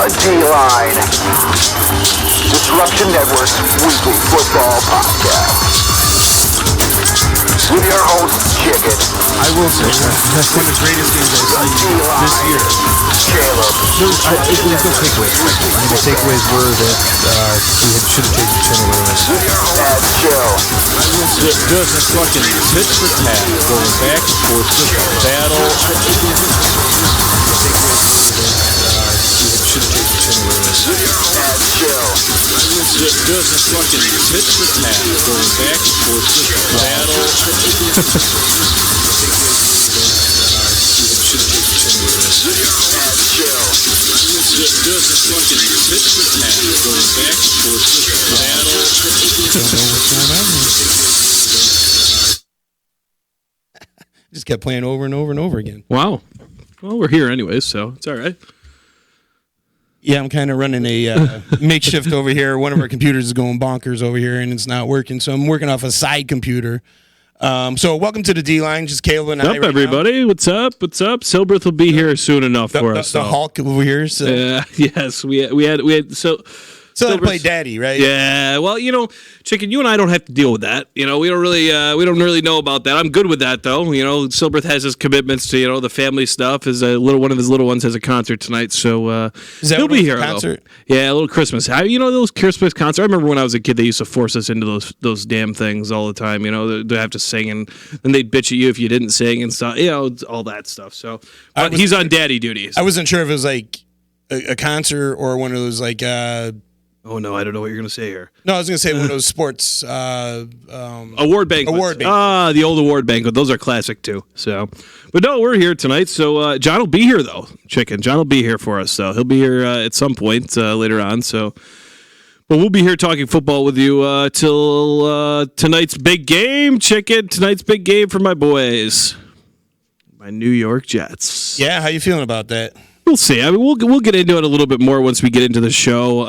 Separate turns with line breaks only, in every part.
The D-Line. Disruption Network's weekly football podcast. With your host, Chicken.
I will say that's one of the greatest things I've seen this year.
Caleb.
There's no takeaways. The takeaways were that we should have taken Chin away.
And Jill.
Just a fucking tit for tat going back and forth, just a battle.
And Jill.
Just a fucking tit for tat going back and forth, just a battle.
And Jill.
Just a fucking tit for tat going back and forth, just a battle.
Don't know what's going on here. Just kept playing over and over and over again.
Wow. Well, we're here anyways, so it's all right.
Yeah, I'm kind of running a makeshift over here. One of our computers is going bonkers over here, and it's not working. So I'm working off a side computer. So welcome to the D-Line. Just Caleb and I.
What's up, everybody?
Now.
What's up? What's up? Silberth will be here soon enough for us.
The Hulk over here. So.
Yes, we had so.
So they play daddy, right?
Yeah. Well, Chicken, you and I don't have to deal with that. We don't really know about that. I'm good with that though. Silberth has his commitments to the family stuff. One of his little ones has a concert tonight, so he'll be here.
Concert?
Though. Yeah, a little Christmas. Those Christmas concerts. I remember when I was a kid, they used to force us into those damn things all the time. They have to sing, and then they'd bitch at you if you didn't sing and stuff. All that stuff. So, but he's on daddy duties.
I wasn't sure if it was like a concert or one of those like.
Oh, no, I don't know what you're going to say here.
No, I was going to say one of those sports...
award banquets.
Award banquets.
Ah, the old award banquet. Those are classic, too. So, but no, we're here tonight. So, John will be here, though, Chicken. John will be here for us, so he'll be here at some point later on. So, but we'll be here talking football with you till tonight's big game, Chicken. Tonight's big game for my boys. My New York Jets.
Yeah, how you feeling about that?
We'll see. I mean, we'll get into it a little bit more once we get into the show.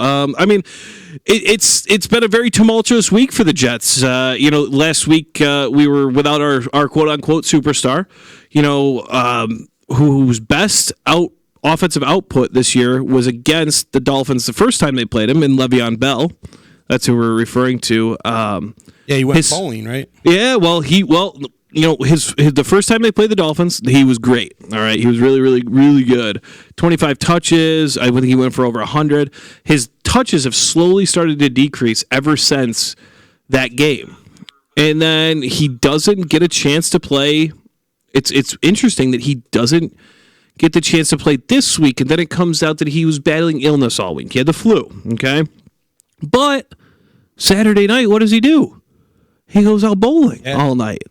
It's been a very tumultuous week for the Jets. Last week we were without our quote unquote superstar. Whose best offensive output this year was against the Dolphins the first time they played him in Le'Veon Bell. That's who we're referring to.
He went bowling, right?
Yeah. The first time they played the Dolphins, he was great. All right, he was really, really, really good. 25 touches. I think he went for over 100. His touches have slowly started to decrease ever since that game, and then he doesn't get a chance to play. It's interesting that he doesn't get the chance to play this week, and then it comes out that he was battling illness all week. He had the flu. Okay, but Saturday night, what does he do? He goes out bowling all night.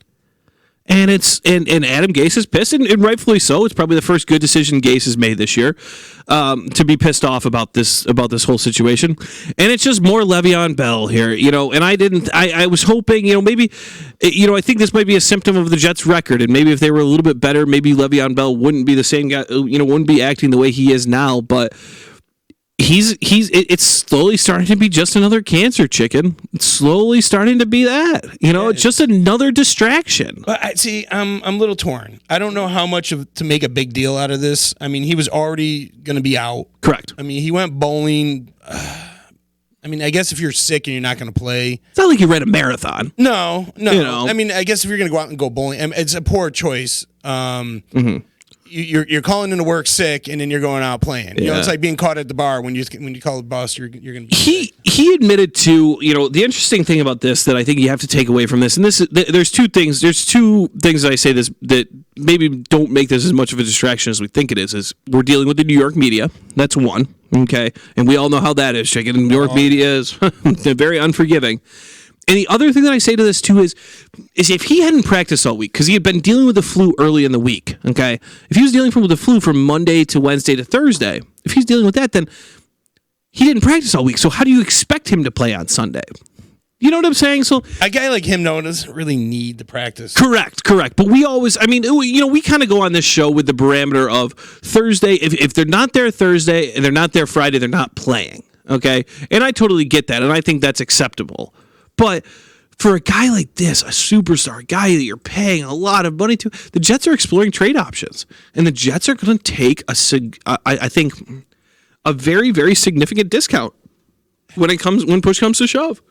And Adam Gase is pissed, and rightfully so. It's probably the first good decision Gase has made this year, to be pissed off about this whole situation. And it's just more Le'Veon Bell here, And I was hoping, maybe, I think this might be a symptom of the Jets' record, and maybe if they were a little bit better, maybe Le'Veon Bell wouldn't be the same guy, wouldn't be acting the way he is now. But it's slowly starting to be just another cancer, Chicken. It's slowly starting to be that. It's just another distraction.
But I'm a little torn. I don't know how much to make a big deal out of this. I mean, he was already going to be out.
Correct.
I mean, he went bowling. I guess if you're sick and you're not going to play,
it's not like you ran a marathon.
No. I mean, I guess if you're going to go out and go bowling, it's a poor choice. You're calling into work sick, and then you're going out playing. It's like being caught at the bar when you call the boss. You're going to.
He admitted to the interesting thing about this that I think you have to take away from this, and there's two things. There's two things that I say that maybe don't make this as much of a distraction as we think it is. Is we're dealing with the New York media. That's one, okay, and we all know how that is. Chicken. New York media is they're very unforgiving. And the other thing that I say to this, too, is if he hadn't practiced all week, because he had been dealing with the flu early in the week, okay? If he was dealing with the flu from Monday to Wednesday to Thursday, if he's dealing with that, then he didn't practice all week. So how do you expect him to play on Sunday? You know what I'm saying? So
a guy like him, doesn't really need the practice.
Correct. But we always, we kind of go on this show with the parameter of Thursday. If they're not there Thursday and they're not there Friday, they're not playing, okay? And I totally get that, and I think that's acceptable. But for a guy like this, a superstar, a guy that you're paying a lot of money to, the Jets are exploring trade options. And the Jets are going to take a very, very significant discount when push comes to shove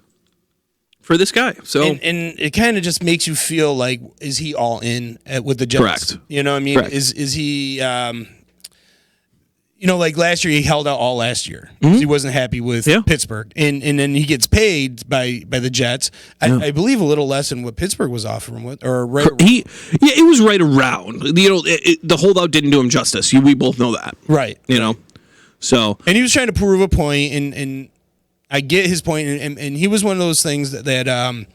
for this guy. So
and it kind of just makes you feel like, is he all in with the Jets?
Correct.
You know what I mean?
Correct.
Is he? Like last year, he held out all last year because he wasn't happy with Pittsburgh, and then he gets paid by the Jets. I believe a little less than what Pittsburgh was offering with, or right.
It was right around. The holdout didn't do him justice. We both know that,
right?
So
and he was trying to prove a point, and I get his point, and he was one of those things that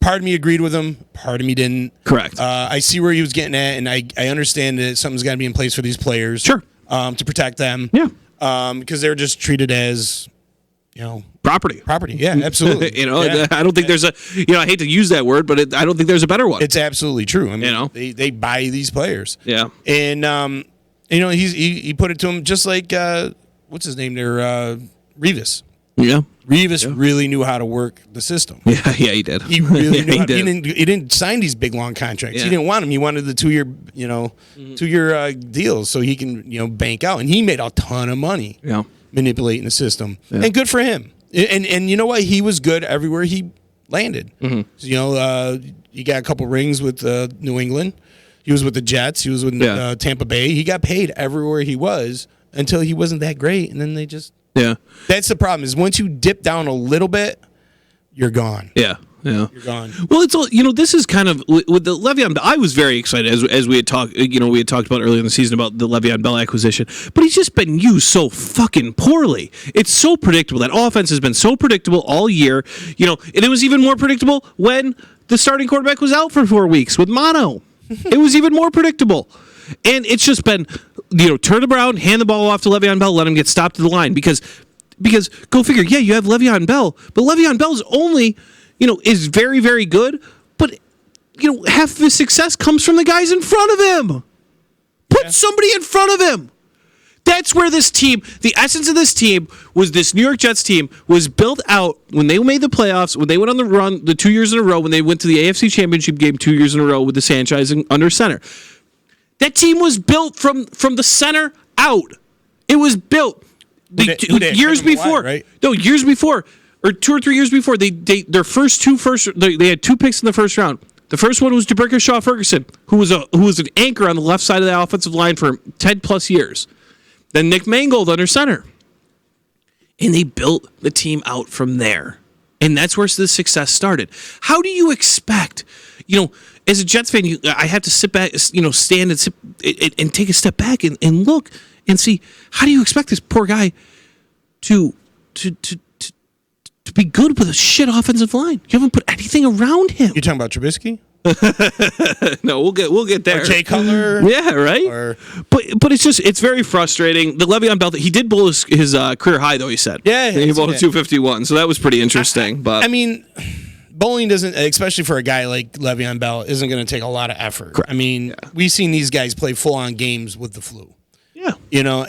part of me agreed with him, part of me didn't.
Correct.
I see where he was getting at, and I understand that something's got to be in place for these players.
Sure.
To protect them.
Yeah.
Because they're just treated as,
property.
Property. Yeah, absolutely.
I don't think there's a, I hate to use that word, but I don't think there's a better one.
It's absolutely true. I mean, they buy these players.
Yeah.
And, he put it to him just like, what's his name there? Revis.
Yeah.
Revis really knew how to work the system.
Yeah, he did.
He really knew
he
how
did.
He didn't sign these big long contracts.
Yeah.
He didn't want them. He wanted the 2-year deals so he can bank out. And he made a ton of money manipulating the system. Yeah. And good for him. And you know what? He was good everywhere he landed. Mm-hmm. So, he got a couple rings with New England. He was with the Jets. He was with Tampa Bay. He got paid everywhere he was until he wasn't that great, and then they just.
Yeah,
that's the problem. Is once you dip down a little bit, you're gone.
Yeah,
you're gone.
Well, it's all this is kind of with the Le'Veon. I was very excited as we had talked. We had talked about earlier in the season about the Le'Veon Bell acquisition, but he's just been used so fucking poorly. It's so predictable. That offense has been so predictable all year. And it was even more predictable when the starting quarterback was out for 4 weeks with mono. It was even more predictable. And it's just been, turn it around, hand the ball off to Le'Veon Bell, let him get stopped at the line. Because go figure, you have Le'Veon Bell, but Le'Veon Bell's only, is very, very good. But, half of his success comes from the guys in front of him. Put somebody in front of him. That's where this team, the essence of this team, was this New York Jets team, was built out when they made the playoffs, when they went on the run the 2 years in a row, when they went to the AFC Championship game 2 years in a row with the Sanchez under center. That team was built from the center out. It was built years before. Right? No, years before, or 2 or 3 years before. They had 2 picks in the first round. The first one was Jabrika Shaw-Ferguson, who was an anchor on the left side of the offensive line for 10 plus years. Then Nick Mangold under center, and they built the team out from there. And that's where the success started. How do you expect, as a Jets fan, I have to sit back, stand and sit and take a step back and look and see, how do you expect this poor guy to be good with a shit offensive line? You haven't put anything around him.
You talking about Trubisky?
No, we'll get there.
Or Jay Cutler?
Yeah, right. But it's very frustrating. The Le'Veon Bell, he did blow his career high though. He said,
yeah,
he bowled a 251, so that was pretty interesting. But
I mean, bowling doesn't, especially for a guy like Le'Veon Bell, isn't going to take a lot of effort.
Correct.
I mean, we've seen these guys play full on games with the flu.
Yeah,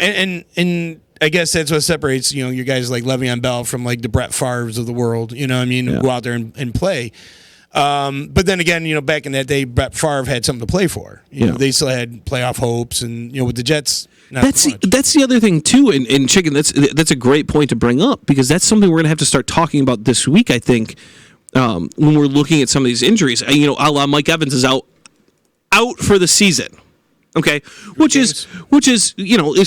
and I guess that's what separates your guys like Le'Veon Bell from like the Brett Favres of the world. Who go out there and play. But then again, back in that day, Brett Favre had something to play for. They still had playoff hopes, and with the Jets,
that's the other thing too. In Chicken, that's a great point to bring up, because that's something we're gonna have to start talking about this week. I think when we're looking at some of these injuries, a la Mike Evans is out for the season. Okay, which is is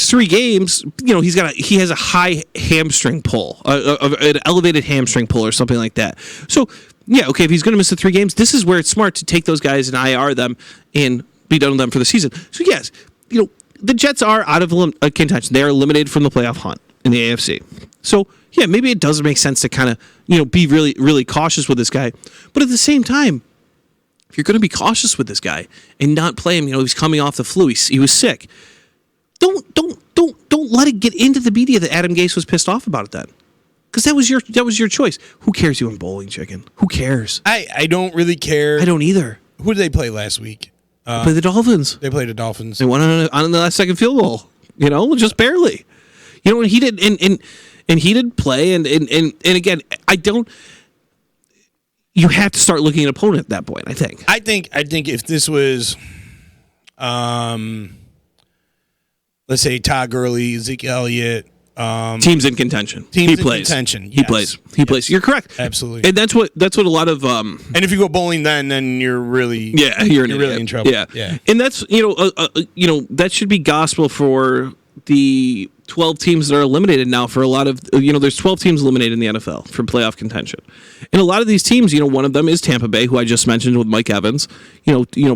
3 games. He has a high hamstring pull, an elevated hamstring pull or something like that. So. Yeah, okay, if he's going to miss the 3 games, this is where it's smart to take those guys and IR them and be done with them for the season. So, yes, the Jets are out of contention. They are eliminated from the playoff hunt in the AFC. So, yeah, maybe it does make sense to kind of, be really, really cautious with this guy. But at the same time, if you're going to be cautious with this guy and not play him, he's coming off the flu. He was sick. Don't let it get into the media that Adam Gase was pissed off about it then. Because that was your choice. Who cares? You went bowling, Chicken. Who cares?
I don't really care.
I don't either.
Who did they play last week?
They played the Dolphins.
They played the Dolphins.
They won on the last second field goal. Just barely. And he did and he did play and again, I don't. You have to start looking at an opponent at that point. I think.
I think if this was, let's say Todd Gurley, Zeke Elliott.
teams in contention. He plays.
Contention.
He plays. He plays. You're correct.
Absolutely.
And that's what a lot of.
And if you go bowling, then you're really
you're
really in trouble.
Yeah. And that's that should be gospel for the 12 teams that are eliminated now. For a lot of there's 12 teams eliminated in the NFL for playoff contention, and a lot of these teams, one of them is Tampa Bay, who I just mentioned with Mike Evans.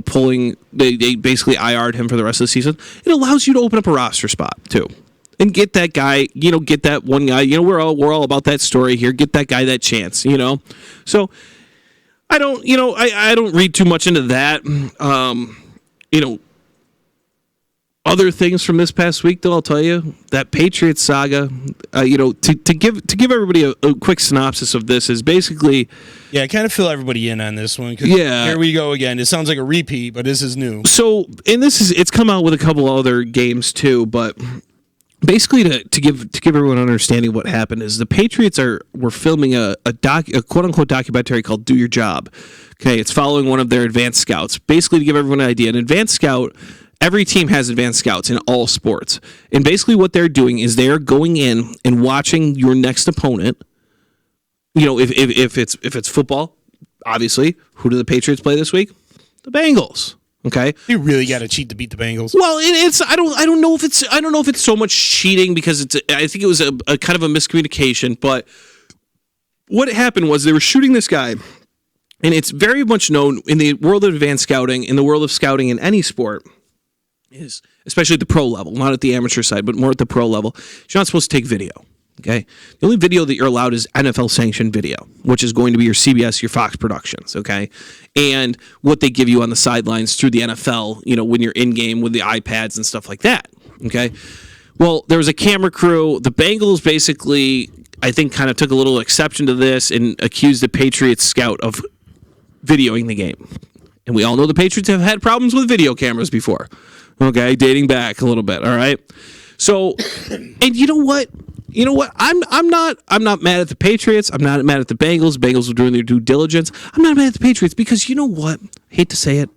Pulling they basically IR'd him for the rest of the season. It allows you to open up a roster spot too. And get that guy, get that one guy. We're all about that story here. Get that guy that chance, So I don't, I don't read too much into that. Other things from this past week, though, I'll tell you that Patriots saga. To give everybody a quick synopsis of this is basically.
Yeah, I kind of fill everybody in on this one.
Yeah,
here we go again. It sounds like a repeat, but this is new.
So, and it's come out with a couple other games too, but. Basically, to give everyone an understanding of what happened is the Patriots were filming a quote unquote documentary called "Do Your Job." Okay, it's following one of their advanced scouts. Basically, to give everyone an idea, an advanced scout. Every team has advanced scouts in all sports, and basically what they're doing is they're going in and watching your next opponent. If it's football, obviously, who do the Patriots play this week? The Bengals. Okay,
you really got to cheat to beat the Bengals.
Well, I don't know if it's so much cheating because I think it was a kind of a miscommunication. But what happened was they were shooting this guy, and it's very much known in the world of advanced scouting, in the world of scouting in any sport, is especially at the pro level, not at the amateur side, but more at the pro level. You're not supposed to take video. Okay, the only video that you're allowed is NFL sanctioned video, which is going to be your CBS, your Fox productions. Okay, and what they give you on the sidelines through the NFL, when you're in game with the iPads and stuff like that. Okay, well, there was a camera crew. The Bengals basically, I think, kind of took a little exception to this and accused the Patriots scout of videoing the game. And we all know the Patriots have had problems with video cameras before. Okay, dating back a little bit. All right, so, and you know what? I'm not mad at the Patriots. I'm not mad at the Bengals. Bengals are doing their due diligence. I'm not mad at the Patriots because you know what? I hate to say it.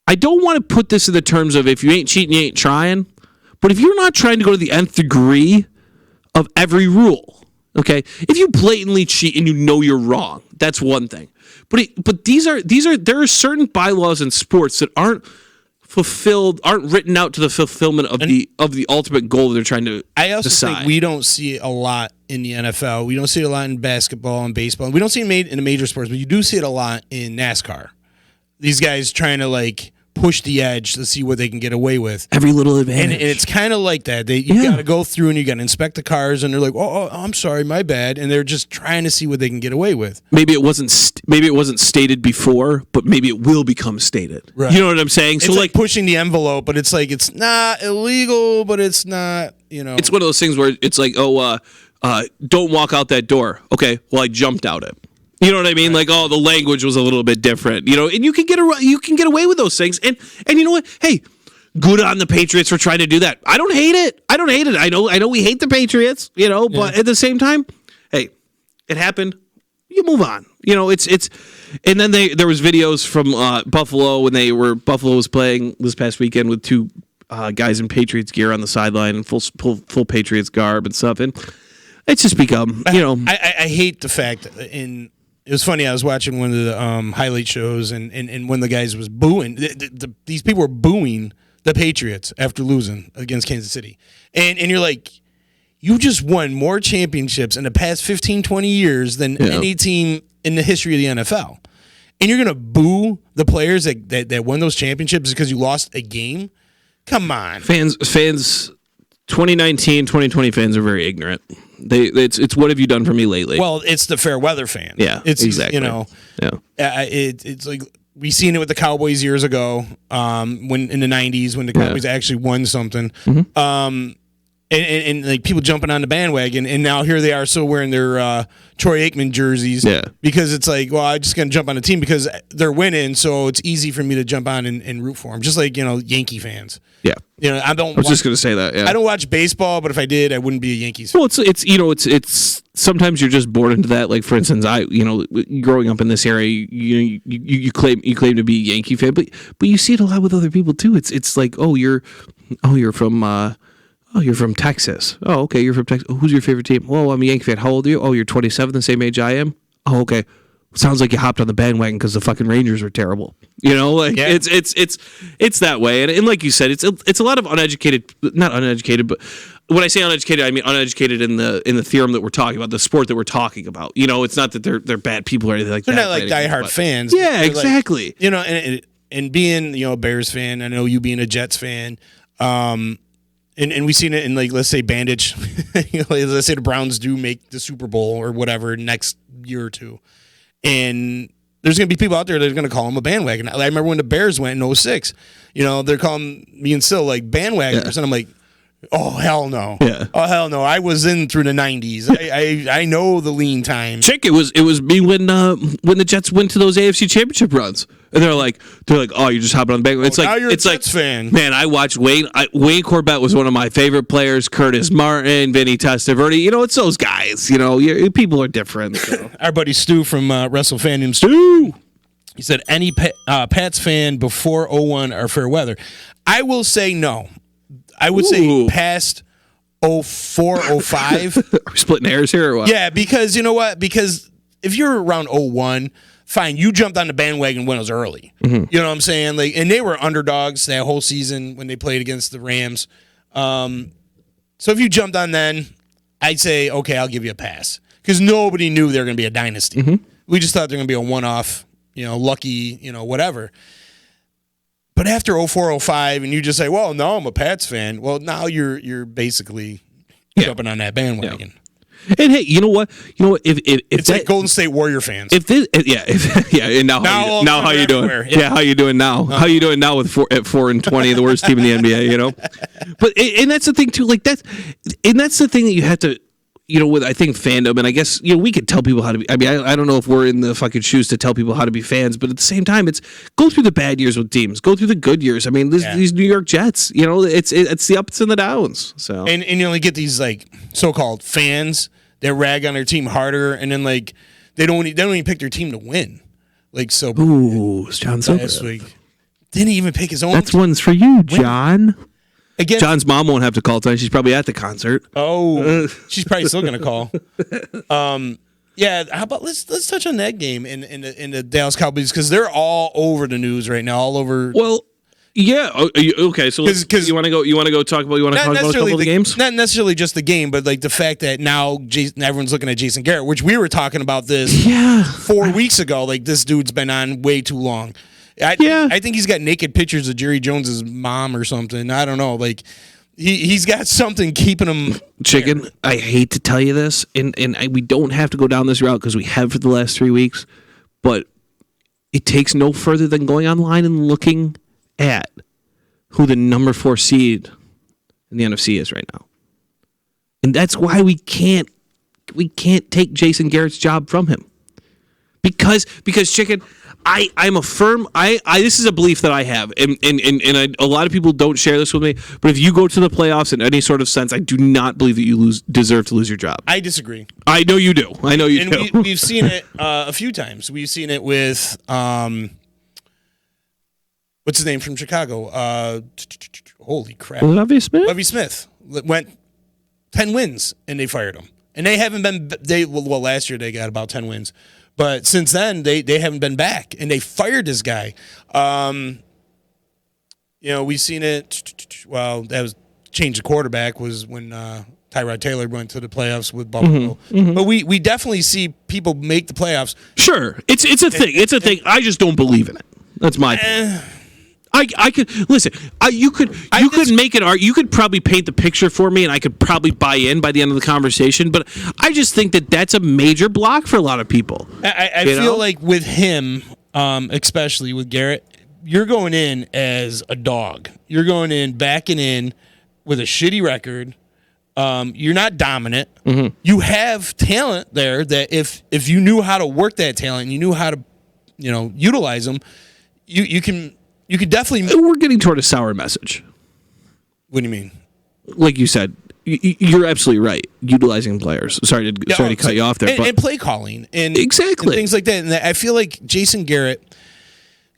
I don't want to put this in the terms of if you ain't cheating, you ain't trying. But if you're not trying to go to the nth degree of every rule, okay? If you blatantly cheat and you know you're wrong, that's one thing. But there are certain bylaws in sports that aren't written out to the fulfillment of the ultimate goal that they're trying to
I also
decide.
think we don't see it a lot in the NFL. We don't see it a lot in basketball and baseball. We don't see it in the major sports, but you do see it a lot in NASCAR. These guys trying to push the edge to see what they can get away with.
Every little advantage.
And it's kind of like that. You got to go through and you got to inspect the cars, and they're like, oh, I'm sorry, my bad. And they're just trying to see what they can get away with.
Maybe it wasn't stated before, but maybe it will become stated. Right. You know what I'm saying?
It's like pushing the envelope, but it's like it's not illegal, but it's not,
It's one of those things where it's like, don't walk out that door. Okay, well, I jumped out it. You know what I mean? Right. Like, the language was a little bit different, and you can get away with those things. And you know what? Hey, good on the Patriots for trying to do that. I don't hate it. I know we hate the Patriots, but at the same time, hey, it happened. You move on. It's and then there was videos from Buffalo when Buffalo was playing this past weekend with two guys in Patriots gear on the sideline and full Patriots garb and stuff. And it's just become,
I hate the fact that it was funny. I was watching one of the highlight shows, and one of the guys was booing. These people were booing the Patriots after losing against Kansas City. And you're like, you just won more championships in the past 15, 20 years than any team in the history of the NFL. And you're going to boo the players that won those championships because you lost a game? Come on.
Fans 2019, 2020 fans are very ignorant. It's what have you done for me lately?
Well, it's the fair weather fan.
Yeah,
it's
exactly.
It's like we seen it with the Cowboys years ago, when in the '90s when the Cowboys actually won something, and like people jumping on the bandwagon, and now here they are still wearing their Troy Aikman jerseys, because it's like, well, I'm just gonna jump on a team because they're winning, so it's easy for me to jump on and root for them, just like Yankee fans.
Yeah,
I don't.
I was just gonna say that. Yeah,
I don't watch baseball, but if I did, I wouldn't be a Yankees fan.
Well, it's sometimes you're just born into that. Like for instance, growing up in this area, you claim to be a Yankee fan, but you see it a lot with other people too. It's like, oh, you're Oh, you're from Texas. Oh, okay, you're from Texas. Who's your favorite team? Oh, I'm a Yankee fan. How old are you? Oh, you're 27, the same age I am. Oh, okay. Sounds like you hopped on the bandwagon because the fucking Rangers are terrible. Like it's that way. And like you said, it's a lot of not uneducated, but when I say uneducated, I mean uneducated in the theorem that we're talking about, the sport that we're talking about. It's not that they're bad people or anything like
they're
that.
They're not like diehard fans.
Yeah,
they're
exactly.
Like, and being a Bears fan, I know you being a Jets fan. And we've seen it in, like, let's say Bandage. Let's say the Browns do make the Super Bowl or whatever next year or two. And there's going to be people out there that are going to call them a bandwagon. I remember when the Bears went in 06, they're calling me and Sil like bandwagoners. And I'm like, oh, hell no.
Yeah.
Oh, hell no. I was in through the 90s. I know the lean time.
Chick, it was me when the Jets went to those AFC Championship runs. And they're like, oh, you're just hopping on the bandwagon. It's
now you're a
Jets
like, fan.
Man, I watched Wayne. Wayne Corbett was one of my favorite players. Curtis Martin, Vinny Testaverde. It's those guys. People are different. So.
Our buddy Stu from Wrestle Fandom. Stu! He said, any Pats fan before 01 are fair weather. I will say no. I would say past 04, 05.
Are we splitting hairs here or what?
Yeah, because you know what? Because if you're around 01, fine, you jumped on the bandwagon when it was early. Mm-hmm. You know what I'm saying? Like, and they were underdogs that whole season when they played against the Rams. So if you jumped on then, I'd say, okay, I'll give you a pass. Because nobody knew they were going to be a dynasty. Mm-hmm. We just thought they were going to be a one-off, lucky, whatever. But after 04, 05, and you just say, well, no, I'm a Pats fan. Well, now you're basically jumping on that bandwagon.
Yeah. And hey, you know what? If
it's like Golden State Warrior fans.
And now how you doing? Yeah, how you doing now? How you doing now with 4-20, the worst team in the NBA? But and that's the thing too. Like that's the thing that you have to. With I think fandom, and I guess we could tell people how to be. I mean, I don't know if we're in the fucking shoes to tell people how to be fans, but at the same time, it's go through the bad years with teams, go through the good years. I mean, these New York Jets, it's the ups and the downs. So
and you only get these like so-called fans that rag on their team harder, and then like they don't even pick their team to win. Like so.
Ooh, it's John Silver
last week didn't even pick his own.
That's one's for you, John.
Again,
John's mom won't have to call tonight. She's probably at the concert.
Oh, she's probably still going to call. Yeah, how about let's touch on that game in the Dallas Cowboys because they're all over the news right now, all over.
Well, yeah, okay. So because you want to go talk about a couple of the games,
not necessarily just the game, but like the fact that now everyone's looking at Jason Garrett, which we were talking about this 4 weeks ago. Like this dude's been on way too long. I think he's got naked pictures of Jerry Jones's mom or something. I don't know. Like he's got something keeping him.
Chicken, there. I hate to tell you this, and we don't have to go down this route because we have for the last 3 weeks, but it takes no further than going online and looking at who the number 4 seed in the NFC is right now. And that's why we can't take Jason Garrett's job from him. Because Chicken, I'm a firm. This is a belief that I have, and a lot of people don't share this with me. But if you go to the playoffs in any sort of sense, I do not believe that you deserve to lose your job.
I disagree.
I know you do.
And we've seen it a few times. We've seen it with what's his name from Chicago? Holy crap!
Lovie Smith.
Lovie Smith went 10 wins and they fired him, and they haven't been. Last year they got about 10 wins. But since then, they haven't been back, and they fired this guy. We've seen it. Well, that was change the quarterback was when Tyrod Taylor went to the playoffs with Buffalo. Mm-hmm, mm-hmm. But we definitely see people make the playoffs.
Sure, it's a thing. It's a thing. I just don't believe in it. That's my thing. I could listen. You could make it art. You could probably paint the picture for me, and I could probably buy in by the end of the conversation. But I just think that that's a major block for a lot of people.
I feel like with him, especially with Garrett, you're going in as a dog. You're going in backing in with a shitty record. You're not dominant. Mm-hmm. You have talent there that if you knew how to work that talent, and you knew how to utilize them, you can. You could definitely.
We're getting toward a sour message.
What do you mean?
Like you said, you're absolutely right. Utilizing players. Sorry to cut you off there.
And play calling and
exactly
and things like that. And I feel like Jason Garrett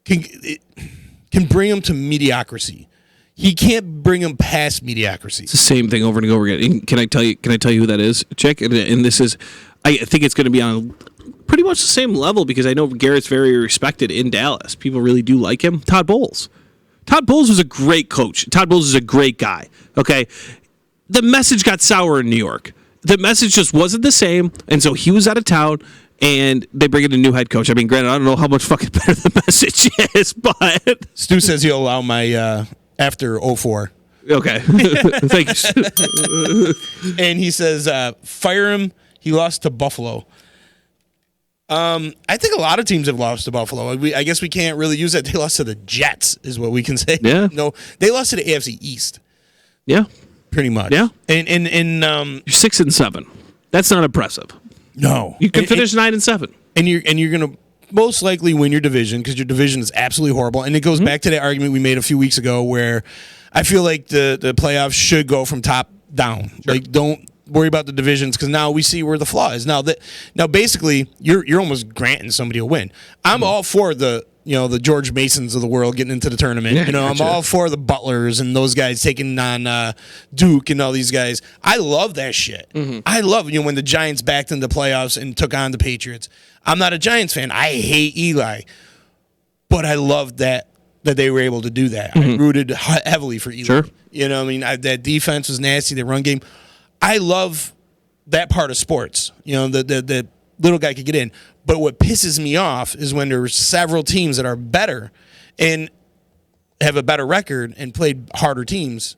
can bring him to mediocrity. he can't bring him past mediocrity.
It's the same thing over and over again. And can I tell you who that is, Chick? And this is, I think it's going to be on pretty much the same level because I know Garrett's very respected in Dallas. People really do like him. Todd Bowles. Todd Bowles was a great coach. Todd Bowles is a great guy. Okay, the message got sour in New York. The message just wasn't the same, and so he was out of town. And they bring in a new head coach. I mean, granted, I don't know how much fucking better the message is, but
Stu says he'll allow my after 04.
Okay. Thank you.
And he says, fire him. He lost to Buffalo. I think a lot of teams have lost to Buffalo. I guess we can't really use that. They lost to the Jets, is what we can say.
Yeah.
No, they lost to the AFC East.
Yeah.
Pretty much.
Yeah.
And
you're 6-7. That's not impressive.
No.
You can finish 9-7.
And you're gonna most likely win your division because your division is absolutely horrible. And it goes back to that argument we made a few weeks ago where I feel like the playoffs should go from top down. Sure. Like, don't worry about the divisions because now we see where the flaw is. Now basically you're almost granting somebody a win. I'm all for the George Masons of the world getting into the tournament.
Yeah, gotcha.
I'm all for the Butlers and those guys taking on Duke and all these guys. I love that shit. Mm-hmm. I love when the Giants backed into the playoffs and took on the Patriots. I'm not a Giants fan. I hate Eli, but I love that they were able to do that. I rooted heavily for Eli.
Sure.
That defense was nasty. The run game. I love that part of sports. The little guy could get in. But what pisses me off is when there's several teams that are better and have a better record and played harder teams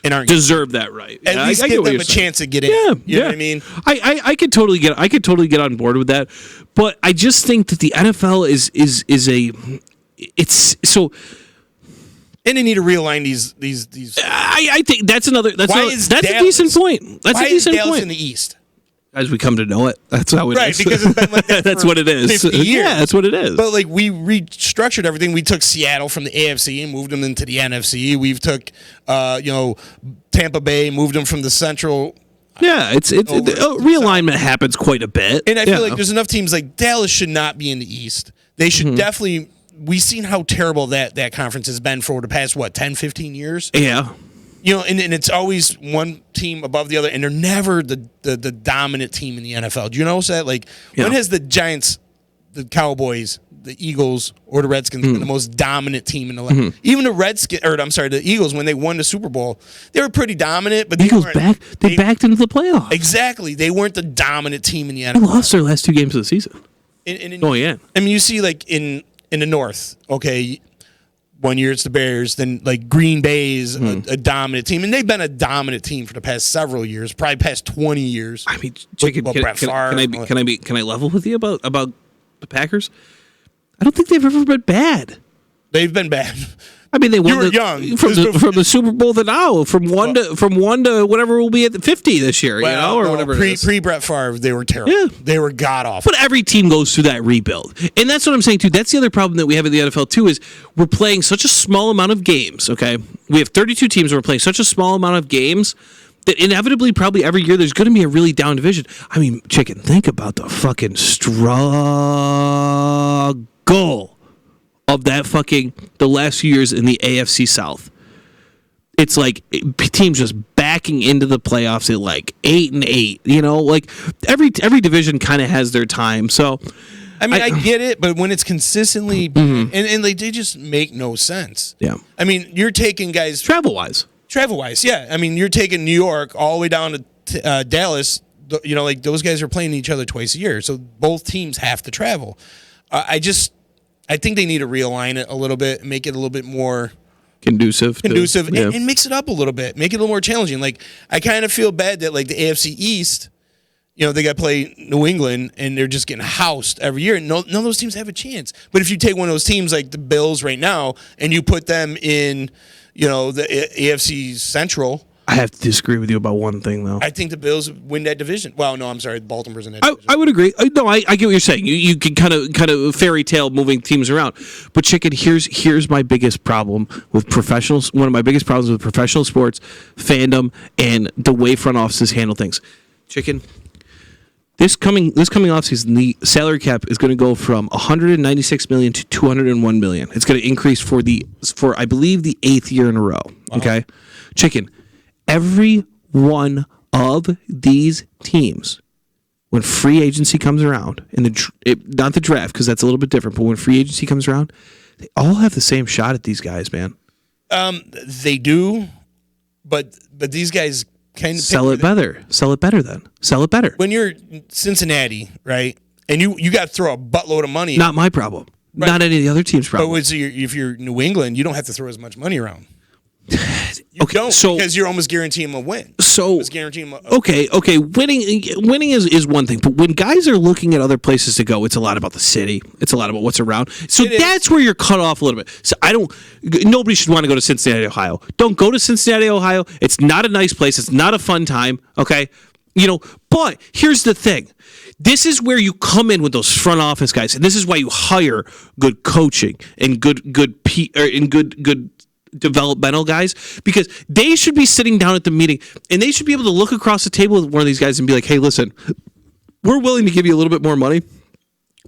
and aren't
deserve that right.
At least give them a chance to get in.
Yeah,
you know what I mean?
I could totally get on board with that. But I just think that the NFL is so.
And they need to realign these.
I think that's a
Dallas,
decent point. That's
why
a decent
is Dallas
point.
in the East?
As we come to know it, that's how it is.
Right, because it's been like that
that's
for
what it is.
50 years.
Yeah, that's what it is.
But like we restructured everything. We took Seattle from the AFC and moved them into the NFC. We've took Tampa Bay, moved them from the Central.
Yeah, realignment happens quite a bit.
And I feel like there's enough teams like Dallas should not be in the East. They should definitely. We've seen how terrible that conference has been for the past 10, 15 years.
Yeah.
And it's always one team above the other, and they're never the dominant team in the NFL. Do you notice that? When has the Giants, the Cowboys, the Eagles, or the Redskins been the most dominant team in the league? Even the Eagles, when they won the Super Bowl, they were pretty dominant, but they
backed into the playoffs.
Exactly. They weren't the dominant team in the NFL.
They lost their last 2 games of the season.
Yeah. I mean, you see, in the North, okay, 1 year it's the Bears, then Green Bay is a dominant team, and they've been a dominant team for the past several years, probably past 20 years.
I mean, can I level with you about the Packers? I don't think they've ever been bad.
They've been bad.
I mean, they won.
You were young
from the Super Bowl to now, from one to whatever will be at 50 this year, or whatever.
Pre Brett Favre, they were terrible.
Yeah.
They were god awful.
But every team goes through that rebuild, and that's what I'm saying too. That's the other problem that we have in the NFL too is we're playing such a small amount of games. Okay, we have 32 teams, and we're playing such a small amount of games that inevitably, probably every year, there's going to be a really down division. I mean, Chicken, think about the fucking struggle of that the last few years in the AFC South. It's like teams just backing into the playoffs at 8-8. Every division kind of has their time. So,
I mean, I get it, but when it's consistently and they just make no sense.
Yeah.
I mean, you're taking guys
travel wise,
yeah. I mean, you're taking New York all the way down to Dallas. Those guys are playing each other twice a year, so both teams have to travel. I think they need to realign it a little bit, make it a little bit more
conducive,
and mix it up a little bit, make it a little more challenging. I kind of feel bad that the AFC East, they got to play New England, and they're just getting housed every year. And none of those teams have a chance. But if you take one of those teams like the Bills right now, and you put them in, the AFC Central.
I have to disagree with you about one thing, though.
I think the Bills win that division. Well, no, I'm sorry, Baltimore's in that division.
I would agree. No, I get what you're saying. You can kind of fairy tale moving teams around. But Chicken, here's my biggest problem with professionals. One of my biggest problems with professional sports fandom and the way front offices handle things. Chicken, This coming offseason, the salary cap is going to go from 196 million to 201 million. It's going to increase for I believe the 8th year in a row. Okay, Chicken. Every one of these teams, when free agency comes around, not the draft because that's a little bit different, but when free agency comes around, they all have the same shot at these guys, man.
They do, but these guys.
Sell it better then. Sell it better.
When you're Cincinnati, right, and you got to throw a buttload of money.
Not my problem.
Right.
Not any of the other team's problem.
But if you're New England, you don't have to throw as much money around. Because you're almost guaranteeing them a win.
Okay. Winning is one thing, but when guys are looking at other places to go, it's a lot about the city. It's a lot about what's around. So that's where you're cut off a little bit. So nobody should want to go to Cincinnati, Ohio. Don't go to Cincinnati, Ohio. It's not a nice place. It's not a fun time. Okay, But here's the thing. This is where you come in with those front office guys, and this is why you hire good coaching and good developmental guys, because they should be sitting down at the meeting and they should be able to look across the table with one of these guys and be like, hey, listen, we're willing to give you a little bit more money.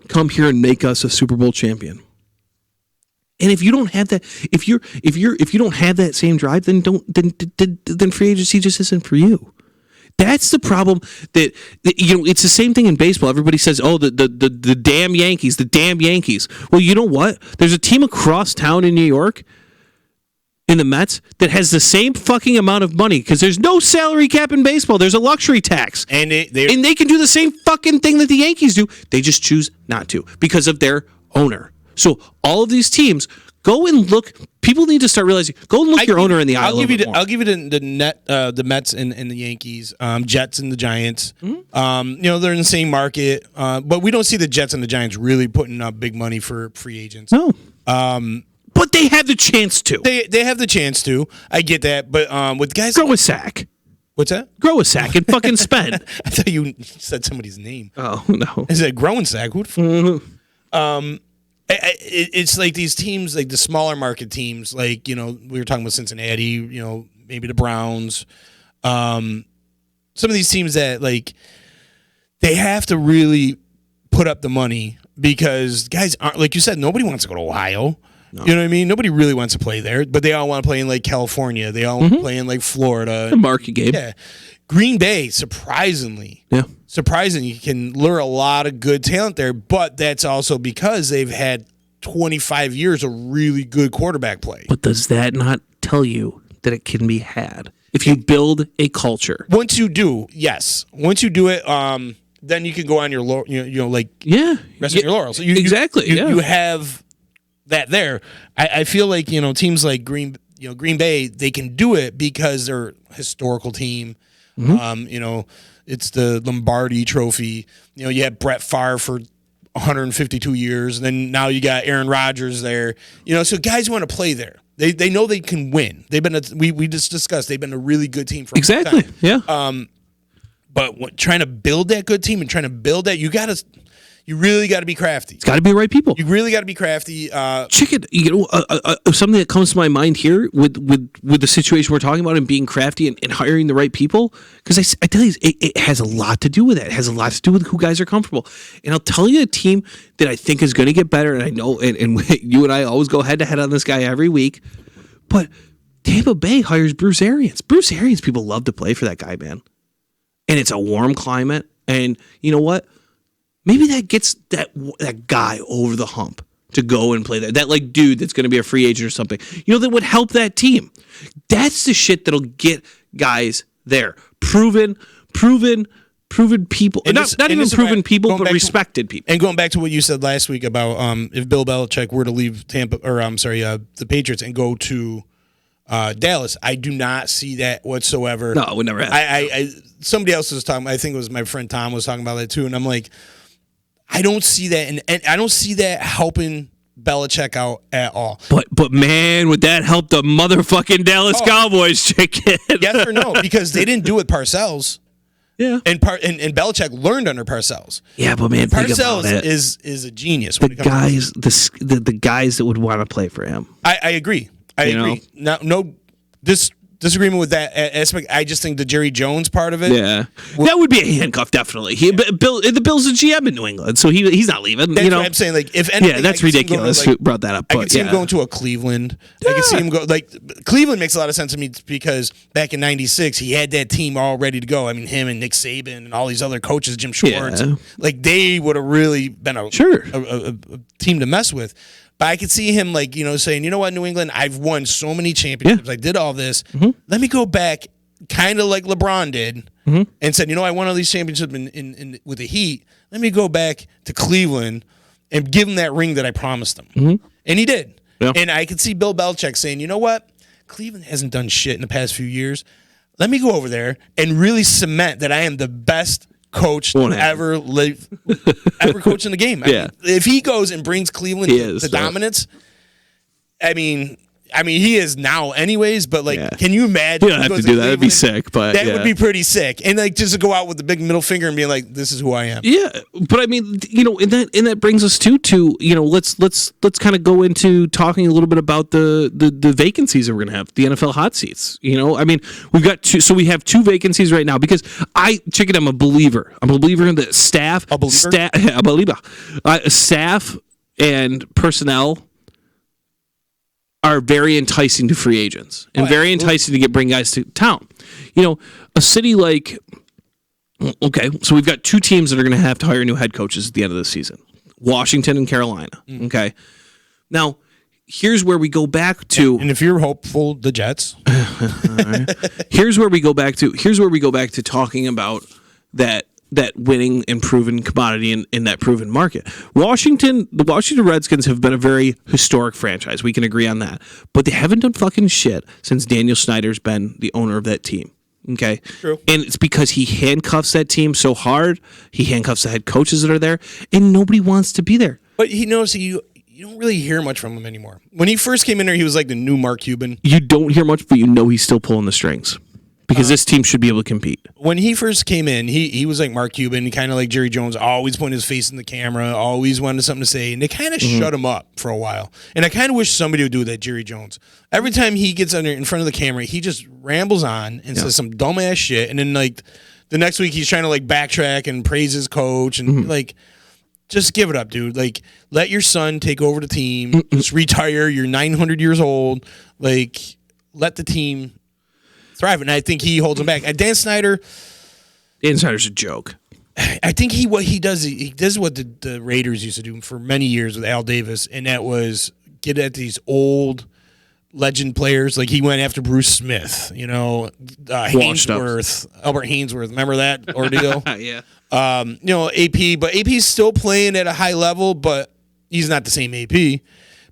Come here and make us a Super Bowl champion. And if you don't have that, if you don't have that same drive, then free agency just isn't for you. That's the problem. That it's the same thing in baseball. Everybody says, "Oh, the damn Yankees, the damn Yankees." Well, you know what? There's a team across town in New York, in the Mets, that has the same fucking amount of money because there's no salary cap in baseball. There's a luxury tax, and they can do the same fucking thing that the Yankees do. They just choose not to because of their owner. So all of these teams, go and look. People need to start realizing. Go and look your owner in the eye.
I'll give you the Mets and the Yankees, Jets and the Giants. Mm-hmm. They're in the same market, but we don't see the Jets and the Giants really putting up big money for free agents.
No. But they have the chance to.
They have the chance to. I get that, but with guys,
grow a sack.
What's that?
Grow a sack and fucking spend.
I thought you said somebody's name.
Oh no!
Is it growing sack? Who? It's like these teams, like the smaller market teams, like we were talking about Cincinnati. Maybe the Browns. Some of these teams that they have to really put up the money because guys aren't, like you said, nobody wants to go to Ohio. No. You know what I mean? Nobody really wants to play there, but they all want to play in California. They all want to play in Florida.
The market game.
Yeah. Green Bay, surprisingly, can lure a lot of good talent there, but that's also because they've had 25 years of really good quarterback play.
But does that not tell you that it can be had if you build a culture?
Once you do, yes. Once you do it, then you can go on your rest of your laurels. You have that there. I feel like teams like Green Bay, they can do it because they're a historical team. Mm-hmm. It's the Lombardi Trophy. You had Brett Favre for 152 years, and then now you got Aaron Rodgers there. So guys want to play there. They know they can win. They've been we just discussed they've been a really good team for a long time.
Yeah.
But trying to build that good team and trying to build that, you really got to be crafty.
It's got to be the right people.
You really got to be crafty.
Chicken, something that comes to my mind here with the situation we're talking about and being crafty and hiring the right people, because I tell you, it has a lot to do with that. It has a lot to do with who guys are comfortable. And I'll tell you a team that I think is going to get better, and I know, and you and I always go head to head on this guy every week, but Tampa Bay hires Bruce Arians. Bruce Arians, people love to play for that guy, man. And it's a warm climate, and you know what? Maybe that gets that guy over the hump to go and play there. That dude that's going to be a free agent or something. That would help that team. That's the shit that'll get guys there. Proven people. Not even proven people, but respected people.
And going back to what you said last week about if Bill Belichick were to leave the Patriots and go to Dallas, I do not see that whatsoever.
No, it would never happen.
Somebody else was talking. I think it was my friend Tom was talking about that too, and I'm like, I don't see that, and I don't see that helping Belichick out at all.
But man, would that help the motherfucking Dallas Cowboys, Chicken?
Yes or no? Because they didn't do it with Parcells.
Yeah,
and Belichick learned under Parcells.
Yeah, but man,
Parcells is a genius.
The guys, the guys that would want to play for him.
I agree. I agree. Now, no, this disagreement with that aspect. I just think the Jerry Jones part of it.
Yeah, that would be a handcuff, definitely. The Bill's a GM in New England, so he's not leaving.
That's what I'm saying. Like, if anything,
that's ridiculous. Who brought that up?
I could see him going to a Cleveland. I could see him go Cleveland makes a lot of sense to me because back in '96 he had that team all ready to go. I mean, him and Nick Saban and all these other coaches, Jim Schwartz, like they would have really been a team to mess with. But I could see him saying, you know what, New England, I've won so many championships. I did all this. Let me go back, kind of like LeBron did, and said, you know, I won all these championships with the Heat. Let me go back to Cleveland and give him that ring that I promised him. And he did. Yeah. And I could see Bill Belichick saying, you know what, Cleveland hasn't done shit in the past few years. Let me go over there and really cement that I am the best coach to ever coach in the game. I mean, if he goes and brings Cleveland to dominance, I mean, he is now anyways, but can you imagine?
You don't have to do that. That'd be sick, but
that would be pretty sick. And just to go out with the big middle finger and be like, this is who I am.
Yeah. But I mean, and that brings us to let's kind of go into talking a little bit about the vacancies that we're going to have, the NFL hot seats. I mean, we've got two, so we have two vacancies right now because I'm a believer. I'm a believer in the staff. Staff and personnel are very enticing to free agents and very enticing to bring guys to town. A city like, so we've got two teams that are going to have to hire new head coaches at the end of the season, Washington and Carolina. Okay. Now, here's where we go back to. And
if you're hopeful, the Jets.
Here's where we go back to talking about that winning and proven commodity in that proven market. The Washington Redskins have been a very historic franchise. We can agree on that. But they haven't done fucking shit since Daniel Snyder's been the owner of that team. Okay?
True.
And it's because he handcuffs that team so hard. He handcuffs the head coaches that are there, and nobody wants to be there.
But he knows you don't really hear much from him anymore. When he first came in there, he was like the new Mark Cuban.
You don't hear much, but he's still pulling the strings. Because this team should be able to compete.
When he first came in, he was like Mark Cuban, kind of like Jerry Jones, always putting his face in the camera, always wanted something to say, and they kind of shut him up for a while. And I kind of wish somebody would do that, Jerry Jones. Every time he gets in front of the camera, he just rambles on and says some dumbass shit, and then the next week he's trying to backtrack and praise his coach and just give it up, dude. Let your son take over the team. Just retire. You're 900 years old. Let the team thrive, and I think he holds him back. And Dan Snyder's
a joke.
I think what he does what the Raiders used to do for many years with Al Davis, and that was get at these old legend players. Like he went after Bruce Smith, Hainsworth, Albert Hainsworth. Remember that ordeal?
Yeah.
AP, but AP's still playing at a high level, but he's not the same AP.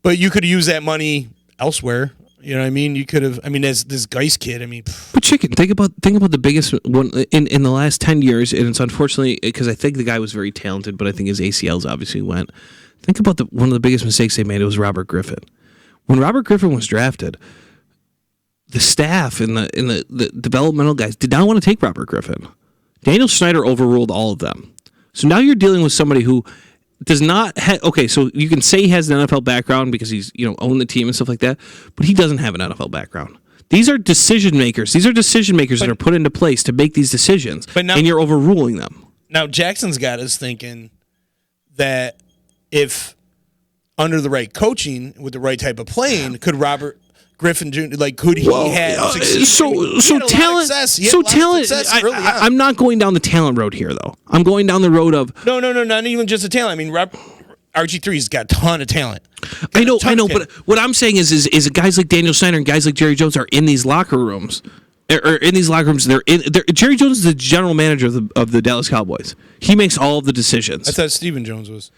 But you could use that money elsewhere. You know what I mean? You could have. I mean, as this Geist kid. I mean,
but chicken. Think about the biggest one in the last 10 years, and it's unfortunately because I think the guy was very talented, but I think his ACLs obviously went. Think about one of the biggest mistakes they made. It was Robert Griffin. When Robert Griffin was drafted, the staff and the developmental guys did not want to take Robert Griffin. Daniel Snyder overruled all of them. So now you're dealing with somebody who does not so you can say he has an NFL background because he's owned the team and stuff like that, but he doesn't have an NFL background. These are decision makers. That are put into place to make these decisions, and you're overruling them.
Now Jackson's got us thinking that if under the right coaching with the right type of playing, could Robert Griffin Jr. Could he have succeeded?
So talent. I'm not going down the talent road here, though. I'm going down the road of
no, not even just the talent. I mean, RG3's got a ton of talent.
I know. But what I'm saying is guys like Daniel Snyder and guys like Jerry Jones are in these locker rooms. Or in these locker rooms, Jerry Jones is the general manager of the Dallas Cowboys. He makes all of the decisions.
I thought Stephen Jones was.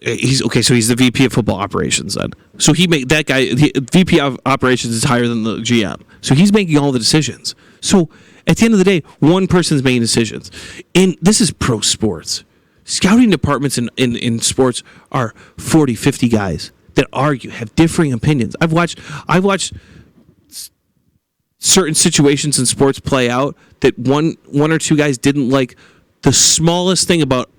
He's okay, so he's the VP of football operations then. So that guy, the VP of operations is higher than the GM. So he's making all the decisions. So at the end of the day, one person's making decisions. And this is pro sports. Scouting departments in sports are 40, 50 guys that argue, have differing opinions. I've watched certain situations in sports play out that one or two guys didn't like the smallest thing about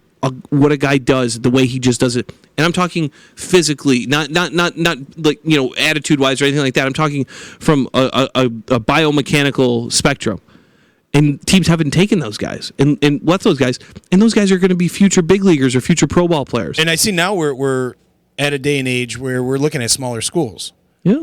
what a guy does, the way he just does it. And I'm talking physically, not like, attitude wise or anything like that. I'm talking from a biomechanical spectrum. And teams haven't taken those guys and let those guys. And those guys are going to be future big leaguers or future pro ball players.
And I see now we're at a day and age where we're looking at smaller schools.
Yeah.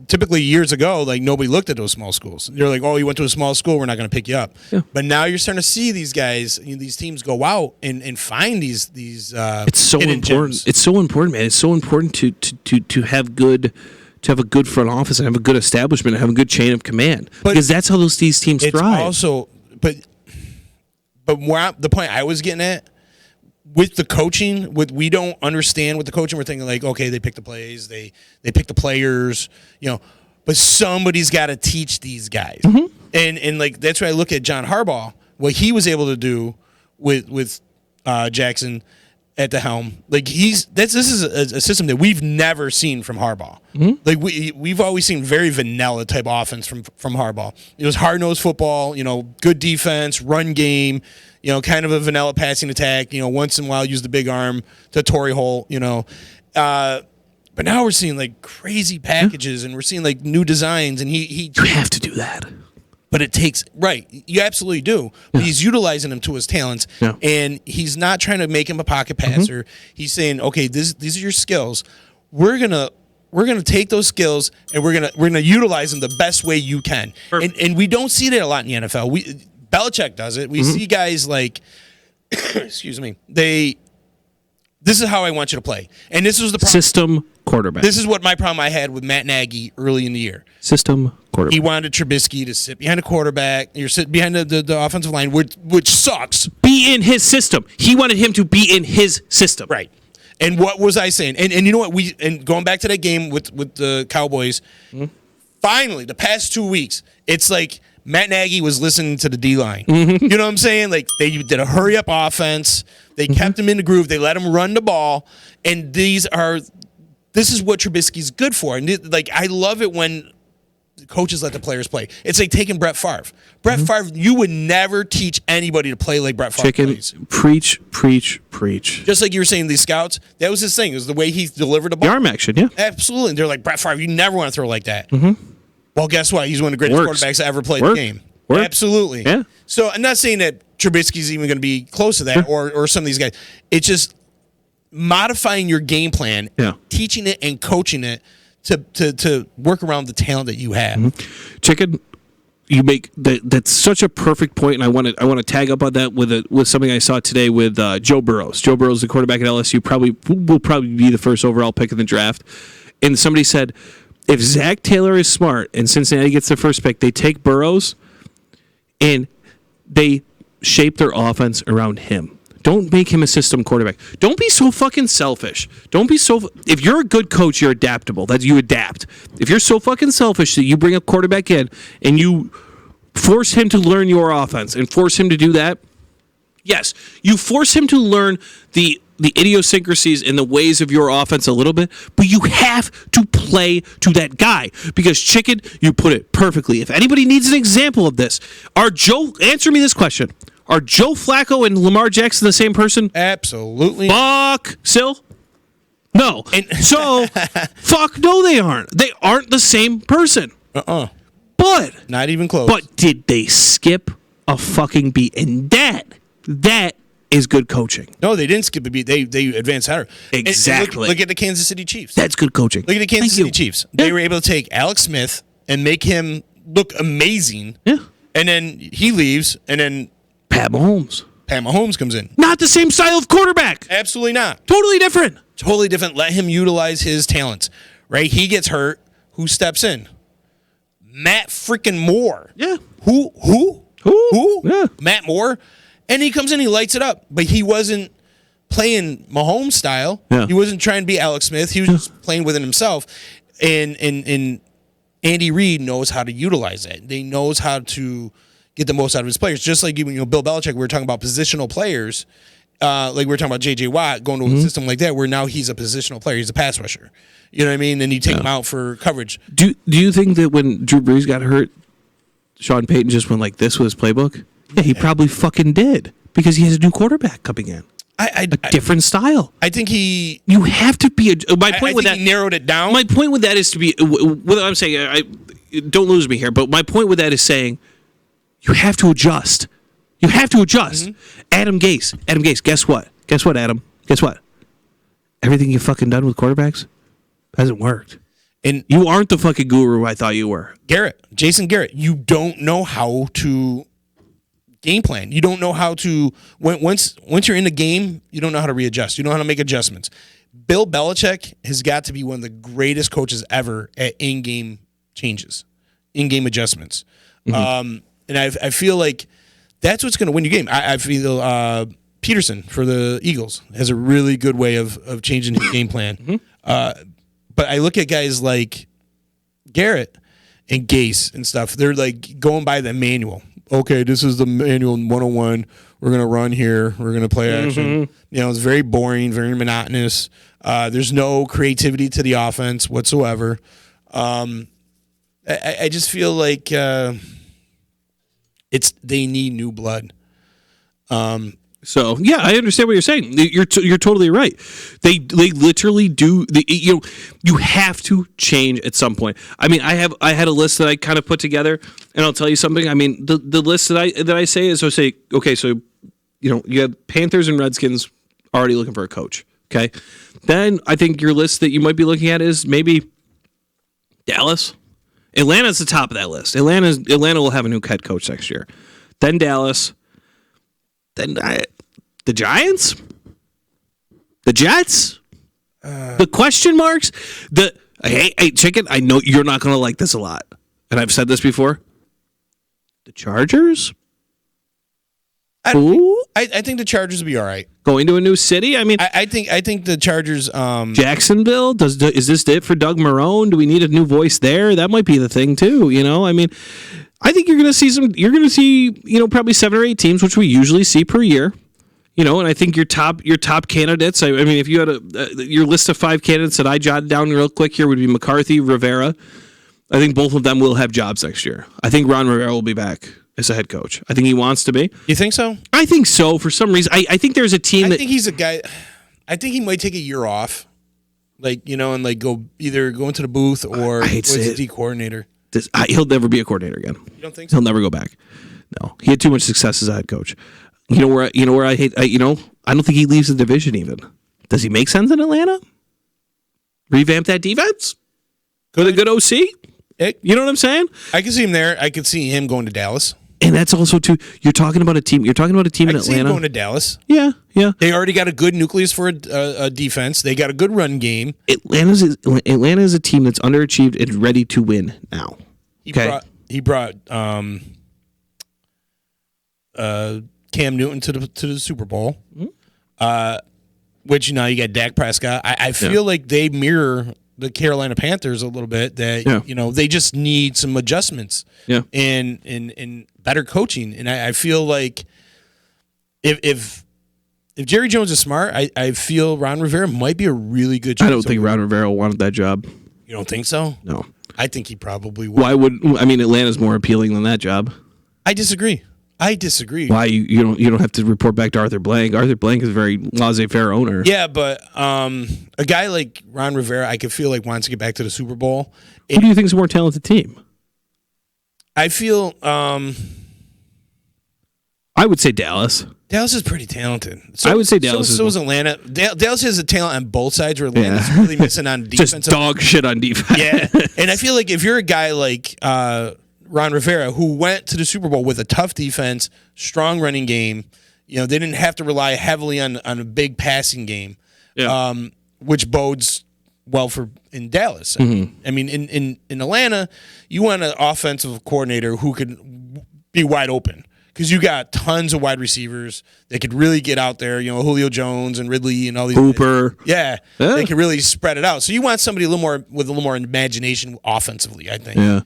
Typically years ago, nobody looked at those small schools. You're like, oh, you went to a small school, we're not going to pick you up.
Yeah.
But now you're starting to see these guys, these teams go out and find these.
It's so
hidden
important.
gems.
It's so important, man. It's so important to have good. To have a good front office and have a good establishment and have a good chain of command, because that's how these teams
It's
thrive.
also, but the point I was getting at with the coaching, we don't understand with the coaching. We're thinking okay, they pick the plays, they pick the players, but somebody's got to teach these guys, and that's why I look at John Harbaugh, what he was able to do with Jackson at the helm. This is a system that we've never seen from Harbaugh. We've always seen very vanilla type offense from Harbaugh. It was hard-nosed football, good defense, run game, kind of a vanilla passing attack, once in a while use the big arm to Torrey Holt, but now we're seeing crazy packages and we're seeing new designs, and he
You have to do that.
But it takes you absolutely do. But he's utilizing him to his talents, and he's not trying to make him a pocket passer. He's saying, okay, these are your skills. We're gonna take those skills and we're gonna utilize them the best way you can. And we don't see that a lot in the NFL. Belichick does it. We see guys excuse me. This is how I want you to play, and this was the problem.
System quarterback.
This is what my problem I had with Matt Nagy early in the year.
System quarterback.
He wanted Trubisky to sit behind a quarterback. You're sitting behind the offensive line, which sucks.
Be in his system. He wanted him to be in his system.
Right. And what was I saying? And you know what? Going back to that game with the Cowboys, finally, the past 2 weeks, it's like Matt Nagy was listening to the D-line. You know what I'm saying? They did a hurry-up offense. They kept him in the groove. They let him run the ball. And this is what Trubisky's good for. And I love it when coaches let the players play. It's like taking Brett Favre. Brett Favre, you would never teach anybody to play like Brett Favre plays.
Preach.
Just like you were saying, these scouts, that was his thing. It was the way he delivered the ball.
The arm action, yeah.
Absolutely. And they're like, Brett Favre, you never want to throw like that. Well, guess what? He's one of the greatest quarterbacks that ever played the game. Absolutely.
Yeah.
So I'm not saying that Trubisky's even going to be close to that or some of these guys. It's just modifying your game plan, teaching it and coaching it to work around the talent that you have.
Chicken, you make that's such a perfect point, and I want to tag up on that with something I saw today with Joe Burrows. Joe Burrows, the quarterback at LSU, will probably be the first overall pick in the draft. And somebody said, if Zach Taylor is smart and Cincinnati gets the first pick, they take Burrows and they shape their offense around him. Don't make him a system quarterback. Don't be so fucking selfish. If you're a good coach, you're adaptable. That you adapt. If you're so fucking selfish that you bring a quarterback in and you force him to learn your offense and force him to do that, yes, you force him to learn the idiosyncrasies and the ways of your offense a little bit, but you have to play to that guy. Because, Chicken, you put it perfectly. If anybody needs an example of this, answer me this question. Are Joe Flacco and Lamar Jackson the same person?
Absolutely.
Fuck, Sil? No. So, fuck, no, they aren't. They aren't the same person. But.
Not even close.
But did they skip a fucking beat? And that is good coaching.
No, they didn't skip a beat. They advanced higher.
Exactly.
And look at the Kansas City Chiefs.
That's good coaching.
Look at the Kansas City Chiefs. They were able to take Alex Smith and make him look amazing.
Yeah.
And then he leaves, and then
Pat Mahomes
comes in.
Not the same style of quarterback.
Absolutely not.
Totally different.
Totally different. Let him utilize his talents. Right? He gets hurt. Who steps in? Matt freaking Moore.
Yeah.
Who?
Yeah.
Matt Moore. And he comes in, he lights it up. But he wasn't playing Mahomes style.
Yeah.
He wasn't trying to be Alex Smith. He was just playing within himself. And Andy Reid knows how to utilize that. He knows how to get the most out of his players. Just like Bill Belichick, we were talking about positional players. Like we were talking about J.J. Watt going to a system like that where now he's a positional player. He's a pass rusher. You know what I mean? And you take him out for coverage.
Do you think that when Drew Brees got hurt, Sean Payton just went like this with his playbook? Yeah, he probably fucking did. Because he has a new quarterback coming in.
I
Different style.
I think he.
You have to be my point
I
with
think
that.
he narrowed it down.
My point with that is to be. What I'm saying, I don't lose me here. But my point with that is saying, you have to adjust. You have to adjust. Adam Gase. Guess what? Adam? Guess what? Everything you've fucking done with quarterbacks hasn't worked.
And
You aren't the fucking guru I thought you were.
Jason Garrett, you don't know how to game plan. You don't know how to once you're in the game, you don't know how to readjust. You don't know how to make adjustments. Bill Belichick has got to be one of the greatest coaches ever at in-game changes, in-game adjustments. And I feel like that's what's going to win your game. I feel Peterson for the Eagles has a really good way of changing his game plan. But I look at guys like Garrett and Gase and stuff. They're like going by the manual. Okay, this is the manual 101. We're going to run here. We're going to play action. It's very boring, very monotonous. There's no creativity to the offense whatsoever. I just feel like they need new blood.
So yeah, I understand what you're saying. You're totally right. They literally do. You have to change at some point. I mean, I had a list that I kind of put together, and I'll tell you something. I mean, the list that I say is okay. So you have Panthers and Redskins already looking for a coach. Okay, then I think your list that you might be looking at is maybe Dallas. Atlanta's the top of that list. Atlanta will have a new head coach next year. Then Dallas. Then the Giants, the Jets, the question marks. Hey, Chicken. I know you're not going to like this a lot, and I've said this before. The Chargers.
I think the Chargers will be all right.
Going to a new city. I mean,
I think the Chargers.
Jacksonville. Is this it for Doug Marrone? Do we need a new voice there? That might be the thing too. I mean. I think you're going to see probably 7 or 8 teams, which we usually see per year. And I think your top candidates. I mean, if you had your list of 5 candidates that I jotted down real quick here would be McCarthy, Rivera. I think both of them will have jobs next year. I think Ron Rivera will be back as a head coach. I think he wants to be.
You think so?
I think so. For some reason, I think there's a team. I
think he's a guy. I think he might take a year off, and go into the booth or as a D coordinator.
He'll never be a coordinator again.
You don't think so?
He'll never go back. No, he had too much success as a head coach. You know where I hate. I don't think he leaves the division even. Does he make sense in Atlanta? Revamp that defense. Go to good OC. You know what I'm saying?
I can see him there. I could see him going to Dallas.
And that's also too. You're talking about a team. You're talking about a team in Atlanta.
See him going to Dallas.
Yeah.
They already got a good nucleus for a defense. They got a good run game.
Atlanta is a team that's underachieved and ready to win now.
He brought Cam Newton to the Super Bowl, which you got Dak Prescott. I feel like they mirror the Carolina Panthers a little bit. That they just need some adjustments.
Yeah,
and better coaching. And I feel like if Jerry Jones is smart, I feel Ron Rivera might be a really good choice.
I don't think Ron Rivera wanted that job.
You don't think so?
No.
I think he probably would.
Why would Atlanta's more appealing than that job?
I disagree.
Why you don't have to report back to Arthur Blank? Arthur Blank is a very laissez-faire owner.
Yeah, but a guy like Ron Rivera, I could feel like wants to get back to the Super Bowl.
Who do you think is a more talented team?
I feel
I would say Dallas.
Dallas is pretty talented.
I would say Dallas.
So is Atlanta. Dallas has a talent on both sides. Where Atlanta's really missing on defense.
Just dog shit on defense.
Yeah, and I feel like if you're a guy like Ron Rivera, who went to the Super Bowl with a tough defense, strong running game, they didn't have to rely heavily on a big passing game, which bodes well for in Dallas. I mean, in Atlanta, you want an offensive coordinator who could be wide open. Because you got tons of wide receivers that could really get out there, Julio Jones and Ridley and all these.
Hooper.
Yeah, they could really spread it out. So you want somebody with a little more imagination offensively, I think.
Yeah.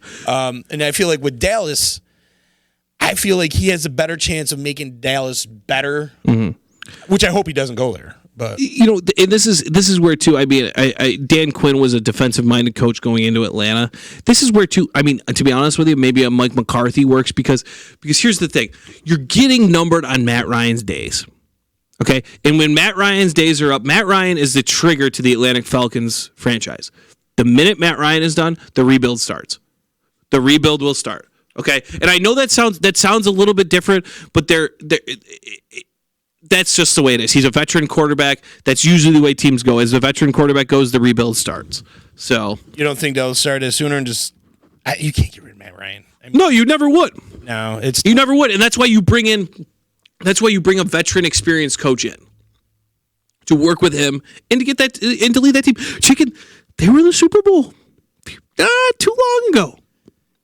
And I feel like with Dallas, I feel like he has a better chance of making Dallas better, which I hope he doesn't go there. But
and this is where too. I mean, Dan Quinn was a defensive-minded coach going into Atlanta. This is where too. I mean, to be honest with you, maybe a Mike McCarthy works because here's the thing: you're getting numbered on Matt Ryan's days. Okay, and when Matt Ryan's days are up, Matt Ryan is the trigger to the Atlantic Falcons franchise. The minute Matt Ryan is done, the rebuild starts. The rebuild will start. Okay, and I know that sounds a little bit different, but that's just the way it is. He's a veteran quarterback. That's usually the way teams go. As the veteran quarterback goes, the rebuild starts. So
you don't think they'll start as sooner and just you can't get rid of Matt Ryan.
No, you never would.
No,
you never would, and that's why you bring a veteran, experienced coach in to work with him and to get that and to lead that team. Chicken, they were in the Super Bowl too long ago.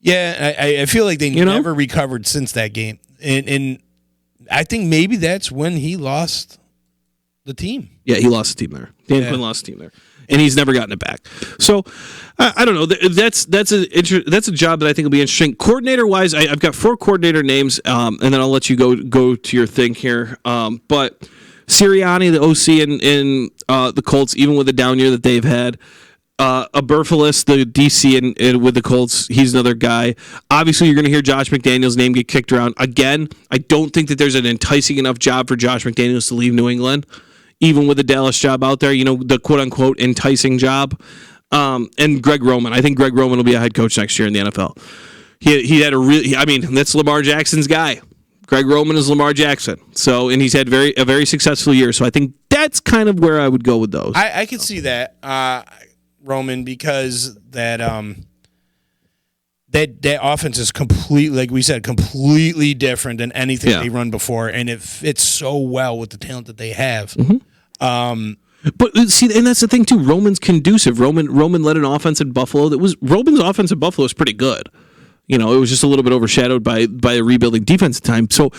Yeah, I feel like they never recovered since that game, and I think maybe that's when he lost the team.
Yeah, he lost the team there. Dan Quinn lost the team there, and he's never gotten it back. So I don't know. That's a job that I think will be interesting. Coordinator wise, I've got 4 coordinator names, and then I'll let you go to your thing here. But Sirianni, the OC in the Colts, even with the down year that they've had. Aberfelis, the DC and with the Colts, he's another guy. Obviously, you're going to hear Josh McDaniels' name get kicked around. Again, I don't think that there's an enticing enough job for Josh McDaniels to leave New England, even with the Dallas job out there, the quote-unquote enticing job. And Greg Roman. I think Greg Roman will be a head coach next year in the NFL. He had that's Lamar Jackson's guy. Greg Roman is Lamar Jackson. So, and he's had a very successful year. So I think that's kind of where I would go with those.
I could see that. Roman, because that offense is completely, like we said, completely different than anything they run before, and it fits so well with the talent that they have.
Mm-hmm. But see, and that's the thing too. Roman's conducive. Roman led an offense in Buffalo Roman's offense in Buffalo was pretty good. It was just a little bit overshadowed by a rebuilding defense at the time. So,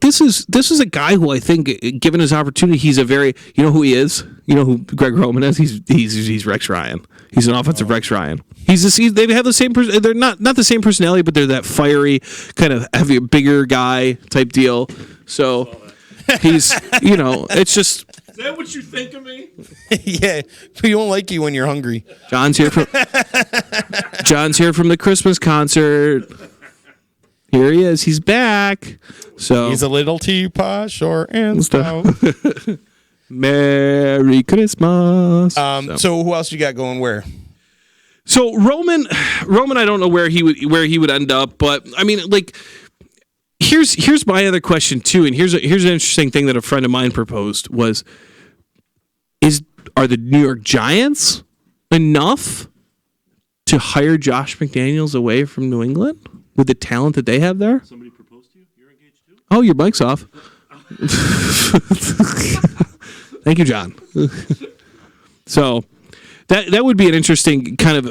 this is a guy who I think, given his opportunity, he's a very, who he is? You know who Greg Roman is? He's Rex Ryan. He's an offensive Rex Ryan. They have the same. They're not the same personality, but they're that fiery kind of heavy, bigger guy type deal. So he's, it's just.
Is that what you think of me?
Yeah, we don't like you when you're hungry.
John's here from the Christmas concert. Here he is. He's back. So
he's a little teapot, short and stout.
Merry Christmas.
So who else you got going where?
So Roman, I don't know where he would end up, but I mean, like, here's my other question too, and here's an interesting thing that a friend of mine proposed was, are the New York Giants enough to hire Josh McDaniels away from New England with the talent that they have there?
Somebody proposed to you? You're engaged too?
Oh, your mic's off. Thank you, John. So that would be an interesting kind of,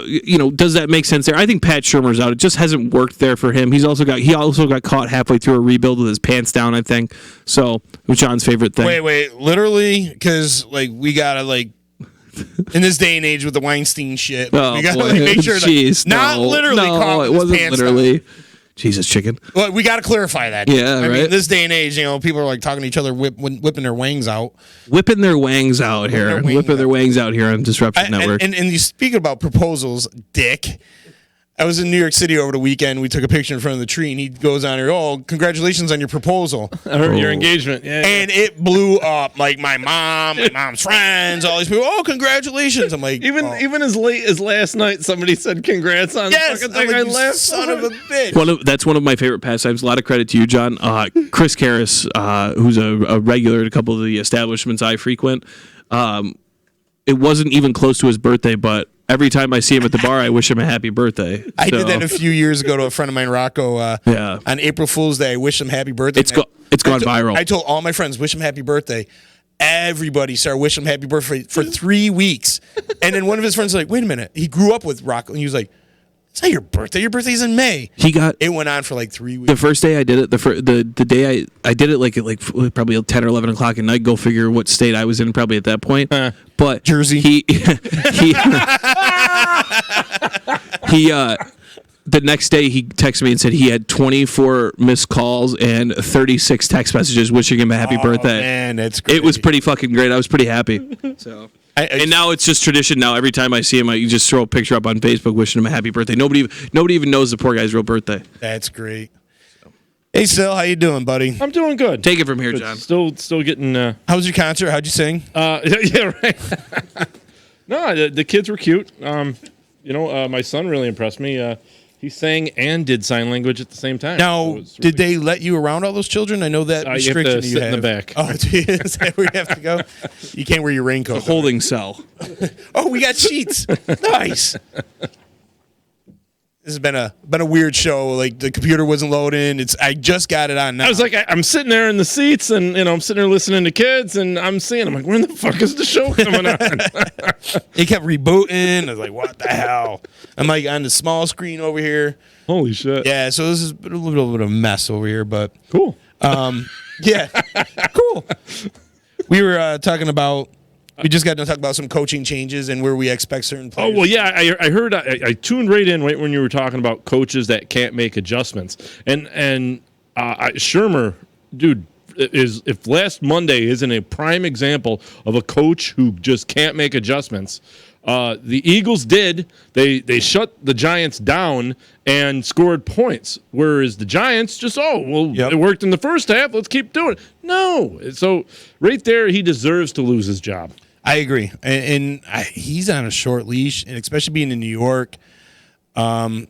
does that make sense there? I think Pat Shurmur's out. It just hasn't worked there for him. He also got caught halfway through a rebuild with his pants down, I think. So it was John's favorite thing.
Wait, literally? Because we gotta in this day and age with the Weinstein shit, we gotta make sure not literally.
No, it wasn't literally. Down. Jesus, chicken.
Well, we got to clarify that.
Yeah,
I
right.
mean, this day and age, people are talking to each other, whipping their wangs out.
Whipping their wangs out here. Whipping their wangs out here on Disruption Network.
And you speak about proposals, dick. I was in New York City over the weekend. We took a picture in front of the tree, and he goes on here, "Oh, congratulations on your proposal."
I heard your engagement. Yeah.
And it blew up. Like my mom's friends, all these people. "Oh, congratulations!" I'm like,
even as late as last night, somebody said congrats on.
Yes,
fucking thing. I laughed.
Son of a bitch.
That's one of my favorite pastimes. A lot of credit to you, John. Chris Karras, who's a regular at a couple of the establishments I frequent. It wasn't even close to his birthday, but every time I see him at the bar, I wish him a happy birthday.
I did that a few years ago to a friend of mine, Rocco. On April Fool's Day, I wish him happy birthday.
It's gone viral.
I told all my friends, wish him happy birthday. Everybody started wishing him happy birthday for 3 weeks. And then one of his friends was like, wait a minute. He grew up with Rocco, and he was like, it's not your birthday. Your birthday's in May. It went on for 3 weeks.
The first day I did it, the day I did it at probably 10 or 11 o'clock at night. Go figure what state I was in probably at that point. But
Jersey.
the next day he texted me and said he had 24 missed calls and 36 text messages wishing him a happy birthday.
Man, that's great.
It was pretty fucking great. I was pretty happy. So. And now it's just tradition. Now every time I see him, I just throw a picture up on Facebook wishing him a happy birthday. Nobody even knows the poor guy's real birthday.
That's great. Hey, Sil, how you doing, buddy?
I'm doing good.
Take it from here, John.
Still getting.
How was your concert? How'd you sing?
Yeah, right. No, the kids were cute. My son really impressed me. He sang and did sign language at the same time.
Now, did they let you around all those children? I know that restriction
you have to sit in the back.
Oh, is that where you have to go? You can't wear your raincoat.
Holding cell.
Oh, we got sheets. Nice. This has been a weird show. Like the computer wasn't loading. I just got it on now.
I was like, I'm sitting there in the seats, and I'm sitting there listening to kids, and I'm like, when the fuck is the show coming on?
It kept rebooting. I was like, what the hell? I'm like on the small screen over here.
Holy shit!
Yeah, so this is a little bit of a mess over here, but
cool.
Yeah, cool. We were talking about. We just got to talk about some coaching changes and where we expect certain players.
Oh, well, yeah, I heard, I tuned right in right when you were talking about coaches that can't make adjustments. And Shermer, dude, if last Monday isn't a prime example of a coach who just can't make adjustments, the Eagles did. They shut the Giants down and scored points, whereas the Giants just, It worked in the first half. Let's keep doing it. No. So right there, he deserves to lose his job.
I agree, and he's on a short leash, and especially being in New York. I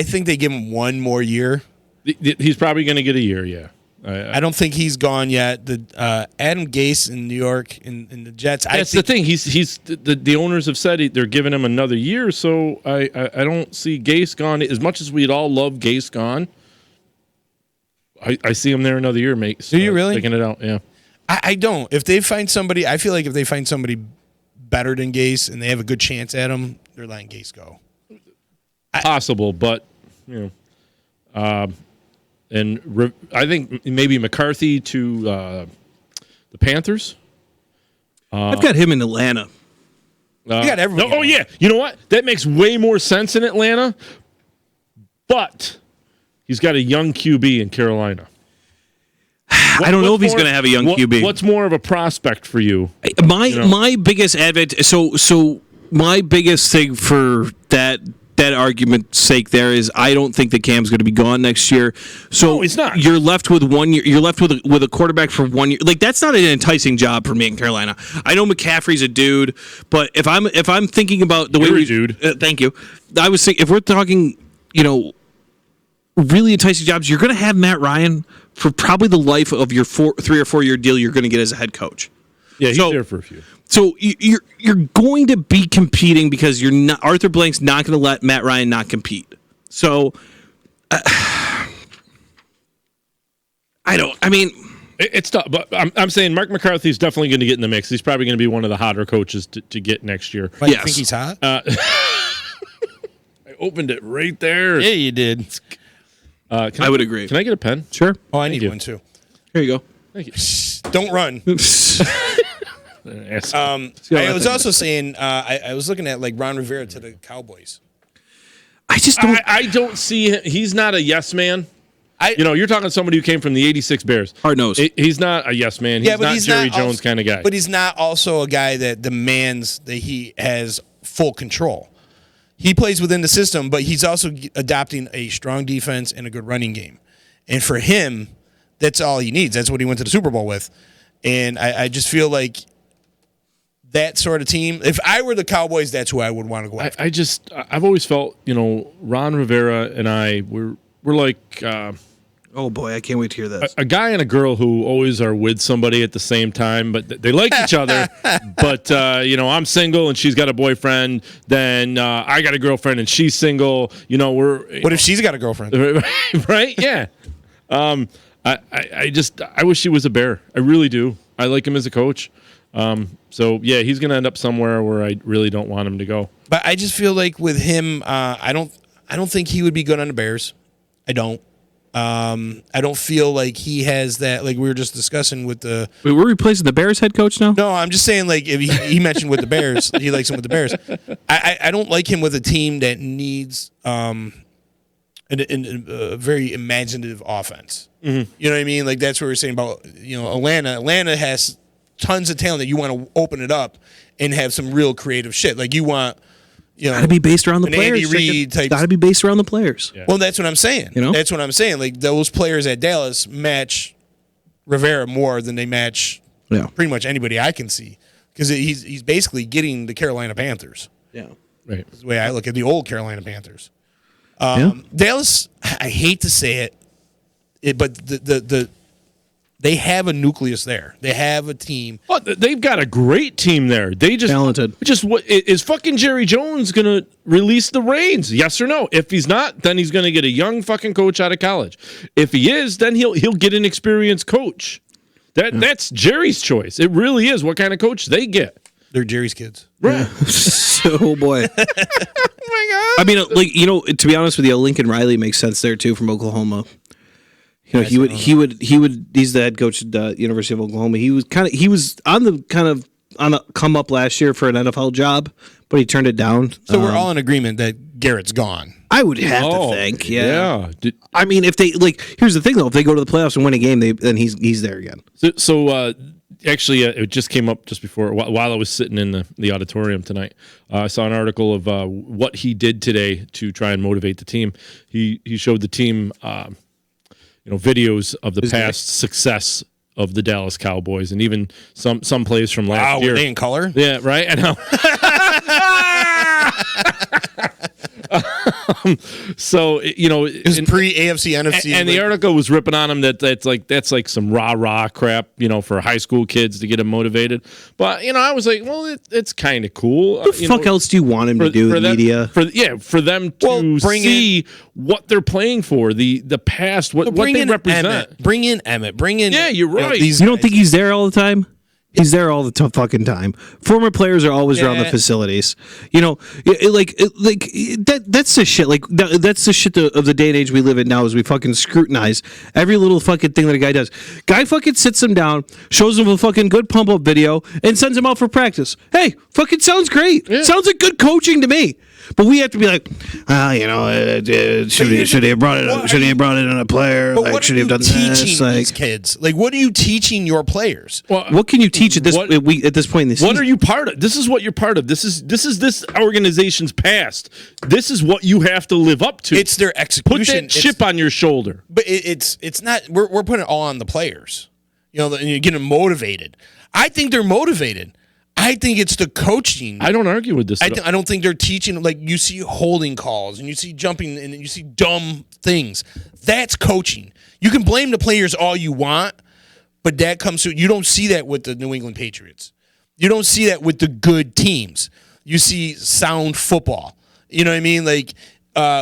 think they give him one more year.
He's probably going to get a year, yeah.
I don't think he's gone yet. The Adam Gase in New York in the Jets.
That's the thing. He's the owners have said they're giving him another year. So I don't see Gase gone. As much as we'd all love Gase gone, I see him there another year, mate.
Do you really?
Taking it out, yeah.
I don't. If they find somebody, I feel like if they find somebody better than Gase and they have a good chance at him, they're letting Gase go.
Possible, but I think maybe McCarthy to the Panthers.
I've got him in Atlanta.
You got everybody.
Oh yeah, you know what? That makes way more sense in Atlanta. But he's got a young QB in Carolina.
I don't know if he's going to have a young QB.
What's more of a prospect for you?
My biggest advantage. So my biggest thing for that argument's sake there is I don't think that Cam's going to be gone next year. So
no, he's not.
You're left with 1 year. You're left with a quarterback for 1 year. Like that's not an enticing job for me in Carolina. I know McCaffrey's a dude, but if I'm thinking about the
You're
way
a dude.
Thank you. I was thinking if we're talking, really enticing jobs, you're going to have Matt Ryan for probably the life of your 3 or 4 year deal you're going to get as a head coach.
Yeah, he's there for a few.
So you're going to be competing because you're not. Arthur Blank's not going to let Matt Ryan not compete. So I don't. I mean,
it's tough. But I'm saying Mark McCarthy's definitely going to get in the mix. He's probably going to be one of the hotter coaches to get next year.
Why, you think he's hot?
I opened it right there.
Yeah, you did.
I would agree.
Can I get a pen?
Sure.
Oh, I need one too.
Here you go.
Thank you.
Don't run. I was also saying I was looking at like Ron Rivera to the Cowboys.
I just don't.
I don't see him. He's not a yes man. You're talking to somebody who came from the '86 Bears.
Hard nose.
He's not a yes man. He's not Jerry Jones kind of guy.
But he's not also a guy that demands that he has full control. He plays within the system, but he's also adopting a strong defense and a good running game. And for him, that's all he needs. That's what he went to the Super Bowl with. And I just feel like that sort of team, if I were the Cowboys, that's who I would want to go after.
I've always felt, Ron Rivera and I, we're like...
oh, boy, I can't wait to hear this.
A guy and a girl who always are with somebody at the same time, but they like each other. But, I'm single and she's got a boyfriend. Then I got a girlfriend and she's single.
What if she's got a girlfriend?
Right? Yeah. I wish he was a Bear. I really do. I like him as a coach. So, yeah, he's going to end up somewhere where I really don't want him to go.
But I just feel like with him, I don't think he would be good on the Bears. I don't. I don't feel like he has that, like we were just discussing with the...
Wait, we're replacing the Bears head coach now?
No, I'm just saying, like, if he mentioned with the Bears, he likes him with the Bears. I don't like him with a team that needs a very imaginative offense. Mm-hmm. You know what I mean? Like that's what we're saying about Atlanta. Atlanta has tons of talent that you want to open it up and have some real creative shit. Like you want.
Got to be based around the players.
Andy Reid type.
Got to be based around the players.
Yeah. Well, that's what I'm saying. That's what I'm saying. Like those players at Dallas match Rivera more than they match pretty much anybody I can see, because he's basically getting the Carolina Panthers.
Yeah,
right. That's the way I look at the old Carolina Panthers. Dallas, I hate to say it, but they have a nucleus there. They have a team.
Well, they've got a great team there. They just
talented.
What is fucking Jerry Jones gonna release the reins? Yes or no? If he's not, then he's gonna get a young fucking coach out of college. If he is, then he'll get an experienced coach. That's Jerry's choice. It really is what kind of coach they get.
They're Jerry's kids,
right? So boy. Oh my God. I mean, to be honest with you, Lincoln Riley makes sense there too from Oklahoma. He would. He's the head coach at the University of Oklahoma. He was on the come up last year for an NFL job, but he turned it down.
So we're all in agreement that Garrett's gone.
I would have to think. Yeah. I mean, if they here's the thing though: if they go to the playoffs and win a game, then he's there again.
So actually, it just came up just before while I was sitting in the auditorium tonight. I saw an article of what he did today to try and motivate the team. He showed the team. Videos of the past success of the Dallas Cowboys, and even some plays from last year.
Were they in color?
Yeah, right. I know. So
it was pre AFC NFC,
and the article was ripping on him that's like some rah crap, for high school kids to get them motivated. But I was like, well, it's kind of cool.
What the fuck else do you want him to do in media?
For them to see what they're playing for, the past, what they represent.
Bring in Emmett. Bring in.
Yeah, you're right.
You don't think he's there all the time? He's there all the fucking time. Former players are always around the facilities. That's the shit. That's the shit of the day and age we live in now. Is we fucking scrutinize every little fucking thing that a guy does. Guy fucking sits him down, shows him a fucking good pump up video, and sends him out for practice. Hey, fucking sounds great. Yeah. Sounds like good coaching to me. But we have to be like, should he have brought it up? Should he have brought it in a player?
What should he have done teaching these kids? What are you teaching your players?
Well, what can you teach at this point in the season?
What are you part of? This is what you're part of. This is this organization's past. This is what you have to live up to.
It's their execution.
Put that chip on your shoulder.
But it's not. We're putting it all on the players. And you're getting motivated. I think they're motivated. I think it's the coaching.
I don't argue with this.
I don't think they're teaching. You see holding calls and you see jumping and you see dumb things. That's coaching. You can blame the players all you want, but that comes to, you don't see that with the New England Patriots. You don't see that with the good teams. You see sound football. You know what I mean?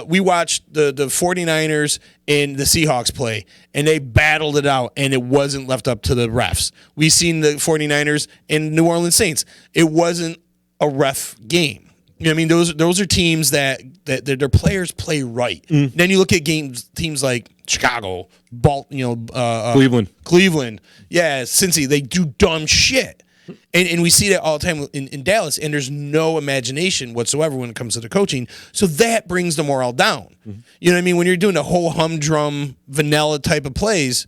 We watched the 49ers and the Seahawks play, and they battled it out, and it wasn't left up to the refs. We seen the 49ers and New Orleans Saints. It wasn't a ref game. You know what I mean? Those are teams that their players play right. Mm. Then you look at teams like Chicago,
Cleveland.
Yeah, Cincy, they do dumb shit. And we see that all the time in Dallas, and there's no imagination whatsoever when it comes to the coaching. So that brings the morale down. Mm-hmm. You know what I mean? When you're doing the whole humdrum, vanilla type of plays,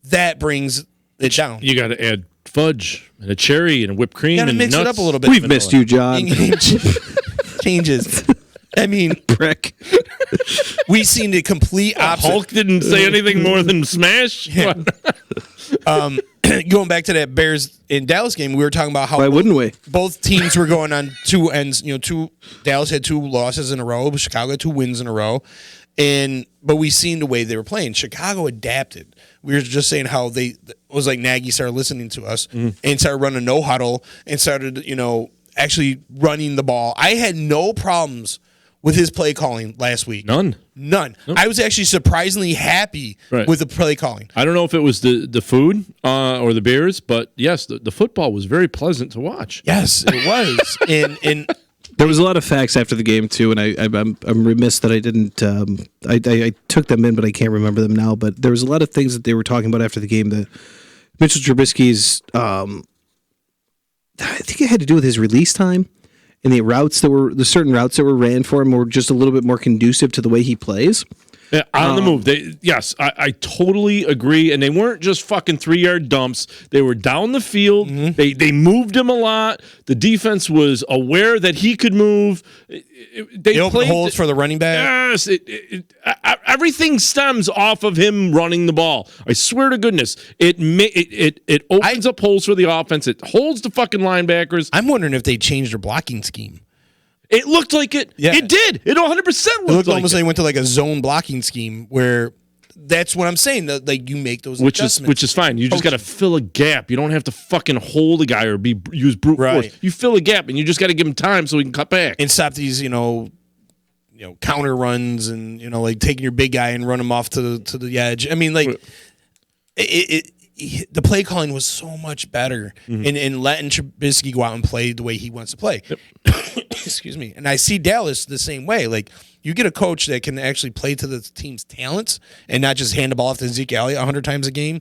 that brings it down.
You got to add fudge and a cherry and a whipped cream and
mix
nuts.
It up a little bit.
We've missed you, John.
Changes. I mean,
prick.
We seen the complete opposite.
Hulk didn't say anything more than smash.
Yeah. Going back to that Bears in Dallas game, we were talking about how
why wouldn't we?
Both teams were going on two ends. Dallas had 2 losses in a row, but Chicago had 2 wins in a row. But we seen the way they were playing. Chicago adapted. We were just saying how it was like Nagy started listening to us and started running no huddle and started actually running the ball. I had no problems with his play calling last week.
None.
Nope. I was actually surprisingly happy with the play calling.
I don't know if it was the food or the beers, but yes, the football was very pleasant to watch.
Yes, it was. and
there was a lot of facts after the game too, and I'm remiss that I didn't. I took them in, but I can't remember them now. But there was a lot of things that they were talking about after the game. The Mitchell Trubisky's, I think it had to do with his release time. And the certain routes that were ran for him were just a little bit more conducive to the way he plays.
Yeah, on the move. I totally agree. And they weren't just fucking 3-yard dumps. They were down the field.
Mm-hmm.
They moved him a lot. The defense was aware that he could move. They
opened holes for the running back.
Yes, everything stems off of him running the ball. I swear to goodness, it opens up holes for the offense. It holds the fucking linebackers.
I'm wondering if they changed their blocking scheme.
It looked like it. Yeah. It did. It 100% looked like
almost like they went to like a zone blocking scheme where that's what I'm saying. That like you make those adjustments.
Which is fine. You just got to fill a gap. You don't have to fucking hold a guy or use brute force. You fill a gap and you just got to give him time so he can cut back
and stop these counter runs and like taking your big guy and run him off to the edge. I mean, like the play calling was so much better, and letting Trubisky go out and play the way he wants to play. Yep. Excuse me. And I see Dallas the same way. Like, you get a coach that can actually play to the team's talents and not just hand the ball off to Zeke Elliott 100 times a game.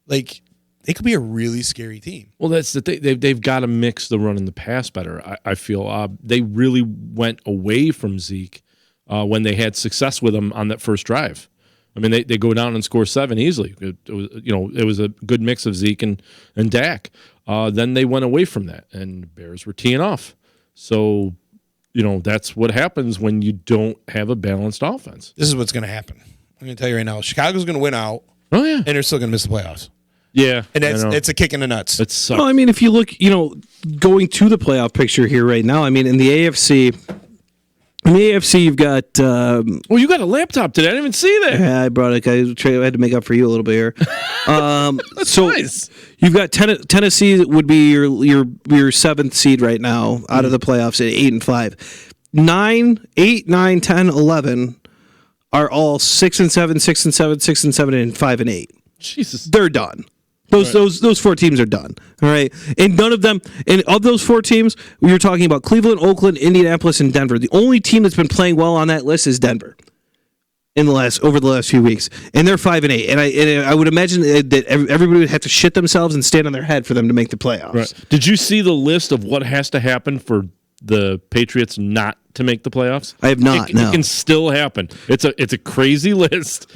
Like, they could be a really scary team.
Well, that's the thing. They've got to mix the run and the pass better. I feel they really went away from Zeke when they had success with him on that first drive. I mean, they go down and score 7 easily. It was a good mix of Zeke and Dak. Then they went away from that, and the Bears were teeing off. So, that's what happens when you don't have a balanced offense.
This is what's going to happen. I'm going to tell you right now. Chicago's going to win out.
Oh, yeah.
And they're still going to miss the playoffs.
Yeah.
And it's a kick in the nuts.
It sucks.
Well, I mean, if you look, going to the playoff picture here right now, I mean, in the AFC, you've got.
You got a laptop today. I didn't even see that.
Yeah, I brought it. I had to make up for you a little bit here.
That's nice.
You've got Tennessee would be your 7th seed right now out of the playoffs at 8-5. 9, 8, 9, 10, 11 are all 6-7, 6-7, 6-7, and 5-8.
Jesus,
they're done. Those 4 teams are done. All right, and none of them. And of those 4 teams, we were talking about Cleveland, Oakland, Indianapolis, and Denver. The only team that's been playing well on that list is Denver. Over the last few weeks, and they're 5-8, and I would imagine that everybody would have to shit themselves and stand on their head for them to make the playoffs.
Right. Did you see the list of what has to happen for the Patriots not to make the playoffs?
I have not.
It can still happen. It's a crazy list.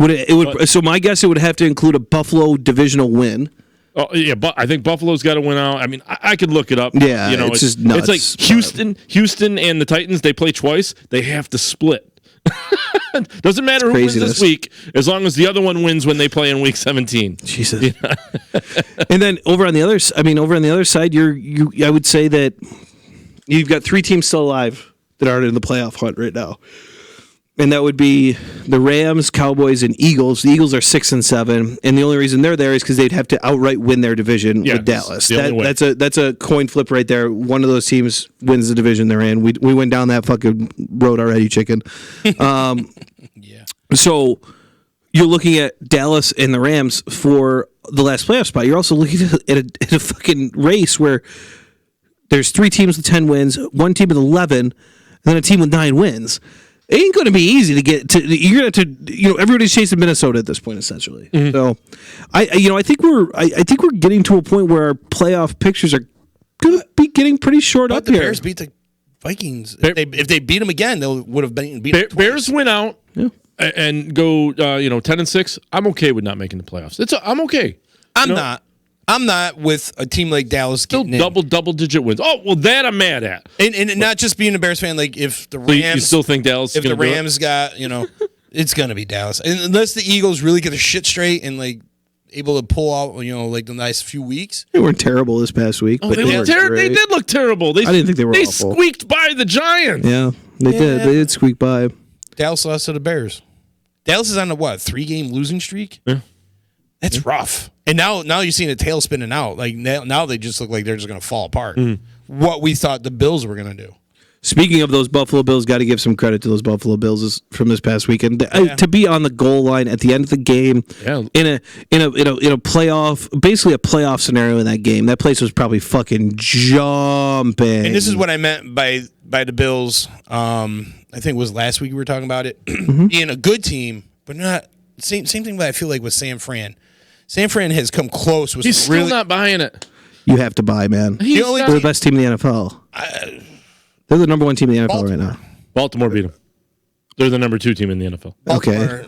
So my guess, it would have to include a Buffalo divisional win.
Oh yeah, but I think Buffalo's got to win out. I mean, I could look it up.
Yeah, it's just nuts.
It's like Houston and the Titans. They play twice. They have to split. Doesn't matter who wins this week, as long as the other one wins when they play in week 17.
Jesus. Yeah. And then over on the other side, I would say that you've got 3 teams still alive that aren't in the playoff hunt right now. And that would be the Rams, Cowboys, and Eagles. The Eagles are 6-7, and the only reason they're there is because they'd have to outright win their division with Dallas. That's a coin flip right there. One of those teams wins the division they're in. We went down that fucking road already, chicken. Yeah. So you're looking at Dallas and the Rams for the last playoff spot. You're also looking at a fucking race where there's 3 teams with 10 wins, 1 team with 11, and then a team with 9 wins. It ain't going to be easy to get to. You're going to have to, everybody's chasing Minnesota at this point, essentially. Mm-hmm. So, I think we're getting to a point where our playoff pictures are going to be getting pretty short up here.
The Bears beat the Vikings. If they beat them again, they would have beat them twice.
Bears win out and go 10-6. I'm okay with not making the playoffs. I'm okay.
I'm not with a team like Dallas
still
getting
double digit wins. Oh well, that I'm mad at.
And not just being a Bears fan. Like if the Rams,
you still think Dallas?
If the Rams got, it's gonna be Dallas. And unless the Eagles really get their shit straight and like able to pull out, like the nice few weeks.
They weren't terrible this past week.
Oh, but they did look terrible. I
didn't think they were.
They
awful.
Squeaked by the Giants.
Yeah, they did. They did squeak by.
Dallas lost to the Bears. Dallas is on a 3-game losing streak.
Yeah.
That's rough. And now you're seeing a tail spinning out. Like now they just look like they're just going to fall apart. What we thought the Bills were going to do.
Speaking of those Buffalo Bills, got to give some credit to those Buffalo Bills from this past weekend. To be on the goal line at the end of the game in a playoff, basically a playoff scenario in that game. That place was probably fucking jumping.
And this is what I meant by the Bills. I think it was last week we were talking about it being a good team, but not same thing. That I feel like with San Fran. San Fran has come close.
He's still not buying it.
You have to buy, man. They're the best team in the NFL. They're the number 1 team in the NFL right now.
Baltimore beat them. They're the number 2 team in the NFL.
Okay.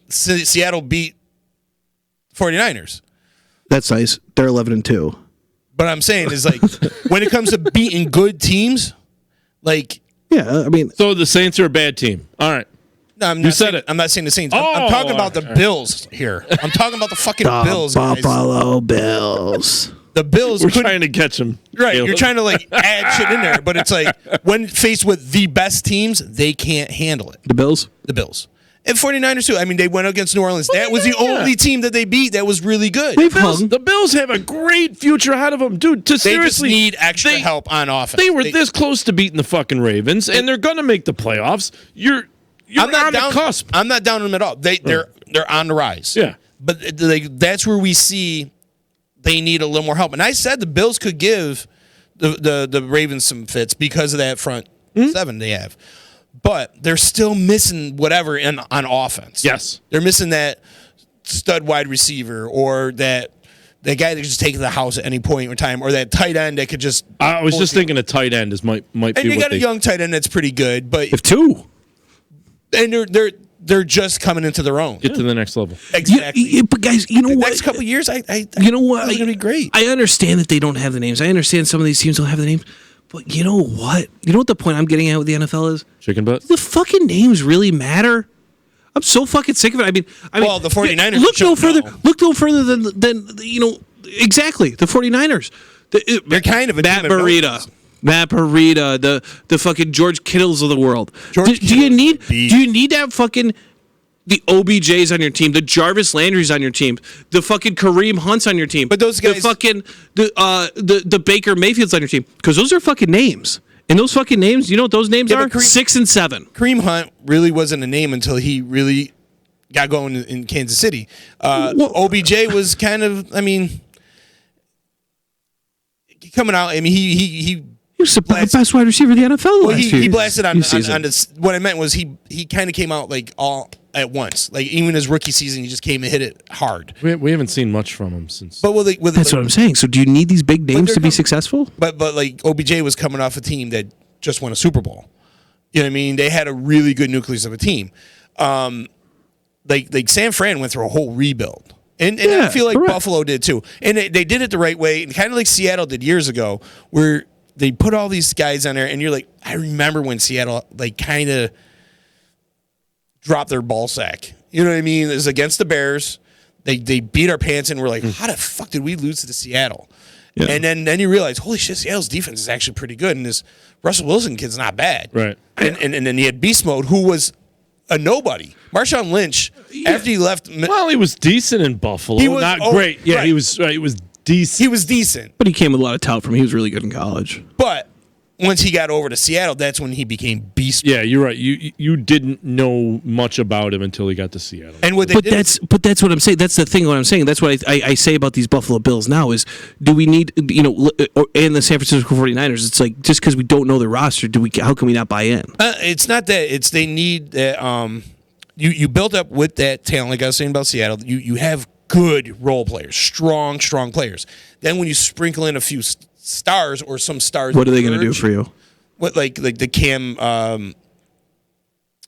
Seattle beat 49ers.
That's nice. They're 11-2.
But I'm saying is like when it comes to beating good teams, like
Yeah, I mean,
So the Saints are a bad team. All right.
no, I'm
You
not
said
saying,
it.
I'm not saying the Saints. I'm talking about the Bills here. I'm talking about the fucking Bills, guys.
Buffalo Bills.
The Bills
We're
couldn't-
trying to catch them.
Right, you're trying to like add shit in there, but it's like when faced with the best teams, they can't handle it.
The Bills?
The Bills. And 49ers too. I mean, they went against New Orleans. That was the
yeah.
only team that they beat that was really good.
They've hung.
The Bills have a great future ahead of them, dude. To
They just
seriously
need extra help on offense.
They were this close to beating the fucking Ravens, and they're gonna make the playoffs. You're
I'm not
on
down,
the cusp.
I'm not down on them at all. They're on the rise.
Yeah.
But that's where we see they need a little more help. And I said the Bills could give the Ravens some fits because of that front seven they have. But they're still missing whatever on offense.
Yes.
They're missing that stud wide receiver or that guy that can just take the house at any point in time or that tight end that could just.
I was just thinking a tight end might
And
be
you
what
got
they.
a young tight end that's pretty good, but
If two.
and they're just coming into their own.
Get to the next level.
Exactly.
But guys, you know
The
what?
next couple of years,
You know what?
It's gonna be great.
I understand that they don't have the names. I understand some of these teams don't have the names. But you know what? You know what the point I'm getting at with the NFL is?
Chicken butt.
The fucking names really matter. I'm so fucking sick of it. I mean,
Well, the 49ers
Look no
showed
further.
no.
Look no further than exactly the 49ers.
They're kind of a
Matt
team of
Breida.
nobodies.
Matt Breida, the fucking George Kittles of the world.
George
Do you
Kittle's
need
a beast.
do you need to have fucking the OBJs on your team, the Jarvis Landrys on your team, the fucking Kareem Hunts on your team,
But those
the
guys-
fucking the Baker Mayfields on your team? Because those are fucking names. And those fucking names, you know what those names
Yeah,
are?
but Kareem-
6 and 7.
Kareem Hunt really wasn't a name until he really got going in Kansas City. OBJ was kind of, I mean, coming out. I mean, he
He was the
blasted-
best wide receiver in the NFL
well,
last
he
year.
blasted on
season.
this. What I meant was he kind of came out like all at once. Like even his rookie season, he just came and hit it hard.
We haven't seen much from him since.
But with
That's what I'm saying. So do you need these big names
they're
to be
com-
successful?
But like OBJ was coming off a team that just won a Super Bowl. You know what I mean? They had a really good nucleus of a team. Like San Fran went through a whole rebuild. And I
Yeah,
feel like
correct.
Buffalo did too. And they did it the right way, and kind of like Seattle did years ago, where they put all these guys on there, and you're like, I remember when Seattle like kind of dropped their ball sack. You know what I mean? It was against the Bears. They beat our pants, and we're like, how the fuck did we lose to Seattle?
Yeah.
And then you realize, holy shit, Seattle's defense is actually pretty good, and this Russell Wilson kid's not bad.
Right.
And then he had Beast Mode, who was a nobody. Marshawn Lynch, after he left,
Well, he was decent in Buffalo.
He was-
Not
oh,
great. Yeah,
right.
he was. He was decent.
he was decent.
But he came with a lot of tout from. He was really good in college.
But once he got over to Seattle, that's when he became Beast Mode.
Yeah, you're right. You didn't know much about him until he got to Seattle.
And what they
But
did
that's what I'm saying. That's the thing. What I'm saying. That's what I say about these Buffalo Bills now is, do we need and the San Francisco 49ers? It's like just because we don't know their roster, how can we not buy in?
it's not that. It's they need that. You built up with that talent, like I was saying about Seattle. You have good role players, strong players. Then when you sprinkle in a few stars or some stars,
What are they going to do
emerge,
for you?
What like the Cam,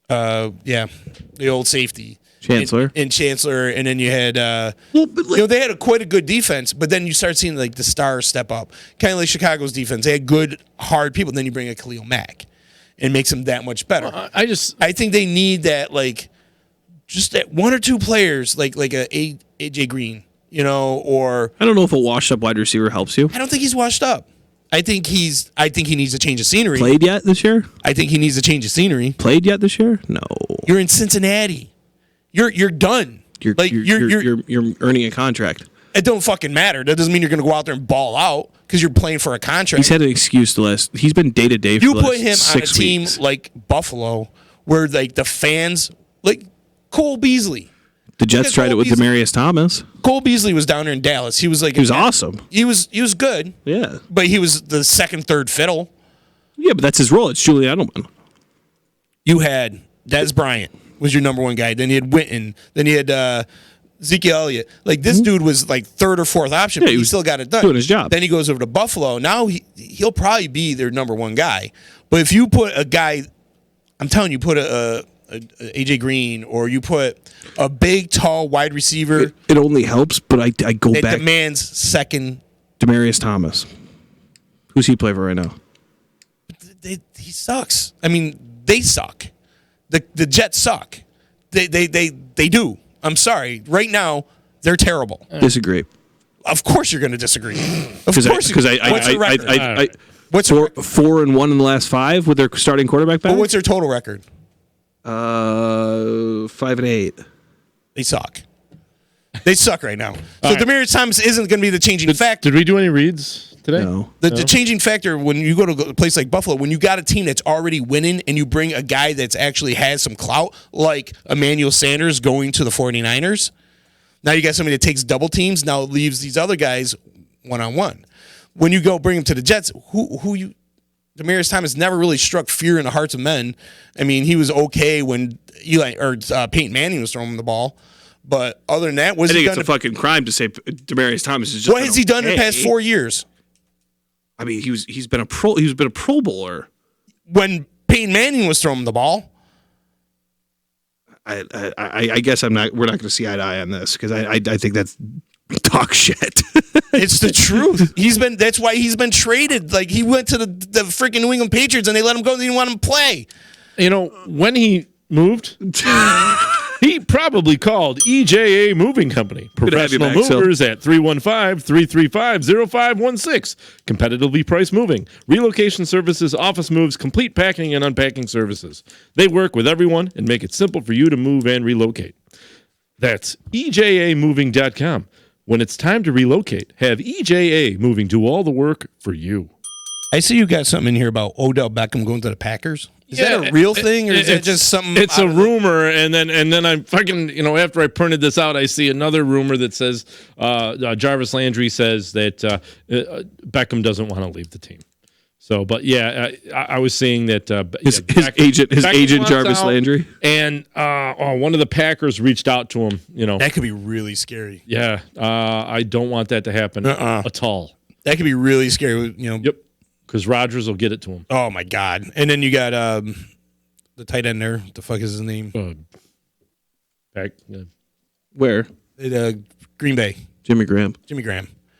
the old safety
Chancellor?
and Chancellor, and then you had
Well, but
they had quite a good defense, but then you start seeing like the stars step up, kind of like Chicago's defense. They had good hard people. Then you bring a Khalil Mack, and makes them that much better. I think they need that like just that one or two players like a AJ Green, or
I don't know if a washed-up wide receiver helps you.
I don't think he's washed up. I think he needs a change of scenery.
Played yet this year?
I think he needs a change of scenery.
Played yet this year? No.
You're in Cincinnati. You're done.
You're earning a contract.
It don't fucking matter. That doesn't mean you're going to go out there and ball out because you're playing for a contract.
He's had an excuse He's been day to day for
You
the last
put him on a
6
team
weeks.
like Buffalo, where like the fans, like Cole Beasley.
The Jets tried it with
Cole
Demaryius Thomas.
Cole Beasley was down there in Dallas. He was like
He was awesome.
He was good,
Yeah.
but he was the second, third fiddle.
Yeah, but that's his role. It's Julian Edelman.
You had Des Bryant was your number one guy. Then you had Witten. Then you had Ezekiel Elliott. Like this dude was like third or fourth option,
Yeah,
but
he
he
was
still got it done.
doing his job.
Then he goes over to Buffalo. Now he'll probably be their number one guy. But if you put a guy, I'm telling you, put a AJ Green, or you put a big, tall wide receiver
It only helps, but I go
that
back.
demands second.
Demaryius Thomas. Who's he play for right now?
He sucks. I mean, they suck. The Jets suck. They do. I'm sorry. Right now, they're terrible.
Disagree.
Of course, you're going to disagree. Of course,
Because
what's their record? What's
Four and 1 in the last 5 with their starting quarterback back.
But what's their total record?
5-8.
They suck. They suck right now. So Demaryius Thomas isn't going to be the changing factor.
Did we do any reads today?
No.
The changing factor when you go to a place like Buffalo, when you got a team that's already winning and you bring a guy that's actually has some clout, like Emmanuel Sanders going to the 49ers, now you got somebody that takes double teams, now leaves these other guys one-on-one. When you go bring him to the Jets, Demaryius Thomas never really struck fear in the hearts of men. I mean, he was okay when Peyton Manning was throwing him the ball. But other than that,
I think it's a fucking crime to say Demaryius Thomas is just.
What has he done in the past 4 years?
I mean, he's been a Pro Bowler.
When Peyton Manning was throwing him the ball.
I guess we're not going to see eye to eye on this because I think that's talk shit.
It's the truth. That's why he's been traded. Like, he went to the freaking New England Patriots and they let him go. They didn't want him to play.
You know, when he moved, he probably called EJA Moving Company. Professional movers at 315-335-0516. Competitively priced moving. Relocation services, office moves, complete packing and unpacking services. They work with everyone and make it simple for you to move and relocate. That's EJAmoving.com. When it's time to relocate, have EJA Moving do all the work for you.
I see you got something in here about Odell Beckham going to the Packers. Is that a real thing, or is that just something?
It's a rumor, and then I'm fucking, after I printed this out, I see another rumor that says Jarvis Landry says that Beckham doesn't want to leave the team. So, but yeah, I was seeing that
his agent Jarvis Landry,
and one of the Packers reached out to him.
That could be really scary.
Yeah, I don't want that to happen at all.
That could be really scary.
Yep, because Rodgers will get it to him.
Oh my God! And then you got the tight end there. What the fuck is his name?
Where?
Green Bay.
Jimmy Graham.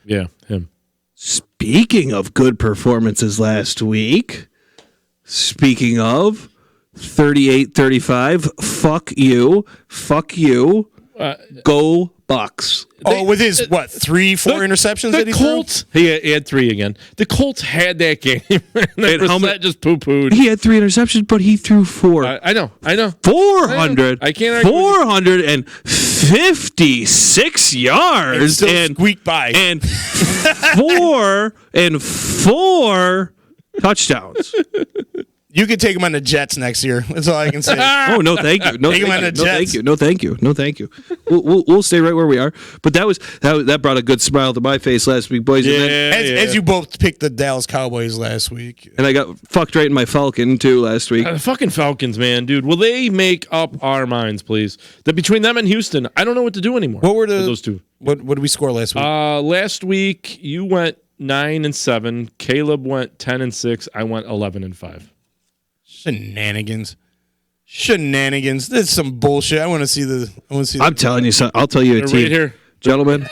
Yeah, him.
Speaking of good performances last week, speaking of 38-35, fuck you, go Bucks.
With his, 3-4 interceptions that he
Colts, he had 3 again. The Colts had that game. And Brissett just poo-pooed.
He had 3 interceptions, but he threw 4.
I know.
400.
I can't argue
456 yards.
And squeaked by.
And 4 touchdowns.
You could take him on the Jets next year. That's all I can say.
Oh, no, thank you. No,
take him on the Jets.
No, thank you. We'll stay right where we are. But that brought a good smile to my face last week, boys.
Yeah, as you both picked the Dallas Cowboys last week.
And I got fucked right in my Falcon, too, last week.
The fucking Falcons, man, dude. Will they make up our minds, please? That between them and Houston, I don't know what to do anymore.
What were
those two?
What did we score last week?
Last week, you went 9-7. Caleb went 10-6. I went 11-5.
Shenanigans. That's some bullshit. I want to see the.
I'm telling you, son. I'll tell you a team,
right here.
gentlemen.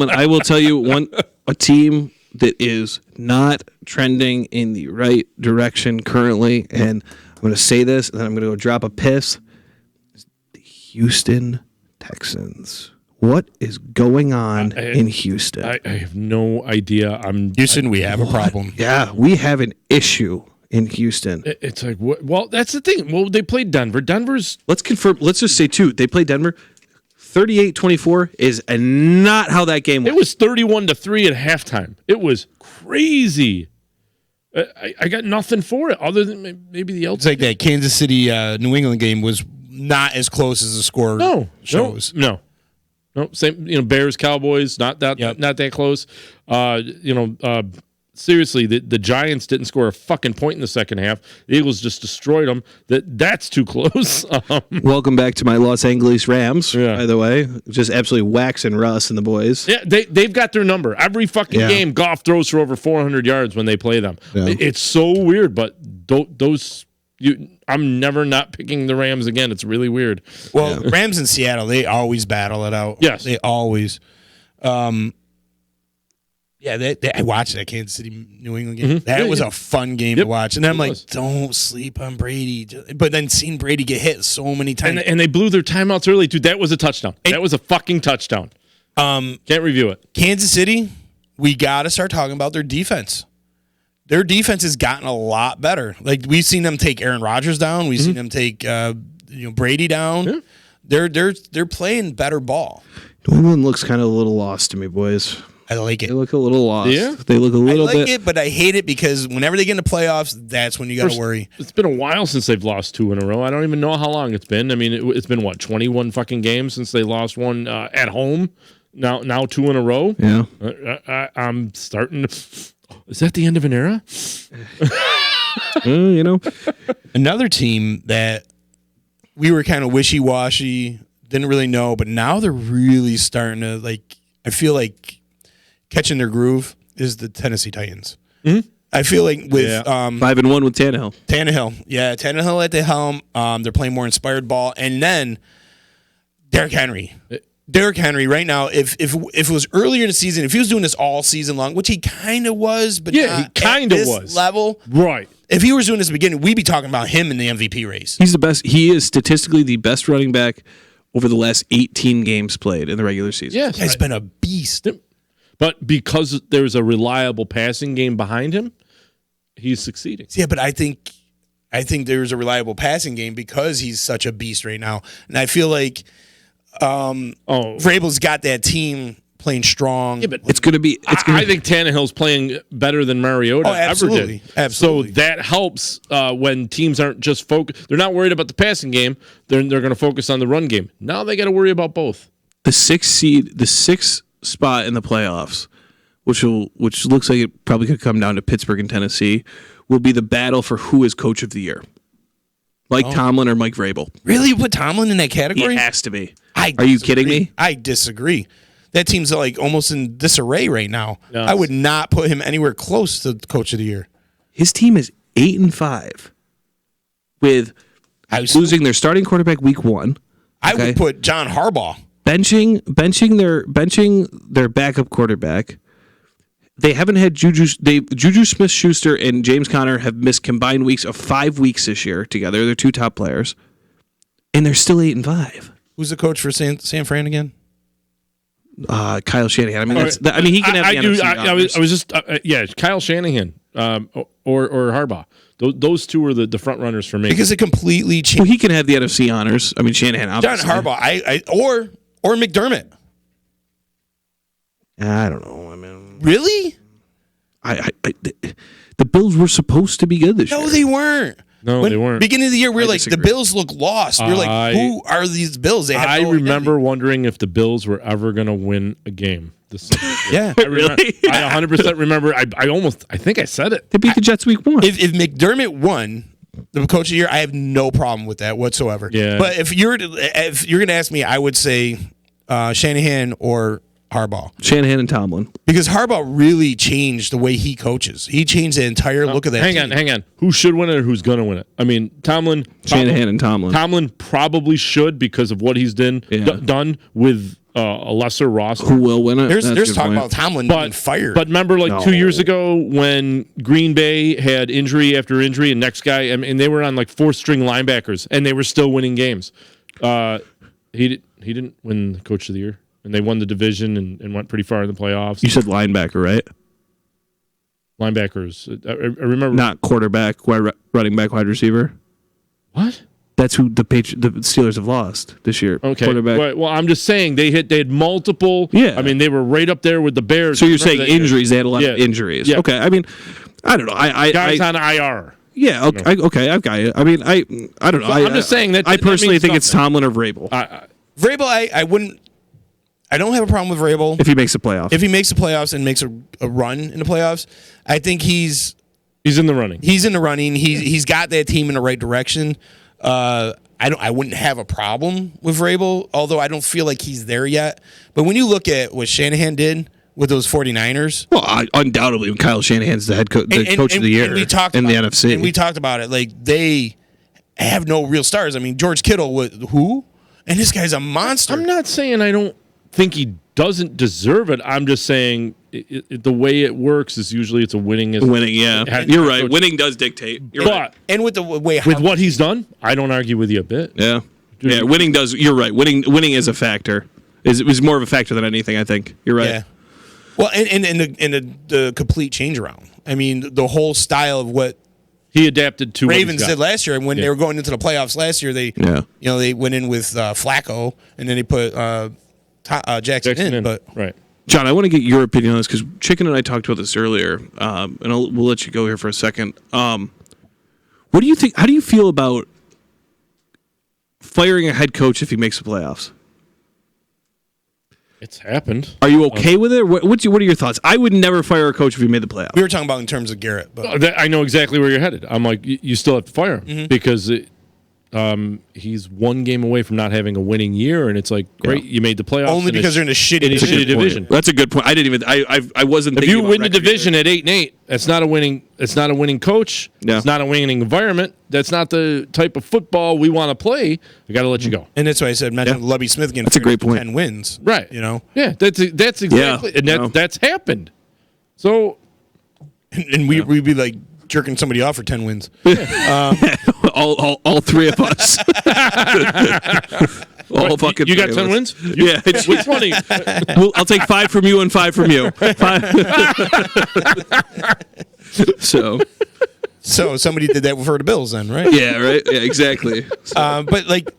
I will tell you a team that is not trending in the right direction currently, and I'm going to say this, and then I'm going to go drop a piss. The Houston Texans. What is going on in Houston?
I have no idea.
Houston, we have a problem.
Yeah, we have an issue in Houston.
It's like, well, that's the thing. Well, they played Denver.
Let's confirm. Let's just say, too, they played Denver. 38-24 is not how that game went.
It was 31-3 at halftime. It was crazy. I got nothing for it other than maybe the
It's like that Kansas City New England game was not as close as the score shows.
No. Same. Bears Cowboys not that close. Seriously, the Giants didn't score a fucking point in the second half. The Eagles just destroyed them. That's too close.
Welcome back to my Los Angeles Rams, by the way. Just absolutely waxing Russ and the boys.
Yeah, they've got their number. Every fucking game, Goff throws for over 400 yards when they play them. Yeah. It's so weird, but those I'm never not picking the Rams again. It's really weird.
Well, Rams in Seattle, they always battle it out.
Yes.
They always. I watched that Kansas City New England game. That was a fun game to watch. And then I'm like, don't sleep on Brady. But then seeing Brady get hit so many times.
And they blew their timeouts early, dude. That was a touchdown. That was a fucking touchdown. Can't review it.
Kansas City, we got to start talking about their defense. Their defense has gotten a lot better. Like, we've seen them take Aaron Rodgers down. We've seen them take Brady down. Yeah. They're playing better ball.
New England looks kind of a little lost to me, boys.
I like it.
They look a little lost.
Yeah?
They look a little
I like
bit.
it, but I hate it because whenever they get into playoffs, that's when you got to worry.
It's been a while since they've lost 2 in a row. I don't even know how long it's been. I mean, it's been, 21 fucking games since they lost one at home. Now 2 in a row.
Yeah.
I'm starting to... Is that the end of an era?
Another team that we were kind of wishy-washy, didn't really know, but now they're really starting to, like, I feel like catching their groove is the Tennessee Titans. I feel like with
5-1 with Tannehill.
Tannehill at the helm. They're playing more inspired ball, and then Derrick Henry. Derrick Henry right now, if it was earlier in the season, if he was doing this all season long, which he kind of was, but
Yeah,
not
he kind of
at this
was.
level.
Right.
If he was doing this at the beginning, we'd be talking about him in the MVP race.
He's the best. He is statistically the best running back over the last 18 games played in the regular season.
Yes.
He's been a beast.
But because there's a reliable passing game behind him, he's succeeding.
Yeah, but I think there's a reliable passing game because he's such a beast right now. And I feel like Vrabel's got that team playing strong.
Yeah, but
It's going to be.
I think Tannehill's playing better than Mariota
absolutely.
ever did.
Absolutely.
So that helps when teams aren't just focused. They're not worried about the passing game. They're going to focus on the run game. Now they got to worry about both.
the 6th seed, the 6th spot in the playoffs, which looks like it probably could come down to Pittsburgh and Tennessee, will be the battle for who is coach of the year. Mike Tomlin or Mike Vrabel.
Really? You put Tomlin in that category?
He has to be.
Are
you kidding me?
I disagree. That team's like almost in disarray right now.
No.
I would not put him anywhere close to coach of the year.
His team is 8-5 with losing their starting quarterback week 1.
I would put John Harbaugh.
Benching their backup quarterback. They haven't had Juju Smith-Schuster and James Conner have missed combined weeks of 5 weeks this year together. They're 2 top players, and they're still 8-5.
Who's the coach for San Fran again?
Kyle Shanahan. I mean, he can have the NFC honors.
I was just Kyle Shanahan or Harbaugh. Those 2 are the front runners for me
Because it completely changed.
Well, he can have the NFC honors. I mean, Shanahan.
John
Obviously.
Harbaugh. Or McDermott.
I don't know. I mean,
Really?
the Bills were supposed to be good this year.
No, they weren't.
No, they weren't.
Beginning of the year, we were like,
disagree.
the Bills look lost. We were like, who are these Bills? They
I
had no
remember
identity.
wondering if the Bills were ever going to win a game.
Yeah.
Really?
I 100% remember. I think I said it.
They beat the Jets week 1.
If McDermott won the coach of the year, I have no problem with that whatsoever.
Yeah.
But if you're going to ask me, I would say Shanahan or Harbaugh.
Shanahan and Tomlin.
Because Harbaugh really changed the way he coaches. He changed the entire look of that team.
Hang on. Who should win it or who's going to win it? I mean,
Shanahan and Tomlin.
Tomlin probably should because of what he's done with a lesser roster.
Who will win it?
There's talk about Tomlin being fired.
But remember, 2 years ago when Green Bay had injury after injury, and next guy, and they were on 4th-string linebackers, and they were still winning games. He didn't win the coach of the year, and they won the division and went pretty far in the playoffs.
You said linebacker, right?
Linebackers. I remember.
Not quarterback, running back, wide receiver.
What?
That's who the Steelers have lost this year.
Okay.
Quarterback.
Right. Well, I'm just saying they had multiple.
Yeah.
I mean, they were right up there with the Bears.
So you're saying
Remember that-
injuries? They had a lot of
Yeah.
injuries.
Yeah.
Okay. I mean, I don't know.
Guys on IR.
Yeah. Okay. I've got it. I mean, I don't know.
Well, I'm just saying that
I personally
means
think it's
something.
Tomlin or Vrabel
Vrabel, I wouldn't. I don't have a problem with Vrabel.
if he makes the playoff.
If he makes the playoffs and makes a run in the playoffs, I think he's
in the running.
He's in the running. He's got that team in the right direction. I wouldn't have a problem with Vrabel, although I don't feel like he's there yet. But when you look at what Shanahan did with those 49ers,
well, undoubtedly, Kyle Shanahan's the coach of the year
and we talked
in
about
the NFC.
And we talked about it. Like they have no real stars. I mean, George Kittle, who? And this guy's a monster.
I'm not saying I don't think he doesn't deserve it. I'm just saying the way it works is usually it's a winning.
Yeah. You're right. Winning does dictate. You're right.
And with the way
with what he's done, I don't argue with you a bit.
Yeah. Yeah, winning does. You're right. Winning is a factor. It was more of a factor than anything, I think. You're right.
Yeah. Well, and the complete change around. I mean, the whole style of what
he adapted to
Ravens did last year. When they were going into the playoffs last year, they went in with Flacco, and then they put Jackson in. But
right.
John, I want to get your opinion on this because Chicken and I talked about this earlier, and we'll let you go here for a second. What do you think? How do you feel about firing a head coach if he makes the playoffs?
It's happened.
Are you okay with it? What are your thoughts? I would never fire a coach if he made the playoffs.
We were talking about in terms of Garrett. But
I know exactly where you're headed. I'm like, you still have to fire him because he's one game away from not having a winning year, and it's like, great, you made the playoffs.
Only because they're in a shitty
division.
That's a good point. I didn't even. I wasn't.
If
thinking
you win the
about
division at 8-8, that's not a winning. It's not a winning coach.
Yeah.
It's not a winning environment. That's not the type of football we want to play. I got to let you go.
And that's why I said mention Lovie Smith getting
That's a great point.
10 wins.
Right.
You know.
Yeah. That's exactly. And that's happened. So.
And we'd be like jerking somebody off for 10 wins.
all three of us. All fucking.
You got 10 wins?
Yeah.
Which one?
I'll take 5 from you and 5 from you. 5. So
somebody did that for the Bills then, right?
Yeah. Right. Yeah. Exactly.
But like,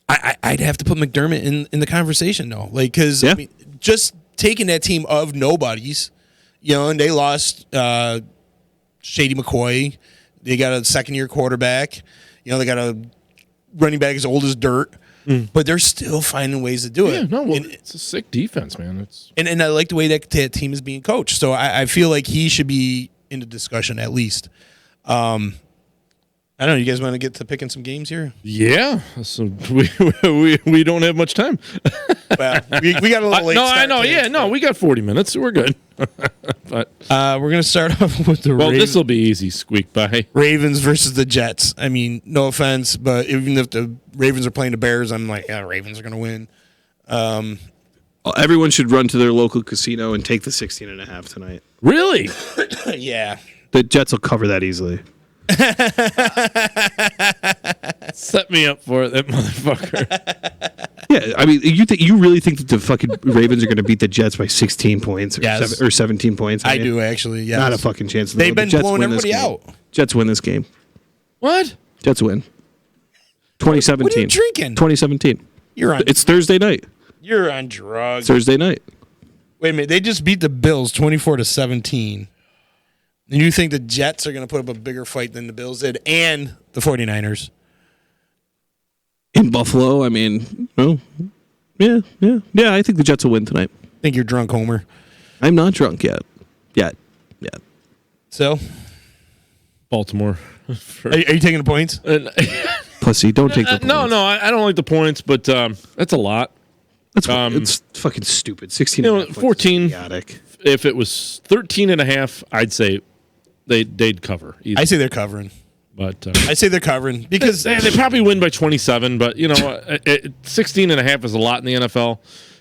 I'd have to put McDermott in the conversation though, like because I mean, just taking that team of nobodies, and they lost Shady McCoy. They got a second-year quarterback. They got a running back as old as dirt. But they're still finding ways to do it.
Yeah, no, it's a sick defense, man.
And I like the way that team is being coached. So I feel like he should be in the discussion at least. I don't know. You guys want to get to picking some games here?
Yeah. So we don't have much time.
Well, we got a little late.
No, I know. Yeah, no, we got 40 minutes. So we're good. But
we're gonna start off with the
this will be easy. Squeak by
Ravens versus the Jets. I mean, no offense, but even if the Ravens are playing the Bears, I'm like, yeah, Ravens are gonna win.
Everyone should run to their local casino and take the 16.5 tonight.
Really?
Yeah.
The Jets will cover that easily.
Set me up for it, that motherfucker.
Yeah, I mean, you really think that the fucking Ravens are going to beat the Jets by 16 points or 17 points?
I do actually. Yes.
Not a fucking chance.
They've been blowing everybody out.
Jets win this game.
What?
Jets win. 2017.
What are you drinking?
2017. It's Thursday night.
You're on drugs.
Thursday night.
Wait a minute. They just beat the Bills 24-17. And you think the Jets are going to put up a bigger fight than the Bills did and the 49ers?
In Buffalo, I mean, yeah. I think the Jets will win tonight.
I think you're drunk, Homer.
I'm not drunk yet. Yet.
So?
Baltimore.
Are you taking the points?
Pussy, don't take the points.
No, I don't like the points, but that's a lot.
It's fucking stupid. 16
14.
Chaotic.
If it was 13.5, I'd say they'd cover.
I say they're covering.
But
I say they're covering because
they probably win by 27. But 16.5 is a lot in the NFL.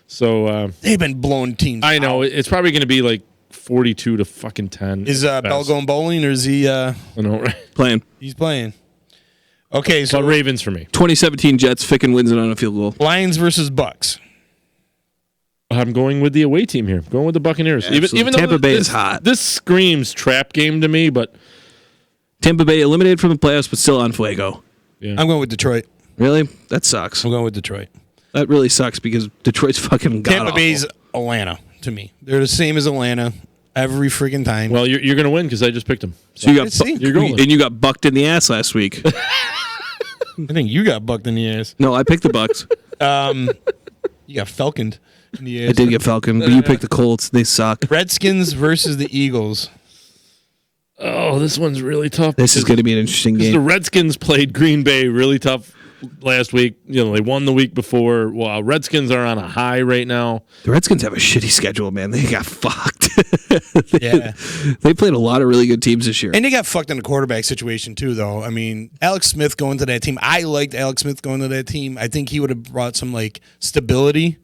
So
they've been blowing teams.
I know
out.
It's probably going to be like 42 to fucking 10.
Is Bell going bowling or is he?
I know, right?
Playing.
He's playing. Okay, so
Ravens for me.
2017 Jets. Ficken wins it on a field goal.
Lions versus Bucks.
I'm going with the away team here. I'm going with the Buccaneers.
Yeah,
even
Tampa
though
Bay is hot.
This screams trap game to me, but
Tampa Bay eliminated from the playoffs, but still on fuego.
Yeah.
I'm going with Detroit.
Really? That sucks.
I'm going with Detroit.
That really sucks because Detroit's fucking god
Tampa Bay's Atlanta to me. They're the same as Atlanta every freaking time.
Well, you're going to win because I just picked them.
So you got bucked in the ass last week.
I think you got bucked in the ass.
No, I picked the Bucks.
You got falconed in the ass.
I did get Falcon, but you picked the Colts. They suck.
Redskins versus the Eagles.
Oh, this one's really tough.
This is going to be an interesting game.
The Redskins played Green Bay really tough last week. You know, they won the week before. Well, Redskins are on a high right now.
The Redskins have a shitty schedule, man. They got fucked.
Yeah.
They played a lot of really good teams this year.
And they got fucked in the quarterback situation, too, though. I mean, Alex Smith going to that team. I liked Alex Smith going to that team. I think he would have brought some, like, stability.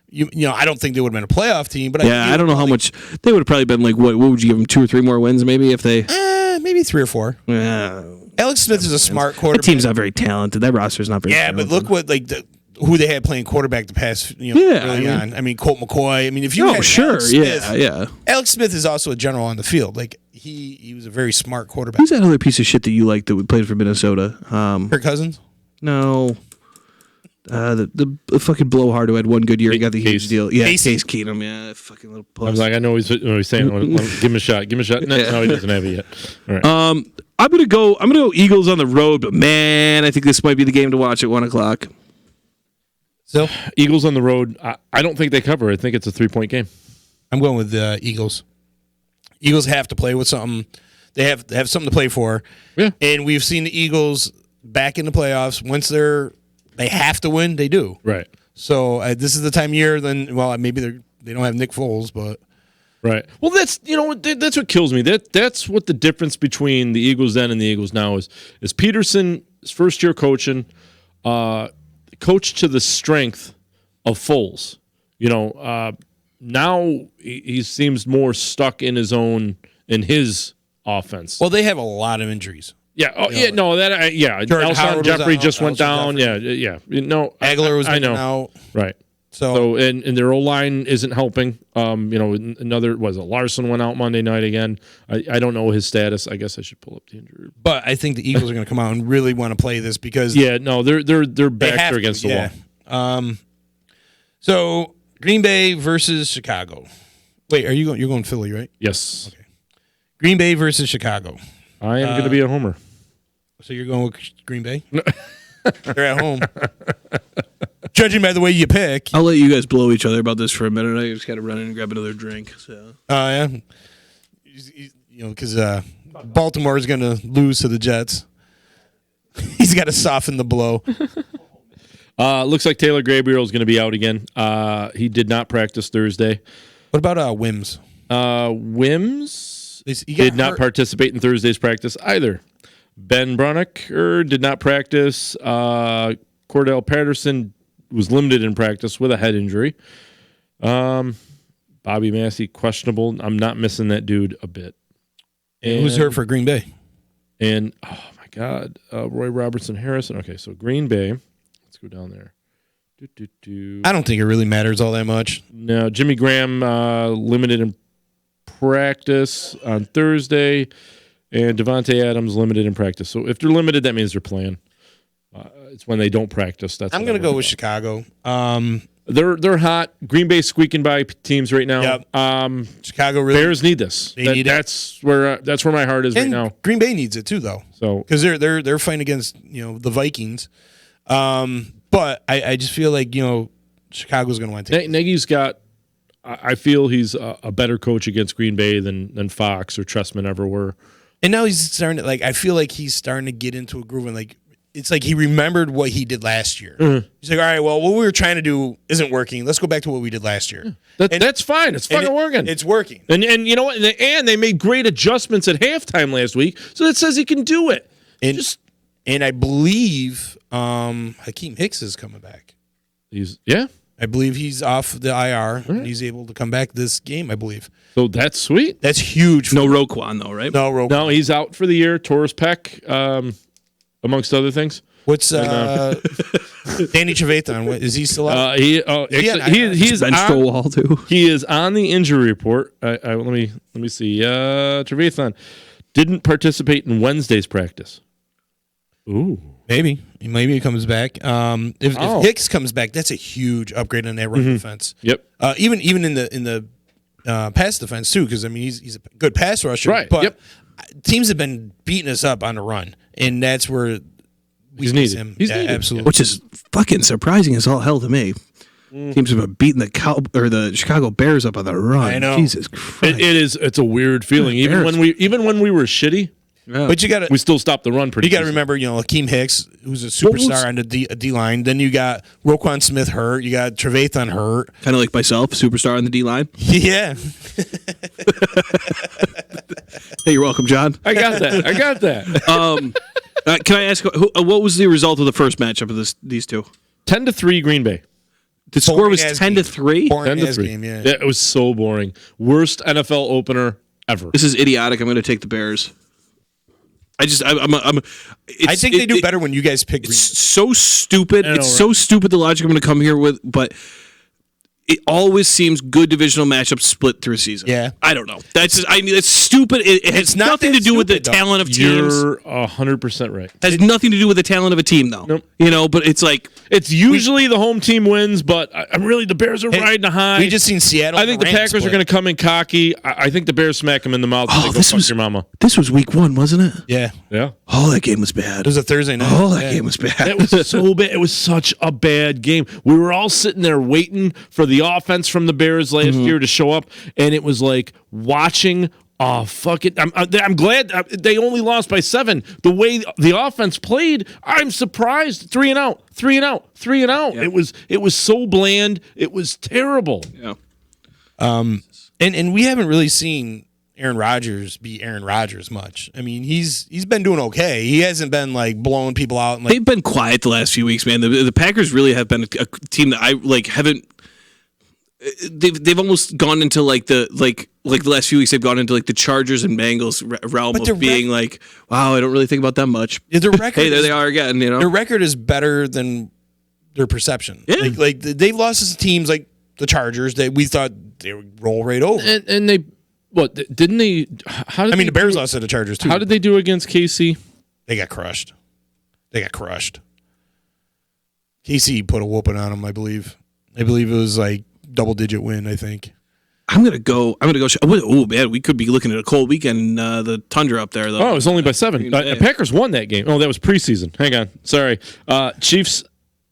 You know, I don't think they would have been a playoff team. But
I don't know how much. They would have probably been like, what would you give them, 2 or 3 more wins maybe if they.
Maybe 3 or 4.
Yeah.
Alex Smith is a smart
That
quarterback.
team's not very talented. That roster's not very talented.
But look what, like, who they had playing quarterback the past, early on. I mean, Colt McCoy. I mean, if you had Alex Smith,
yeah.
Alex Smith is also a general on the field. Like, he was a very smart quarterback.
Who's that other piece of shit that you like that played for Minnesota?
Kirk Cousins?
No. The fucking blowhard who had one good year and got the huge deal. Yeah, Case Keenum. Yeah, fucking little puss.
I was like, I know what he's saying. Give him a shot. Give him a shot. No, he doesn't have it yet. All right.
I'm gonna go Eagles on the road, but man, I think this might be the game to watch at 1:00.
So
Eagles on the road. I don't think they cover. I think it's a 3-point game.
I'm going with the Eagles. Eagles have to play with something. They have something to play for.
Yeah.
And we've seen the Eagles back in the playoffs. Once they have to win, they do.
Right.
So this is the time of year. Then, well, maybe they don't have Nick Foles, but
right. Well, that's what kills me. That's what the difference between the Eagles then and the Eagles now is Peterson, his first year coaching, coached to the strength of Foles. You know, now he seems more stuck in his offense.
well, they have a lot of injuries.
Yeah. Oh, yeah. No.
Jordan
Alshon
Howard was
Jeffrey
out,
just went
Alshon
down.
Jeffrey.
Yeah. No.
Aguilar was
I know.
out.
Right.
So
and their O line isn't helping. Larson went out Monday night again. I don't know his status. I guess I should pull up the injury.
but I think the Eagles are going to come out and really want to play this because
Yeah. No. They're
they
backed
have
are against
to,
the wall.
So Green Bay versus Chicago. Wait, you're going Philly, right?
Yes.
Green Bay versus Chicago.
I am going to be a homer.
So you're going with Green Bay? They're at home. Judging by the way you pick.
I'll let you guys blow each other about this for a minute. I just got to run in and grab another drink. So.
Yeah. Because Baltimore is going to lose to the Jets. He's got to soften the blow.
Looks like Taylor Gabriel is going to be out again. He did not practice Thursday.
What about Wims?
Wims
He got
did not
hurt.
participate in Thursday's practice either. Ben Brunnick did not practice. Cordell Patterson was limited in practice with a head injury. Bobby Massey, questionable. I'm not missing that dude a bit. And,
Who's hurt for Green Bay?
And, oh, my God, Roy Robertson Harrison. Okay, so Green Bay. Let's go down there.
I don't think it really matters all that much.
No, Jimmy Graham limited in practice on Thursday, and Devontae Adams limited in practice. So if they're limited, that means they're playing. It's when they don't practice.
I'm going to go with Chicago.
They're hot. Green Bay squeaking by teams right now.
Yep. Chicago really
Bears need this.
need it.
That's where my heart is right
and
now.
Green Bay needs it too, though.
So
because they're fighting against the Vikings. But I just feel like Chicago's going to win.
Nagy's got. I feel he's a better coach against Green Bay than Fox or Trestman ever were.
And now he's starting to I feel like he's starting to get into a groove and it's like he remembered what he did last year.
Mm-hmm.
He's like, all right, well, what we were trying to do isn't working. Let's go back to what we did last year.
That's fine. It's fucking working.
It's working.
And you know what? And they made great adjustments at halftime last week, so that says he can do it.
And I believe Hakeem Hicks is coming back. I believe he's off the IR and he's able to come back this game, I believe.
So that's sweet.
That's huge.
No Roquan, though, right?
No Roquan.
No, he's out for the year. Torres Peck, amongst other things.
What's Danny Trevathan? Is he still out?
He's
benched
on,
a wall too.
He is on the injury report. Let me see. Trevathan didn't participate in Wednesday's practice. Ooh.
Maybe he comes back. If Hicks comes back, that's a huge upgrade on that run defense.
Yep.
Even in the pass defense too, because he's a good pass rusher.
Right.
But teams have been beating us up on the run, and that's where
he's
use
needed.
him.
He's
Yeah,
needed.
absolutely.
Which is fucking surprising as all hell to me. Teams have been beating the Chicago Bears up on the run.
I know.
Jesus Christ.
It's a weird fealing. Even when we were shitty,
Yeah.
But you got to
We still stopped the run pretty.
You got to
easy.
remember, Akeem Hicks, who's a superstar on the D line. Then you got Roquan Smith hurt. You got Trevathan hurt.
Kind of like myself, superstar on the D line.
Yeah.
Hey, you're welcome, John.
I got that.
Can I ask what was the result of the first matchup of these two?
10-3 Green Bay.
The score was 10-3.
10-3 game, yeah.
It was so boring. Worst NFL opener ever.
This is idiotic. I'm going to take the Bears. I
think they do better when you guys pick Green.
It's so stupid.
I know,
It's so stupid the logic I'm going to come here with, but it always seems good divisional matchups split through a season.
Yeah.
I don't know. That's just, it's stupid. It has
not
nothing
that
to do with the
stupid, though.
talent of teams.
You're 100% right.
Has nothing to do with the talent of a team, though.
Nope.
But it's like
It's usually the home team wins, but I'm really the Bears are riding a high.
We just seen Seattle.
I think the Packers are going to come in cocky. I think the Bears smack them in the mouth. And they go, fuck your mama.
This was week 1, wasn't it?
Yeah.
Yeah.
Oh, that game was bad.
It was a Thursday night.
Oh, that game was bad.
It was so bad. It was such a bad game. We were all sitting there waiting for the offense from the Bears last year to show up, and it was like watching. Oh, fuck it. I'm glad they only lost by 7. The way the offense played, I'm surprised. 3 and out.
Yeah.
It was so bland. It was terrible.
Yeah.
And we haven't really seen Aaron Rodgers be Aaron Rodgers much. I mean, he's been doing okay. He hasn't been like blowing people out. And, like,
They've been quiet the last few weeks, man. The Packers really have been a team that I haven't. They've almost gone into the last few weeks. They've gone into like the Chargers and Bengals realm of being like, wow, I don't really think about them much.
Their record
Hey, there they are again.
Their record is better than their perception.
Yeah.
Like they've lost to teams like the Chargers that we thought they would roll right over.
And they, didn't they? How did
the Bears lost to the Chargers too.
How did they do against KC?
They got crushed. KC put a whooping on them, I believe. I believe it was like double-digit win, I think.
I'm gonna go. Oh man, we could be looking at a cold weekend. The tundra up there, though.
Oh, it was only by 7. Packers won that game. Oh, that was preseason. Hang on, sorry. Chiefs.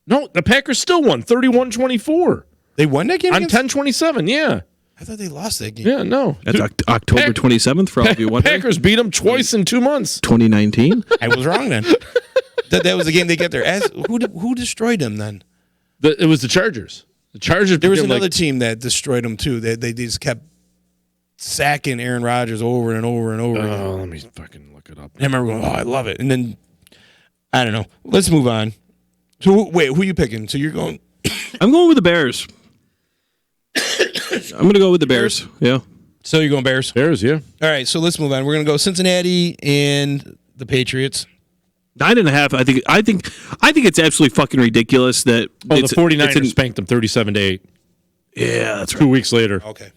No, the Packers still won 31-24
They won that game
on 10-27. Yeah,
I thought they lost that game.
yeah, no.
That's October 27th for all of you wondering.
Packers beat them twice in 2 months.
2019.
I was wrong then. that was the game they got their ass. Who destroyed them then?
It was the Chargers. The Chargers.
There was another team that destroyed them too. They just kept sacking Aaron Rodgers over and over and over.
Oh, let me fucking look it up.
I remember going, I love it. And then, I don't know. Let's move on. So, wait, who are you picking? So you're going...
I'm going with the Bears. I'm going to go with the Bears. Yeah.
So you're going Bears?
Bears, yeah.
All right, so let's move on. We're going to go Cincinnati and the Patriots.
9.5. I think it's absolutely fucking ridiculous that
the 49ers spanked them 37-8.
Yeah, that's right.
2 weeks later.
Okay.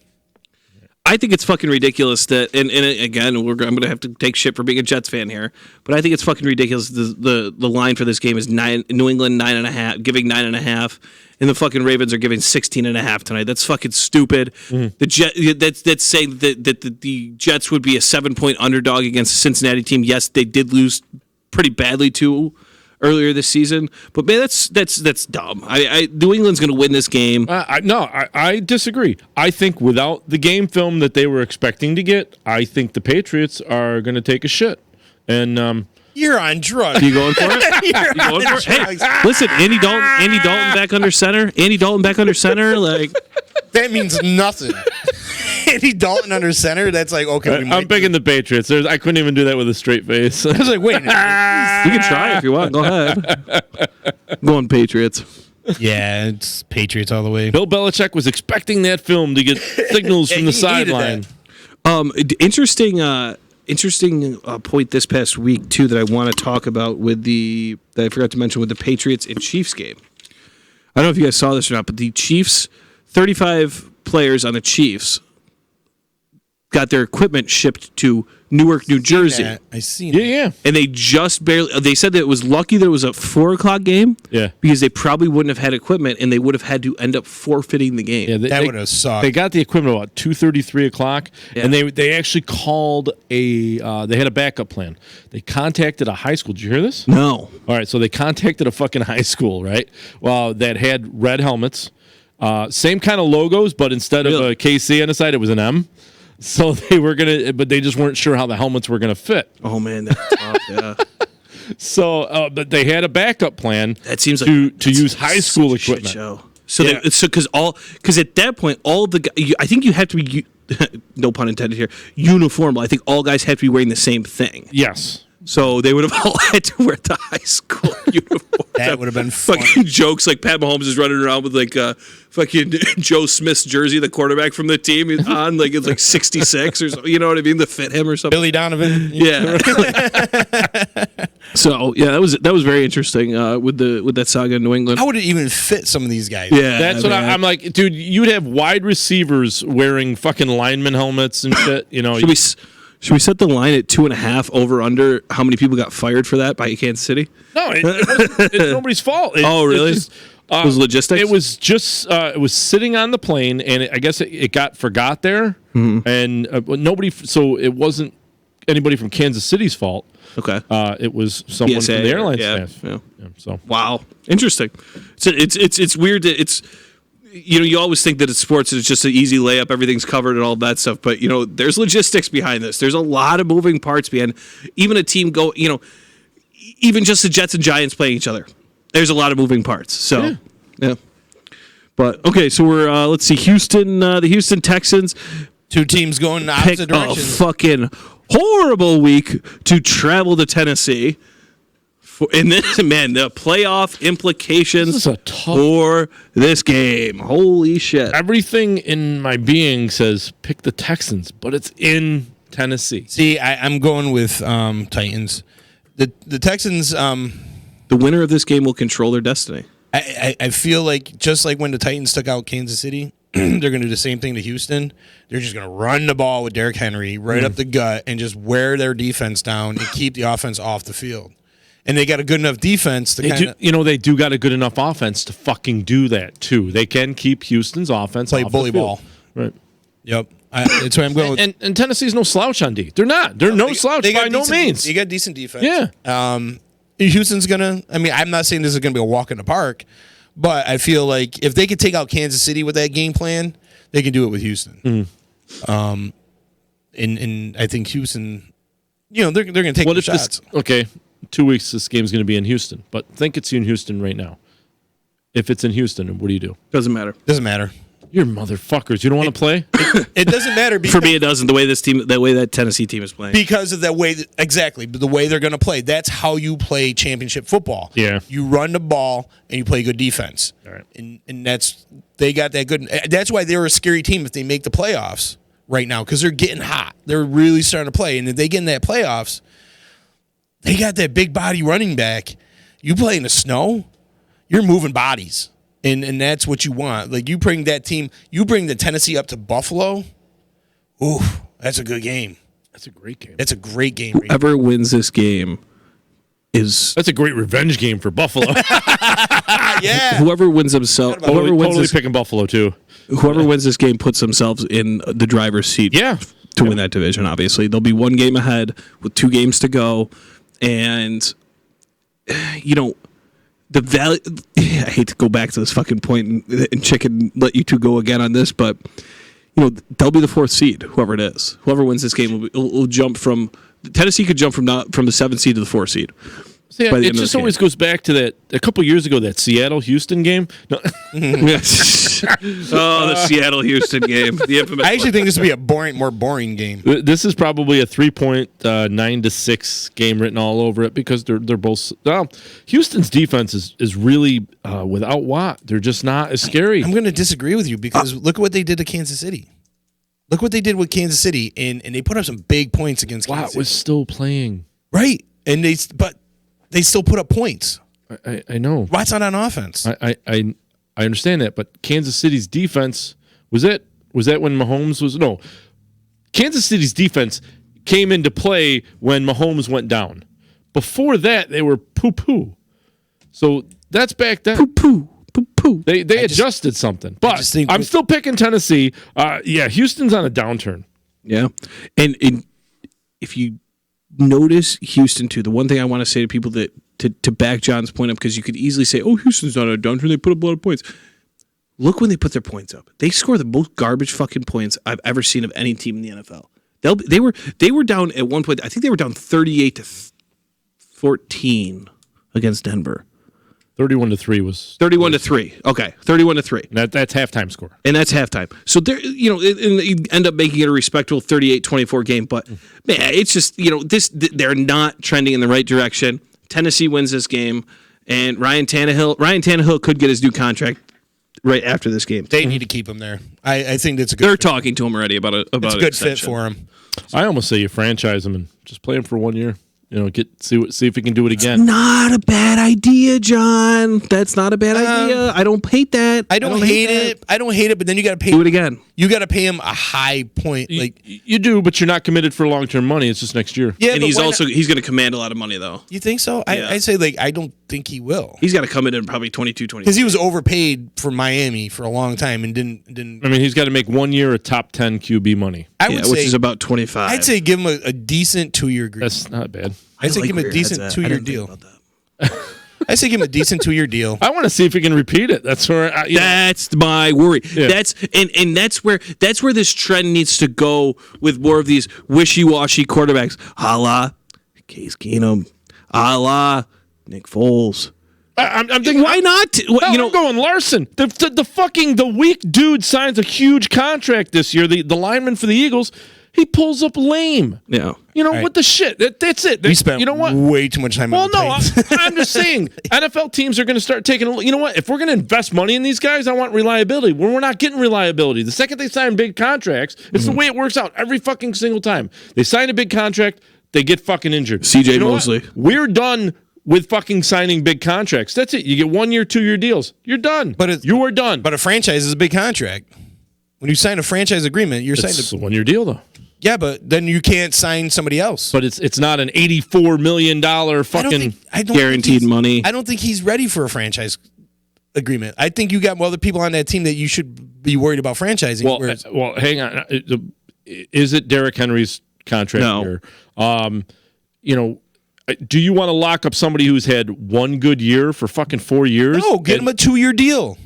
I think it's fucking ridiculous that, and again, I'm going to have to take shit for being a Jets fan here, but I think it's fucking ridiculous. The line for this game is New England 9.5, giving 9.5, and the fucking Ravens are giving 16.5 tonight. That's fucking stupid. Mm-hmm. That's saying that the Jets would be a 7-point underdog against a Cincinnati team. Yes, they did lose pretty badly too earlier this season, but man, that's dumb. New England's going to win this game.
I disagree. I think without the game film that they were expecting to get, I think the Patriots are going to take a shit. And
you're on drugs.
You going for it? You going for it? Hey, listen, Andy Dalton back under center. Like
that means nothing. Andy Dalton under center. That's like okay.
I'm picking the Patriots. I couldn't even do that with a straight face.
I was like, wait.
You can try if you want. Go ahead. Going Patriots.
Yeah, it's Patriots all the way.
Bill Belichick was expecting that film to get signals from the sideline.
Interesting point this past week too that I want to talk about that I forgot to mention with the Patriots and Chiefs game. I don't know if you guys saw this or not, but the Chiefs, 35 players on the Chiefs got their equipment shipped to Newark, New Jersey.
I seen
that. Yeah.
And they just barely, they said that it was lucky that it was a 4:00 game.
Yeah.
Because they probably wouldn't have had equipment and they would have had to end up forfeiting the game.
Yeah,
that would have sucked.
They got the equipment about 2:30, 3 o'clock, and they actually called they had a backup plan. They contacted a high school. Did you hear this?
No.
All right, so they contacted a fucking high school, right? Well, that had red helmets, same kind of logos, but instead of a KC on the side, it was an M. So they were gonna, but they just weren't sure how the helmets were gonna fit.
Oh man, that's tough. Yeah.
So, but they had a backup plan.
That seems
to
like
use high school
such a shit
equipment.
show. So
Yeah.
because at that point all I think you have to be no pun intended here uniform. I think all guys have to be wearing the same thing.
Yes.
So they would have all had to wear the high school uniform.
That would have been fun.
Fucking jokes like Pat Mahomes is running around with like fucking Joe Smith's jersey, the quarterback from the team, is on like it's like 66 or something. You know what I mean? To fit him or something.
Billy Donovan.
Yeah. So yeah, that was very interesting with that saga in New England.
How would it even fit some of these guys?
Yeah,
That's what I'm like, dude. You'd have wide receivers wearing fucking lineman helmets and shit. You know,
Should we set the line at 2.5 over under? How many people got fired for that by Kansas City?
no, it's nobody's fault.
Oh, really?
It
was logistics?
It was just it was sitting on the plane, and I guess it got forgot there, and nobody. So it wasn't anybody from Kansas City's fault.
Okay.
It was someone
PSA,
from the airline
yeah,
staff.
yeah.
So
Wow, interesting. So it's weird that it's you always think that it's sports and it's just an easy layup, everything's covered and all that stuff. But there's logistics behind this. There's a lot of moving parts behind even a team even just the Jets and Giants playing each other. There's a lot of moving parts. So yeah. But okay, so we're let's see, Houston, the Houston Texans.
Two teams going in
Pick
opposite
a
directions.
fucking horrible week to travel to Tennessee. And then, man, the playoff implications
This is a tough-
for this game. Holy shit.
everything in my being says pick the Texans, but it's in Tennessee.
See, I'm going with Titans. The Texans.
The winner of this game will control their destiny.
I feel like just like when the Titans took out Kansas City, they're going to do the same thing to Houston. They're just going to run the ball with Derrick Henry right up the gut and just wear their defense down and keep the offense off the field. And they got a good enough defense to kind of
They do got a good enough offense to fucking do that too. They can keep Houston's offense
play
off
bully
the field.
ball.
Right.
Yep. That's why I'm going with.
And Tennessee's no slouch on D. They're not. They're no slouch
They got
by no
decent-
means.
They got decent defense.
Yeah.
Houston's gonna. I mean, I'm not saying this is gonna be a walk in the park, but I feel like if they could take out Kansas City with that game plan, they can do it with Houston. And I think Houston, they're gonna take
What
the
if
shots.
this? Okay, 2 weeks this game's going to be in Houston, but think it's in Houston right now. If it's in Houston, what do you do?
Doesn't matter.
Doesn't matter.
You're motherfuckers. You don't want to play?
It doesn't matter because,
For me, it doesn't. The way that Tennessee team is playing.
because of that way. Exactly, but the way they're going to play. That's how you play championship football.
Yeah.
You run the ball and you play good defense.
All right.
And they got that good. That's why they're a scary team if they make the playoffs right now, because they're getting hot. They're really starting to play, and if they get in that playoffs, they got that big body running back. You play in the snow, you're moving bodies. And that's what you want. Like, you bring that team, you bring the Tennessee up to Buffalo. Ooh, that's a good game.
That's a great game.
That's a great game.
Whoever wins this game is
That's a great revenge game for Buffalo.
Yeah.
whoever wins themselves. Whoever wins
totally
this,
picking Buffalo too.
whoever wins this game puts themselves in the driver's seat.
Yeah.
To win that division, obviously they'll be one game ahead with 2 games to go, and the value. I hate to go back to this fucking point and chicken let you two go again on this, but they'll be the 4th seed. Whoever it is, whoever wins this game will jump from. Tennessee could jump from the 7th seed to the 4th seed.
So yeah,
by the
it
end of
just
this
always
game.
goes back to that a couple years ago, that Seattle-Houston game. No,
The Seattle-Houston game. The infamous.
I actually think this would be a more boring game.
this is probably a 3.9-6 game written all over it, because they're both. Houston's defense is really without Watt. They're just not as scary.
I'm going to disagree with you, because look at what they did to Kansas City. Look what they did with Kansas City, and they put up some big points against Kansas
Watt
City.
was still playing.
Right, and they still put up points.
I know.
Watt's not on offense.
I understand that, but Kansas City's defense was that when Mahomes was no. Kansas City's defense came into play when Mahomes went down. Before that, they were poo-poo. So that's back then.
Poo-poo.
They adjusted something, but
just think
I'm
with-
still picking Tennessee. Houston's on a downturn.
Yeah, and if you notice Houston too, the one thing I want to say to people that to back John's point up, because you could easily say, "Oh, Houston's not a downturn; they put up a lot of points." Look when they put their points up. They score the most garbage fucking points I've ever seen of any team in the NFL. They were down at one point. I think they were down 38-14 against Denver.
31-3 was
31-3. Okay, 31-3.
That's halftime score.
And that's halftime. So they're, you end up making it a respectable 38-24 game. But man, it's just, they're not trending in the right direction. Tennessee wins this game, and Ryan Tannehill could get his new contract right after this game.
They need to keep him there. I think that's a good.
They're talking to him already about it.
It's a good fit for him.
I almost say you franchise him and just play him for 1 year. See if he can do it again.
Not a bad idea, John. That's not a bad idea. I don't hate that.
I don't hate it. I don't hate it, but then you got to pay.
Do it again.
You got to pay him a high point.
You do, but you're not committed for long-term money. It's just next year.
Yeah, and he's going to command a lot of money though.
You think so? Yeah. I'd say I don't think he will.
He's got to come in at probably 22-23.
Because he was overpaid for Miami for a long time and didn't.
I mean, he's got to make 1 year of top 10 QB money.
Which is about 25.
I'd say give him a decent 2-year agreement.
That's not bad.
I'd say give him a decent 2-year deal. I say give him a decent 2-year deal.
I want to see if he can repeat it. That's where.
That's my worry.
Yeah.
That's where this trend needs to go with more of these wishy-washy quarterbacks, a la Case Keenum, a la Nick Foles.
I'm thinking,
why not?
I'm going Larson. The weak dude signs a huge contract this year. The lineman for the Eagles. He pulls up lame.
Yeah.
What the shit? That's it.
We spent way too much time on the Titans.
I'm just saying, NFL teams are going to start taking you know what? If we're going to invest money in these guys, I want reliability. When we're not getting reliability, the second they sign big contracts, it's the way it works out every fucking single time. They sign a big contract, they get fucking injured.
CJ Mosley.
We're done with fucking signing big contracts. That's it. You get 1 year, 2 year deals. You're done. You are done.
But a franchise is a big contract. When you sign a franchise agreement, you're signing
a 1 year deal though.
Yeah, but then you can't sign somebody else.
But it's not an $84 million fucking
guaranteed money.
I don't think he's ready for a franchise agreement. I think you got other people on that team that you should be worried about franchising.
Well, hang on. Is it Derrick Henry's contract
No.
here? Do you want to lock up somebody who's had one good year for fucking 4 years?
No, get him a 2-year deal.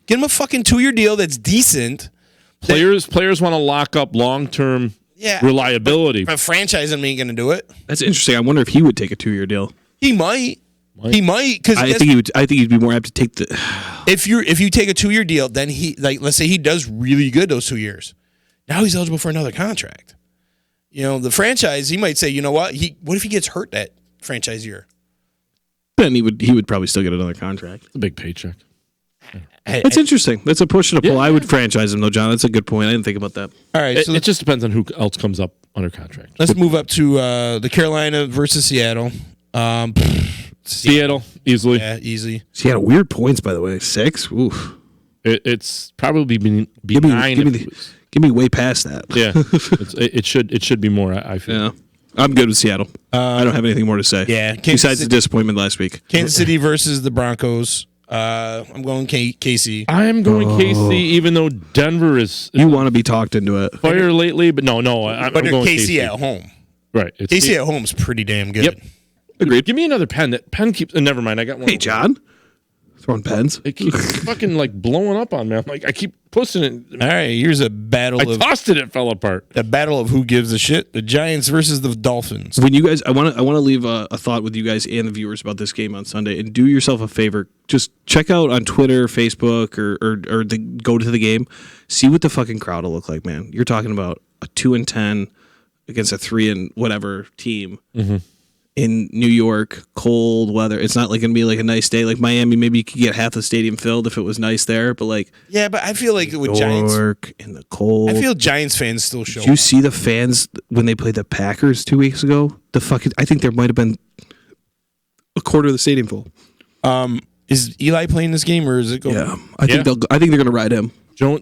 Get him a fucking 2-year deal that's decent.
Players want to lock up long-term reliability.
But franchising ain't going to do it.
That's interesting. I wonder if he would take a 2-year deal.
He might. He might, because
I think he'd be more apt to take the.
If you take a 2-year deal, then let's say he does really good those 2 years. Now he's eligible for another contract. The franchise, he might say, you know what? What if he gets hurt that franchise year?
Then he would probably still get another contract.
It's a big paycheck.
That's interesting. That's a push and a pull. I would franchise him though, John. That's a good point. I didn't think about that.
All right,
so it just depends on who else comes up under contract.
Let's move up to the Carolina versus Seattle.
Seattle, easily.
Yeah, easy.
Seattle, weird points, by the way. 6? Oof.
It's probably been 9.
Give me way past that.
Yeah, it should be more. I feel.
Yeah, I'm good with Seattle. I don't have anything more to say.
Yeah,
besides the disappointment last week.
Kansas City versus the Broncos. I'm going KC.
I'm going KC, even though Denver is.
You want to be talked into it.
Fire lately, but no. I'm going
KC at home.
Right.
KC at home is pretty damn good.
Yep. Agreed. Give me another pen. That pen keeps. Never mind. I got one.
Hey, John. Throwing pens.
It keeps fucking blowing up on me. I'm I keep pushing it.
All right, here's a battle.
I tossed it. It fell apart.
The battle of who gives a shit. The Giants versus the Dolphins.
When you guys, I want to leave a thought with you guys and the viewers about this game on Sunday. And do yourself a favor. Just check out on Twitter, Facebook, or go to the game. See what the fucking crowd will look like, man. You're talking about a 2-10 against a 3-whatever team. Mm-hmm. In New York, cold weather. It's not going to be a nice day like Miami. Maybe you could get half the stadium filled if it was nice there. But
yeah, but I feel like with
Giants in the cold.
I feel Giants fans still show.
Did you see the fans when they played the Packers 2 weeks ago? I think there might have been a quarter of the stadium full.
Is Eli playing this game or is it going?
Yeah, I think they're going to ride him.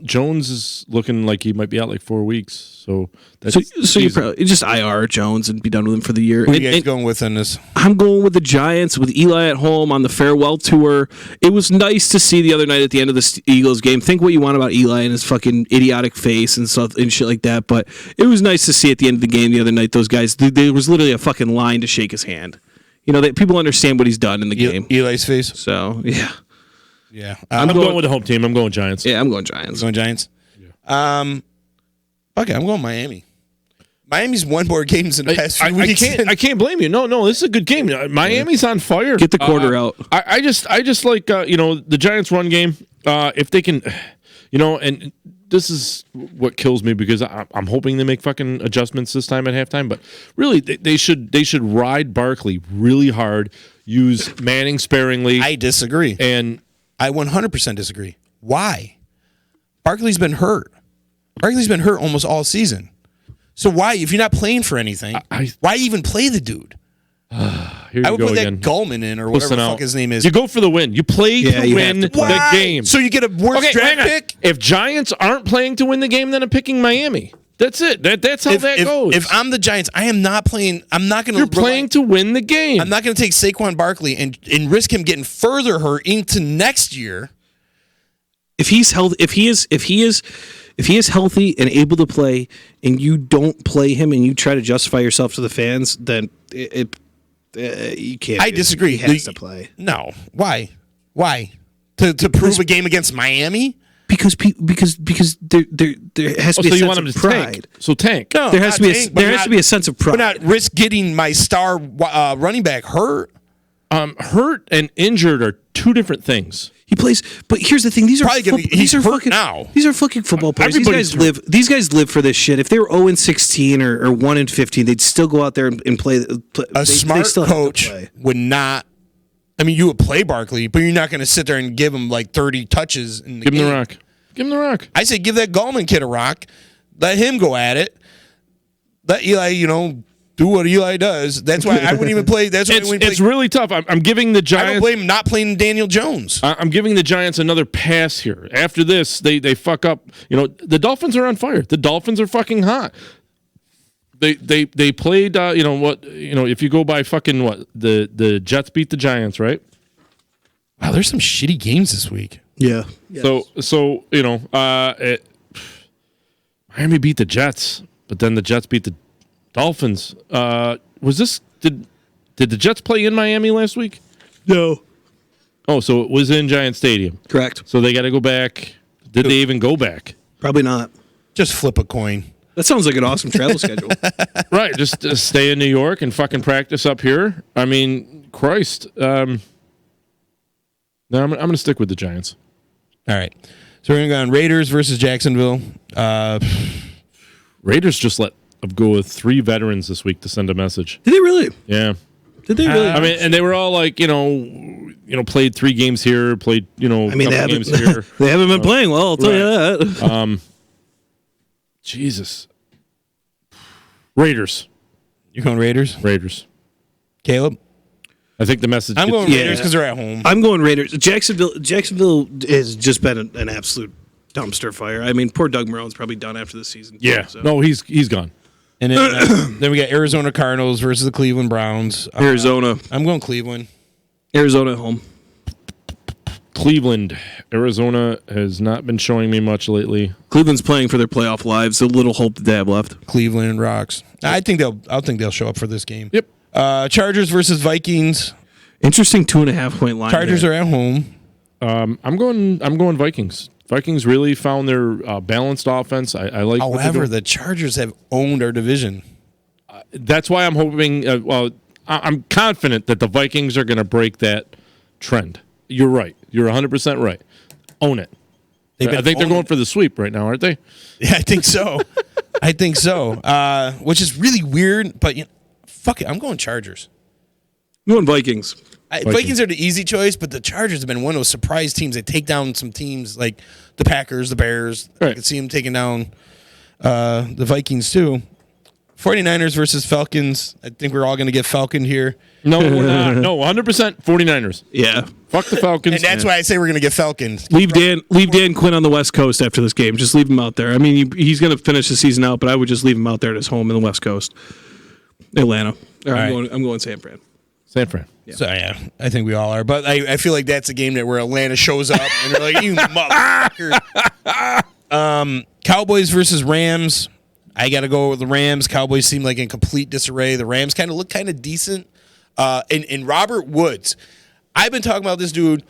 Jones is looking like he might be out 4 weeks. So
you probably just IR Jones and be done with him for the year.
Who are you guys going with on this?
I'm going with the Giants with Eli at home on the farewell tour. It was nice to see the other night at the end of the Eagles game. Think what you want about Eli and his fucking idiotic face and stuff and shit like that, but it was nice to see at the end of the game the other night those guys. There was literally a fucking line to shake his hand. People understand what he's done in the game.
Eli's face.
So yeah.
Yeah.
I'm going with the home team. I'm going Giants.
Yeah, I'm going Giants.
Going Giants. Okay, I'm going Miami. Miami's won more games in the past few weeks.
I can't blame you. No, this is a good game. Miami's on fire.
Get the quarter out.
I just like the Giants run game. If they can, and this is what kills me because I'm hoping they make fucking adjustments this time at halftime. But really, they should ride Barkley really hard. Use Manning sparingly.
I disagree,
and
I 100% disagree. Why? Barkley's been hurt. Barkley's been hurt almost all season. So why, if you're not playing for anything, why even play the dude?
Here
I would
go
put
again.
that Gallman in or whatever the fuck his name is.
You go for the win. You play to win the game.
So you get a worse draft pick?
If Giants aren't playing to win the game, then I'm picking Miami. That's it. That's how that goes.
If I'm the Giants, I am not playing. I'm not going to.
You're playing to win the game.
I'm not going to take Saquon Barkley and risk him getting further hurt into next year.
If he's healthy, if he is healthy and able to play, and you don't play him, and you try to justify yourself to the fans, then you can't.
I disagree.
He has to play.
No, why? To prove a game against Miami?
Because there has to be a sense of pride.
Tank. So tank.
No,
There has to be a sense of pride.
But not risk getting my star running back hurt.
Hurt and injured are two different things.
He plays, but here's the thing: these are
he's hurt now.
These are fucking football players. These guys live for this shit. If they were 0-16 or 1-15, they'd still go out there and play.
A smart coach would not. I mean, you would play Barkley, but you're not going to sit there and give him like 30 touches in the game.
Give him the rock. Give him the rock.
I say give that Gallman kid a rock. Let him go at it. Let Eli, do what Eli does. That's why I wouldn't even play. That's why I wouldn't play.
It's really tough. I'm giving the Giants.
I don't blame him not playing Daniel Jones.
I'm giving the Giants another pass here. After this, they fuck up. The Dolphins are on fire. The Dolphins are fucking hot. They played. If you go by fucking what the Jets beat the Giants, right?
Wow, there's some shitty games this week.
Yeah.
So Miami beat the Jets, but then the Jets beat the Dolphins. Did the Jets play in Miami last week?
No.
Oh, so it was in Giant Stadium.
Correct.
So they got to go back. Did they even go back?
Probably not.
Just flip a coin.
That sounds like an awesome travel schedule.
Right. Just stay in New York and fucking practice up here. I mean, Christ. No, I'm going to stick with the Giants.
All right. So we're going to go on Raiders versus Jacksonville.
Raiders just let go with 3 veterans this week to send a message.
Did they really?
Yeah.
Did they really?
I mean, and they were all like, played 3 games here, played, couple games here.
They haven't been playing well, I'll tell you that.
Jesus. Raiders.
You going Raiders?
Raiders.
Caleb?
I think the message.
I'm going Raiders because they're at home.
I'm going Raiders. Jacksonville has just been an absolute dumpster fire. I mean, poor Doug Marrone's probably done after the season.
Yeah.
So.
No, he's gone.
And then we got Arizona Cardinals versus the Cleveland Browns.
Arizona.
I'm going Cleveland.
Arizona at home.
Cleveland. Arizona has not been showing me much lately.
Cleveland's playing for their playoff lives. A little hope that they have left.
Cleveland rocks. I think they'll show up for this game.
Yep.
Chargers versus Vikings.
Interesting 2.5 point line.
Chargers are at home.
I'm going Vikings. Vikings really found their balanced offense. I like.
However, the Chargers have owned our division.
That's why I'm hoping. I'm confident that the Vikings are going to break that trend. You're right. You're 100% right. Own it. I think they're going for the sweep right now, aren't they?
Yeah, I think so. Which is really weird, but fuck it. I'm going Chargers.
I'm going Vikings.
Vikings are the easy choice, but the Chargers have been one of those surprise teams. They take down some teams like the Packers, the Bears.
Right.
I could see them taking down the Vikings too. 49ers versus Falcons. I think we're all going to get Falcon here.
No, we're not. No, 100% 49ers.
Yeah.
Fuck the Falcons.
And that's why I say we're going to get Falcons.
Leave Dan Quinn on the West Coast after this game. Just leave him out there. I mean, he's going to finish the season out, but I would just leave him out there at his home in the West Coast. Atlanta. All right. I'm going San Fran.
San Fran.
Yeah. So, yeah, I think we all are. But I feel like that's a game where Atlanta shows up and they're like, you motherfucker. Cowboys versus Rams. I got to go with the Rams. Cowboys seem like in complete disarray. The Rams kind of look kind of decent. And Robert Woods, I've been talking about this dude.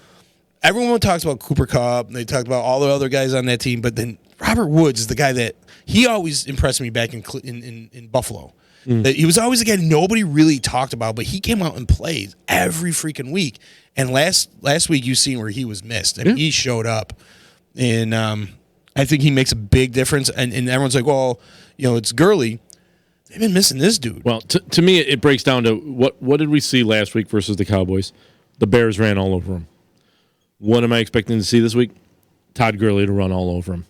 everyone talks about Cooper Kupp, and they talked about all the other guys on that team, but then Robert Woods is the guy that he always impressed me back in Buffalo. That he was always the guy nobody really talked about, but he came out and played every freaking week. And last week you seen where he was missed. I mean, he showed up, and I think he makes a big difference. And everyone's like, well, it's Gurley. They've been missing this dude.
Well, to me, it breaks down to what did we see last week versus the Cowboys? The Bears ran all over them. What am I expecting to see this week? Todd Gurley to run all over him.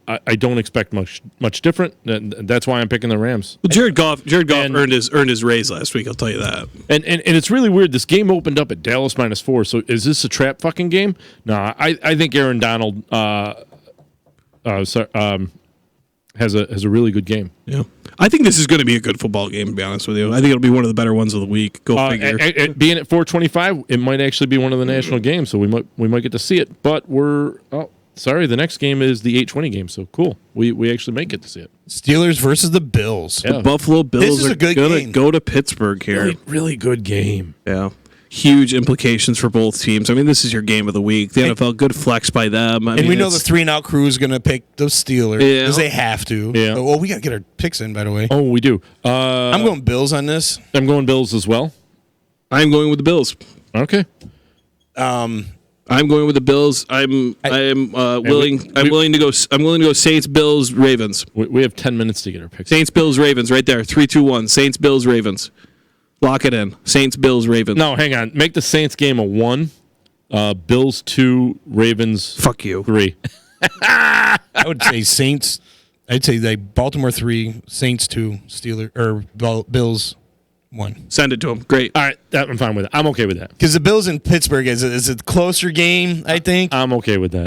I don't expect much different. That's why I'm picking the Rams.
Well, Jared Goff earned his raise last week. I'll tell you that.
And it's really weird. This game opened up at Dallas -4. So is this a trap fucking game? No, I think Aaron Donald has a really good game.
Yeah, I think this is going to be a good football game. To be honest with you, I think it'll be one of the better ones of the week. Go figure.
Being at 425, it might actually be one of the national games, so we might get to see it. But the next game is the 8:20 game. So cool, we actually might get to see it.
Steelers versus the Bills.
The Buffalo Bills
is a
are
good
going to
game.
go to Pittsburgh here.
Really, really good game.
Yeah. Huge implications for both teams. I mean, this is your game of the week. The NFL, good flex by them.
And we know the 3-and-out crew is going to pick the Steelers because they have to.
Yeah.
Well, we got to get our picks in, by the way.
Oh, we do.
I'm going Bills on this.
I'm going Bills as well.
I'm going with the Bills.
Okay.
I'm going with the Bills. I'm willing to go. I'm willing to go Saints, Bills, Ravens.
We have 10 minutes to get our picks.
Saints, Bills, Ravens, right there. 3, 2, 1. Saints, Bills, Ravens. Lock it in. Saints, Bills, Ravens.
No, hang on. Make the Saints game a 1. Bills 2, Ravens
Fuck you.
3.
I would say Saints. I'd say like Baltimore 3, Saints 2, Bills 1.
Send it to them. Great.
All right, I'm fine with it. I'm okay with that.
Because the Bills in Pittsburgh is a closer game, I think.
I'm okay with that.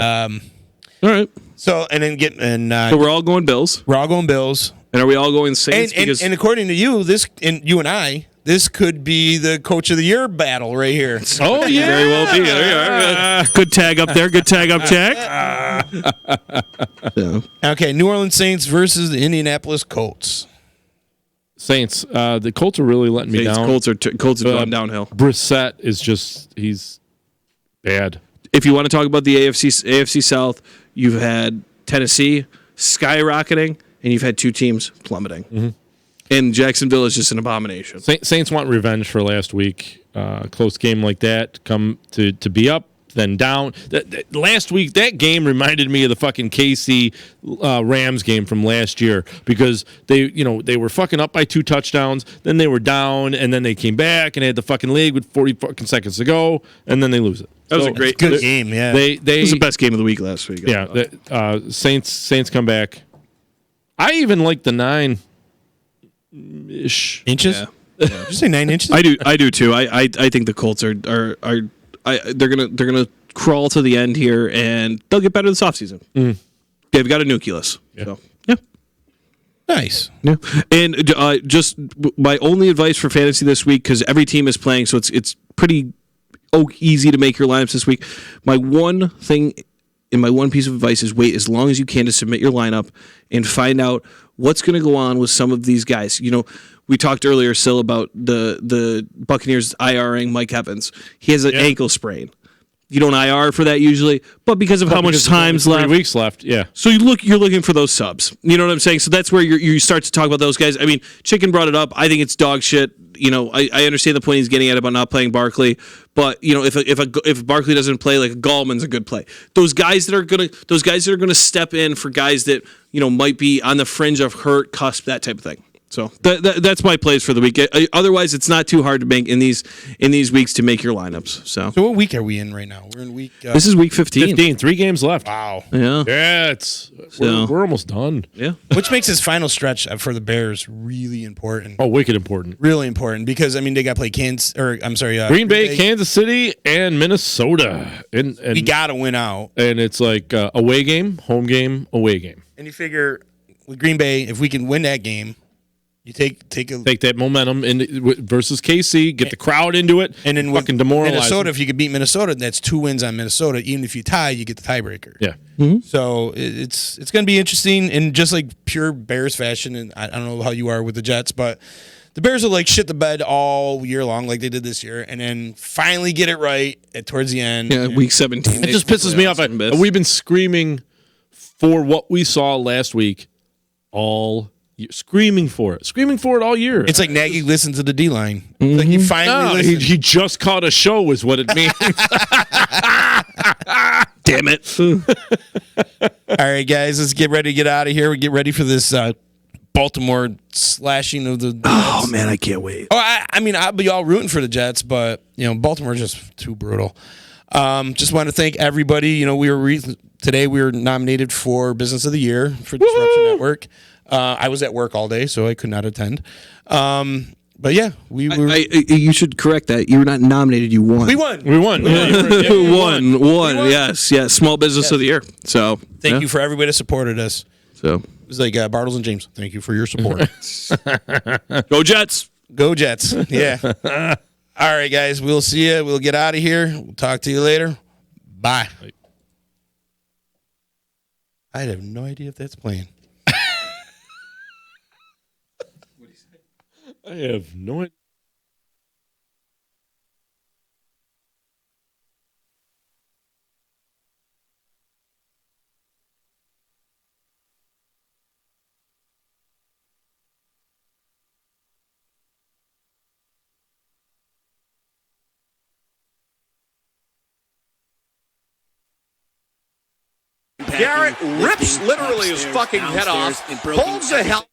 All right.
So
we're all going Bills.
we're all going Bills.
And are we all going Saints?
And according to you, you and I, this could be the Coach of the Year battle right here.
Oh, yeah.
Very well be. There you are. Good tag up there. Good tag up, Jack. Yeah.
Okay, New Orleans Saints versus the Indianapolis Colts.
Saints. The Colts are really letting me down.
Colts are going downhill.
Brissett is he's bad.
If you want to talk about the AFC South, you've had Tennessee skyrocketing, and you've had two teams plummeting. Mm-hmm. And Jacksonville is just an abomination.
Saints want revenge for last week. Close game like that, come to be up, then down. Last week, that game reminded me of the fucking KC Rams game from last year because they were fucking up by 2 touchdowns, then they were down, and then they came back and they had the fucking lead with 40 fucking seconds to go, and then they lose it.
That was a great
good game. Yeah,
it was the best game of the week last week.
Yeah, Saints come back. I even like the 9-ish
inches.
Yeah.
Did you say 9 inches?
I do too. I think the Colts are they're gonna crawl to the end here, and they'll get better this offseason. Mm. They've got a nucleus.
Yeah.
So, yeah.
Nice.
Yeah. And just my only advice for fantasy this week, because every team is playing, so it's pretty easy to make your lineups this week. My one thing and my one piece of advice is wait as long as you can to submit your lineup and find out what's going to go on with some of these guys. You know, we talked earlier still about the Buccaneers IRing Mike Evans. He has an ankle sprain. You don't IR for that usually, but because of how much time's left,
3 weeks left. Yeah.
So you're looking for those subs. You know what I'm saying? So that's where you start to talk about those guys. I mean, Chicken brought it up. I think it's dog shit. You know, I understand the point he's getting at about not playing Barkley, but you know, if Barkley doesn't play, like Gallman's a good play. Those guys that are gonna step in for guys that might be on the fringe of hurt, cusp, that type of thing. So that's my plays for the week. Otherwise, it's not too hard to make in these weeks to make your lineups. So
what week are we in right now? We're in week.
This is week 15.
3 games left.
Wow.
Yeah.
Yeah, we're almost done.
Yeah.
Which makes this final stretch for the Bears really important.
Oh, wicked important.
Really important because they got to play
Green Bay, Kansas City, and Minnesota. And
we got to win out.
And it's like away game, home game, away game.
And you figure with Green Bay, if we can win that game. You take
that momentum versus KC, get the crowd into it,
and then
fucking demoralize
Minnesota.
them.
If you could beat Minnesota, that's 2 wins on Minnesota. Even if you tie, you get the tiebreaker.
Yeah.
Mm-hmm.
So it's going to be interesting, and just like pure Bears fashion. And I don't know how you are with the Jets, but the Bears will like shit the bed all year long, like they did this year, and then finally get it right towards the end.
Yeah, week 17.
It just pisses me off. We've been screaming for what we saw last week all year. Screaming for it all year.
It's like Nagy listened to the D line. Like he finally listened.
He just caught a show, is what it means.
Damn it.
All right, guys, let's get ready to get out of here. We get ready for this Baltimore slashing of the Jets.
Oh, man, I can't wait.
Oh, I mean, I'll be all rooting for the Jets, but, Baltimore's just too brutal. Just want to thank everybody. Today we were nominated for Business of the Year for Disruption Network. I was at work all day, so I could not attend. But yeah, we were.
You should correct that. You were not nominated. You won.
We won.
Won.
Won. Yes. Small Business of the Year. So
thank you for everybody that supported us.
So
it was like Bartles and James. Thank you for your support.
Go Jets.
Go Jets. Yeah. All right, guys. We'll see you. We'll get out of here. We'll talk to you later. Bye. I have no idea if that's playing.
I have no idea.
Garrett rips literally his fucking head off, holds the hell.